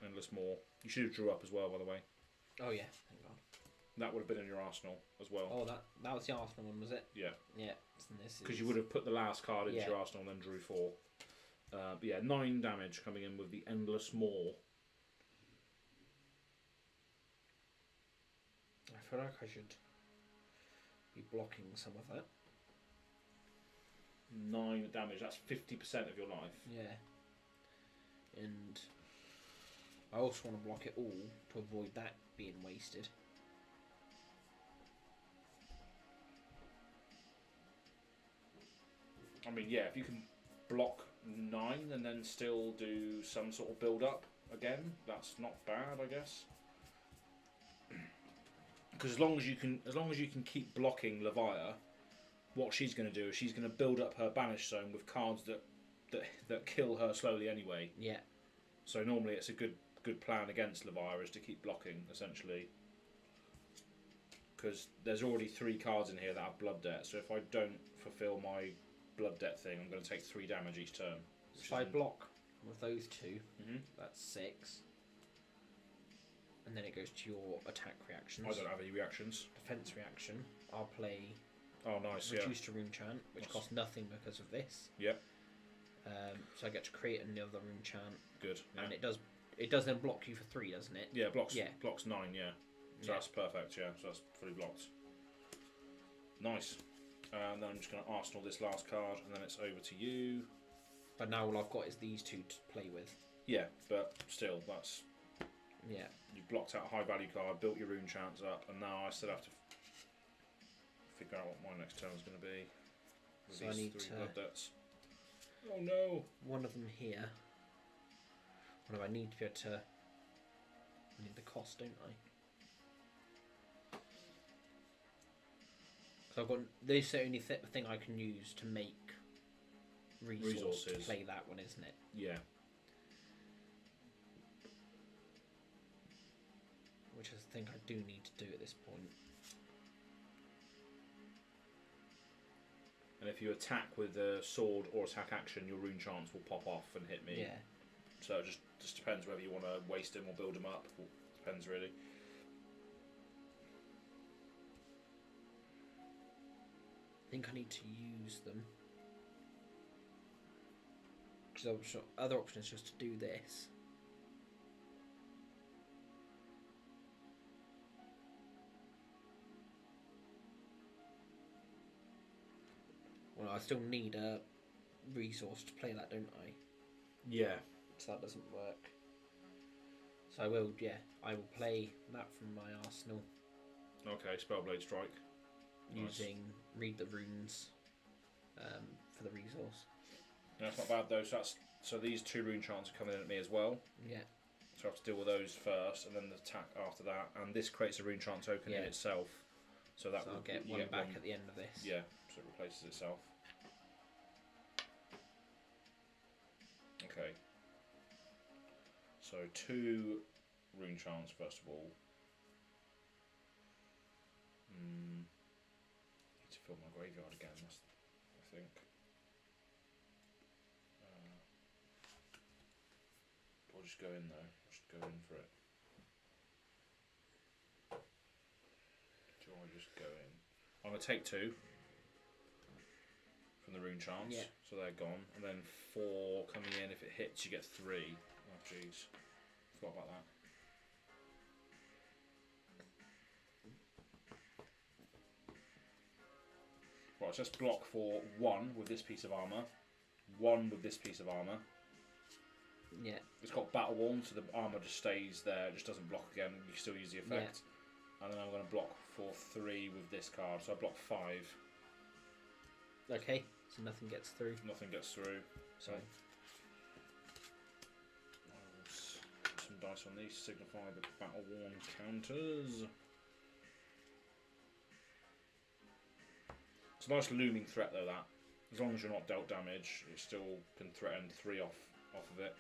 Endless Maw. You should have drew up as well, by the way. Oh yeah, thank God. That would have been in your arsenal as well. Oh, that was the Arsenal one, was it? Yeah. Yeah. Because you would have put the last card into Yeah. your arsenal and then drew 4. But yeah, 9 damage coming in with the Endless Maw. I feel like I should be blocking some of that. 9 damage, that's 50% of your life. Yeah. And I also want to block it all to avoid that being wasted. I mean, yeah, if you can block 9 and then still do some sort of build up again, that's not bad, I guess. Because as long as you can keep blocking Levia, what she's going to do is she's going to build up her banish zone with cards that kill her slowly anyway. Yeah. So normally it's a good plan against Levia is to keep blocking essentially. Because there's already 3 cards in here that have blood debt. So if I don't fulfill my blood debt thing, I'm going to take 3 damage each turn. So if I block with those 2, that's 6. And then it goes to your attack reactions. I don't have any reactions. Defense reaction. I'll play. Oh, nice. Reduce to rune chant, which costs nothing because of this. Yep. So I get to create another rune chant. Good. Yeah. And it does then block you for 3, doesn't it? Yeah, blocks 9. Yeah. So Yeah. that's perfect. Yeah. So that's fully blocked. Nice. And then I'm just going to arsenal this last card, and then it's over to you. But now all I've got is these 2 to play with. Yeah, but still, that's. Yeah. You've blocked out a high value card, built your rune chants up, and now I still have to figure out what my next turn is going to be. With So I these need 3 to- blood debts. Oh no! One of them here. What do I need to be able to? I need the cost, don't I? So I've got this is the only thing I can use to make resources to play that one, isn't it? Yeah. Which I think I do need to do at this point. And if you attack with a sword or attack action, your rune chants will pop off and hit me. Yeah. So it just depends whether you want to waste him or build him up. Depends really. I think I need to use them. Because other option is just to do this. Well, I still need a resource to play that, don't I? Yeah. So that doesn't work. So I will play that from my arsenal. Okay, Spellblade Strike. Using Read the Runes for the resource. That's not bad though. So these 2 rune chants are coming in at me as well. Yeah. So I have to deal with those first, and then the attack after that. And this creates a rune chant token in itself. So that I'll get one back at the end of this. Yeah, so it replaces itself. Okay. So 2 rune chants first of all. Need to fill my graveyard again, I think. I'll just go in though. I'll just go in for it. Do I just go in? I'm going to take 2 from the rune chants. Yeah. So they're gone. And then 4 coming in. If it hits, you get 3. Oh, jeez. Forgot about that. Right, so let's block for 1 with this piece of armour. 1 with this piece of armour. Yeah. It's got battle worn, so the armour just stays there, it just doesn't block again, you can still use the effect. Yeah. And then I'm going to block for 3 with this card, so I block 5. Okay, so nothing gets through. Nothing gets through. So I'll put some dice on these to signify the battle worn counters. It's a nice looming threat though, that. As long as you're not dealt damage, it still can threaten 3 off of it.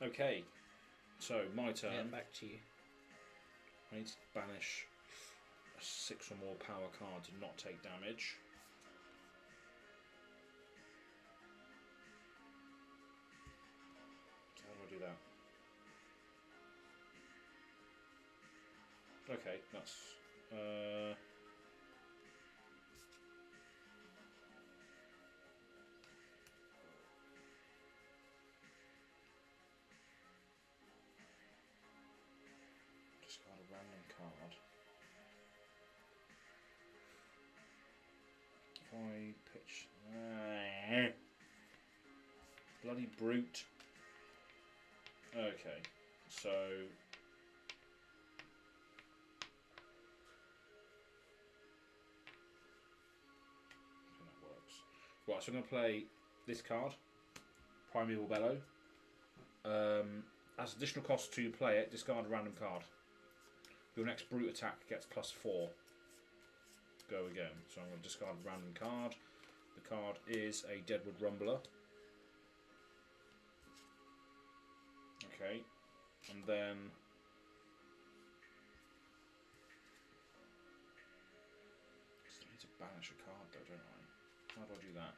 Okay, so my turn. Yeah, back to you. I need to banish a 6 or more power card to not take damage. So how do I do that? Okay, that's discard a random card. If I pitch bloody brute. Okay, so right, so I'm going to play this card, Primeval Bellow. As additional cost to play it, discard a random card. Your next brute attack gets +4. Go again. So I'm going to discard a random card. The card is a Deadwood Rumbler. Okay, and then I need to banish a card though, don't I? How do I do that?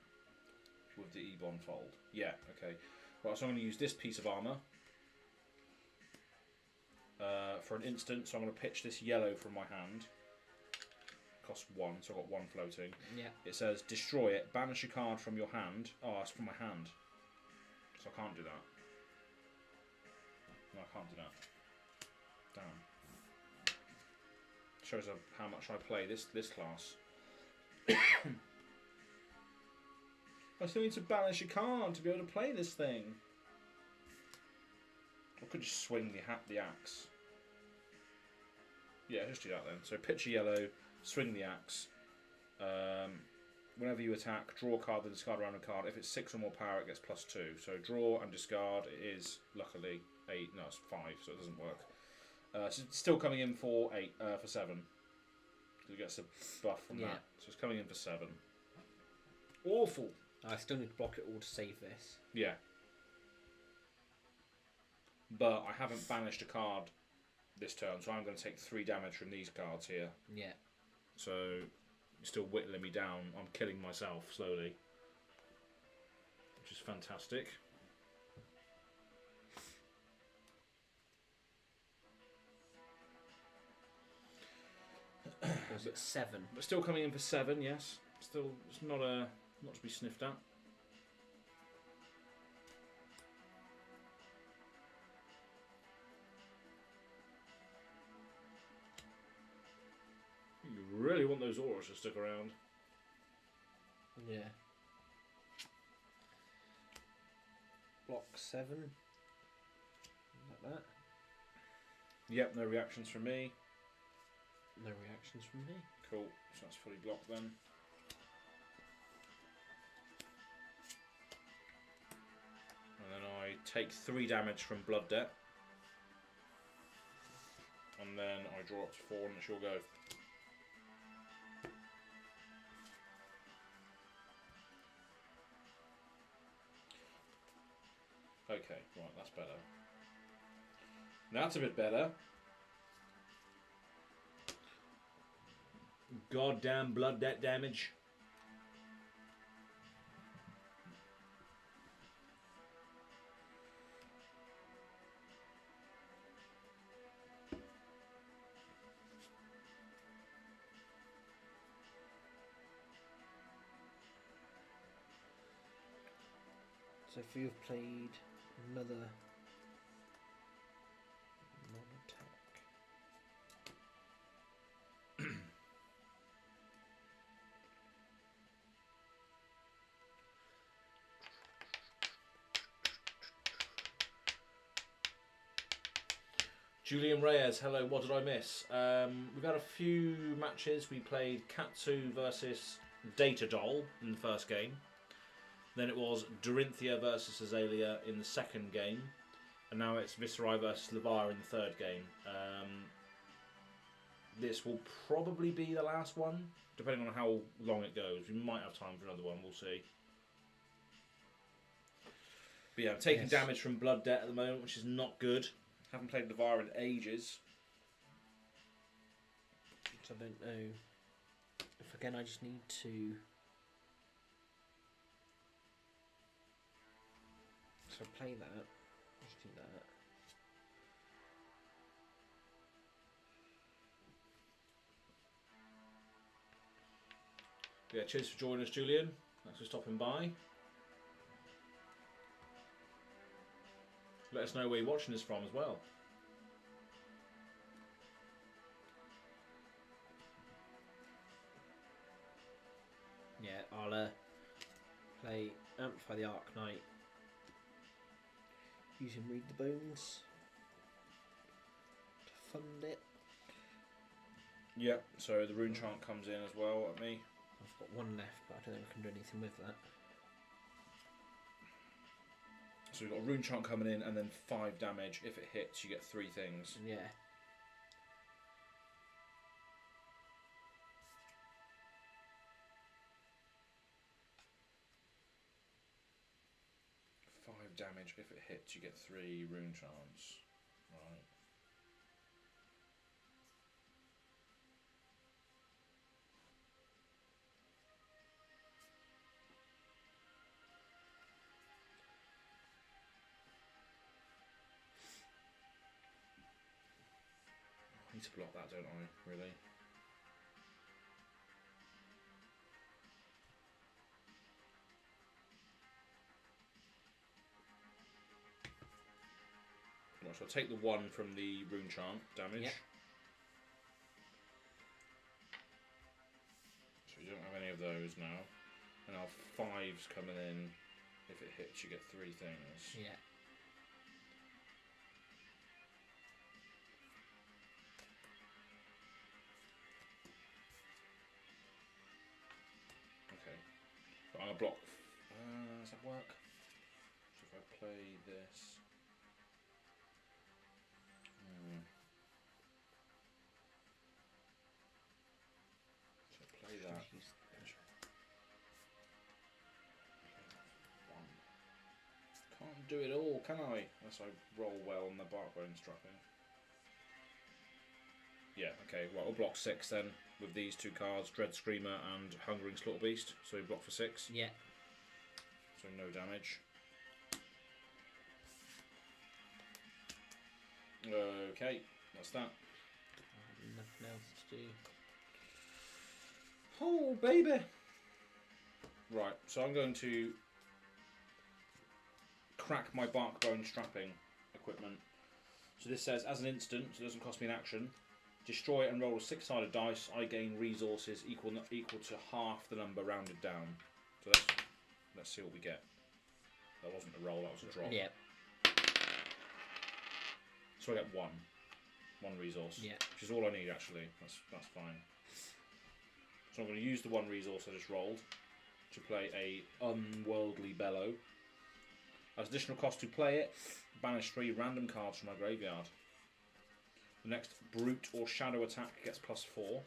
With the Ebon fold. Yeah, okay. Right, so I'm going to use this piece of armour for an instant. So I'm going to pitch this yellow from my hand. Costs 1, so I've got 1 floating. Yeah. It says destroy it, banish a card from your hand. Oh, it's from my hand. So I can't do that. No, I can't do that. Damn. Shows how much I play this class. I still need to banish a card to be able to play this thing. I could just swing the axe. Yeah, just do that then. So pitch a yellow, swing the axe. Whenever you attack, draw a card, then discard a random card. If it's 6 or more power, it gets +2. So draw and discard. It is luckily 8. No, it's 5, so it doesn't work. So it's still coming in for 7. It gets a buff from that. So it's coming in for 7. Awful. I still need to block it all to save this. Yeah. But I haven't banished a card this turn, so I'm going to take 3 damage from these cards here. Yeah. So you're still whittling me down. I'm killing myself slowly. which is fantastic. Was it 7? But still coming in for 7, yes. Still, it's not to be sniffed at. You really want those auras to stick around. Yeah. Block 7. Like that. Yep, no reactions from me. No reactions from me. Cool, so that's fully blocked then. And then I take 3 damage from Blood Debt. And then I draw up to 4 and it's your go. Okay, right, that's better. That's a bit better. Goddamn Blood Debt damage. So if you've played another non-attack. Julian Reyes, hello, what did I miss? We've had a few matches. We played Katsu versus Data Doll in the first game. Then it was Dorinthea versus Azalea in the second game. And now it's Viserai versus Levia in the third game. This will probably be the last one, depending on how long it goes. We might have time for another one, we'll see. But yeah, I'm taking damage from Blood Debt at the moment, which is not good. Haven't played Levia in ages. So I don't know if again I just need to. So play that. Let's do that. Yeah, cheers for joining us, Julian. Thanks for stopping by. Let us know where you're watching this from as well. Yeah, I'll play Amplify the Arc Knight. Using Read the Bones to fund it. Yep, so the rune chant comes in as well at me. I've got 1 left, but I don't think I can do anything with that. So we've got a rune chant coming in and then 5 damage. If it hits, you get 3 things. Yeah. Damage. If it hits, you get 3 rune chants. Right. I need to block that, don't I? Really? So I'll take the 1 from the rune chant damage. Yep. So you don't have any of those now. And our 5's coming in. If it hits, you get 3 things. Yeah. Okay. But I'm gonna block. Does that work? So if I play this. So play that. Can't do it all, can I? Unless I roll well on the Barkbone Strapping. Yeah, okay, well, I'll block 6 then with these 2 cards, Dread Screamer and Hungering Slaughter Beast. So we block for 6. Yeah. so no damage. Okay, that's that. Nothing else to do. Oh, baby! Right, so I'm going to crack my bark bone strapping equipment. So this says, as an instant, so it doesn't cost me an action, destroy and roll a 6-sided dice. I gain resources equal to half the number rounded down. So let's see what we get. That wasn't a roll, that was a drop. Yeah. So I get one resource, which is all I need actually. That's fine. So I'm going to use the one resource I just rolled to play a Unworldly Bellow. As additional cost to play it, banish 3 random cards from my graveyard. The next brute or shadow attack gets +4.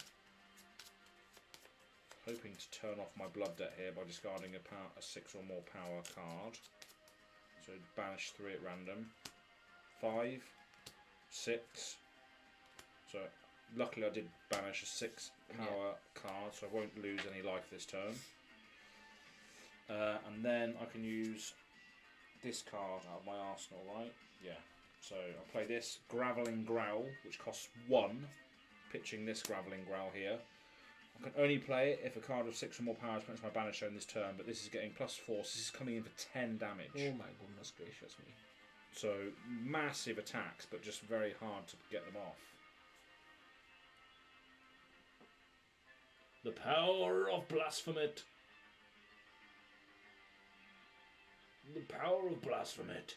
Hoping to turn off my blood debt here by discarding a 6 or more power card. So banish 3 at random. 5, 6. So luckily I did banish a 6 power card, so I won't lose any life this turn. And then I can use this card out of my arsenal, right? Yeah. So I'll play this Graveling Growl, which costs 1, pitching this Graveling Growl here. I can only play it if a card of 6 or more powers points my banner shown this turn, but this is getting +4, so this is coming in for 10 damage. Oh my goodness gracious me. So massive attacks, but just very hard to get them off. The power of blasphemate. The power of blasphemate.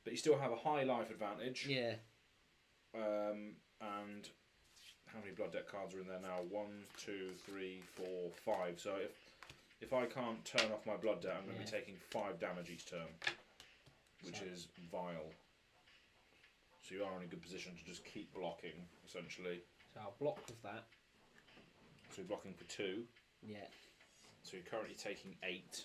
But you still have a high life advantage. Yeah. And how many blood debt cards are in there now? 1, 2, 3, 4, 5. So if I can't turn off my blood debt, I'm going to be taking 5 damage each turn, which is vile. So you are in a good position to just keep blocking, essentially. So I'll block with that. So you're blocking for 2. Yeah. So you're currently taking 8.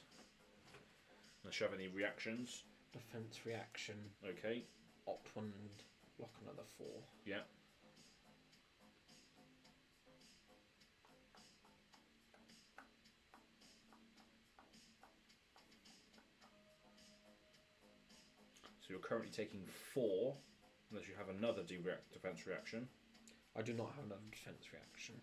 Unless you have any reactions. Defense reaction. Okay. Opt 1 and block another 4. Yeah. So you're currently taking 4, unless you have another defense reaction. I do not have another defense reaction.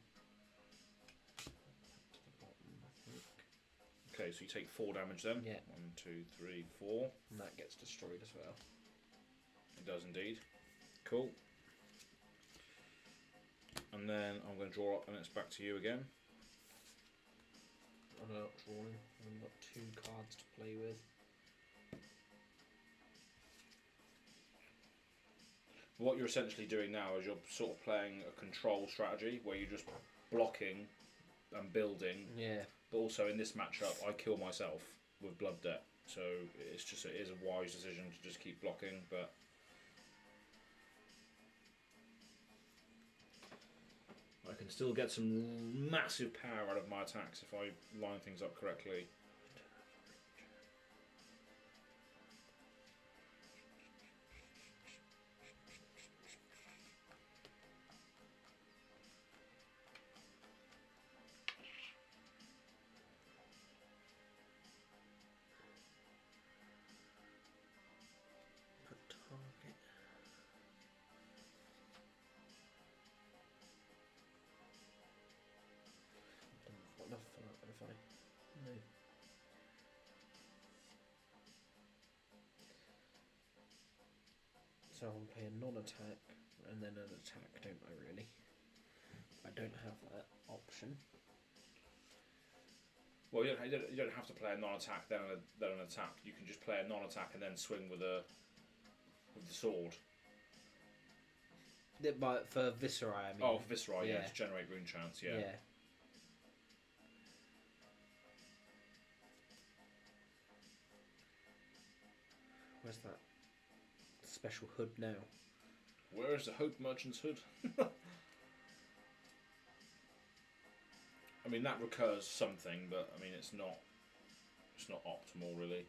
Okay, so you take 4 damage then. Yeah. 1, 2, 3, 4. And that gets destroyed as well. It does indeed. Cool. And then I'm going to draw up, and it's back to you again. I'm not drawing. I've got 2 cards to play with. What you're essentially doing now is you're sort of playing a control strategy where you're just blocking and building. Yeah. But also in this matchup, I kill myself with blood debt, so it is a wise decision to just keep blocking. But I can still get some massive power out of my attacks if I line things up correctly. Enough for that, if I no. So I'll play a non-attack and then an attack, don't I really? I don't have that option. Well, you don't have to play a non-attack then an attack. You can just play a non-attack and then swing with the sword. But for Viserai, I mean. Oh, Viserai, yeah, to generate rune chance, yeah. Yeah. Where's that special hood now? Where is the Hope Merchant's hood? I mean, that recurs something, but I mean, it's not optimal really.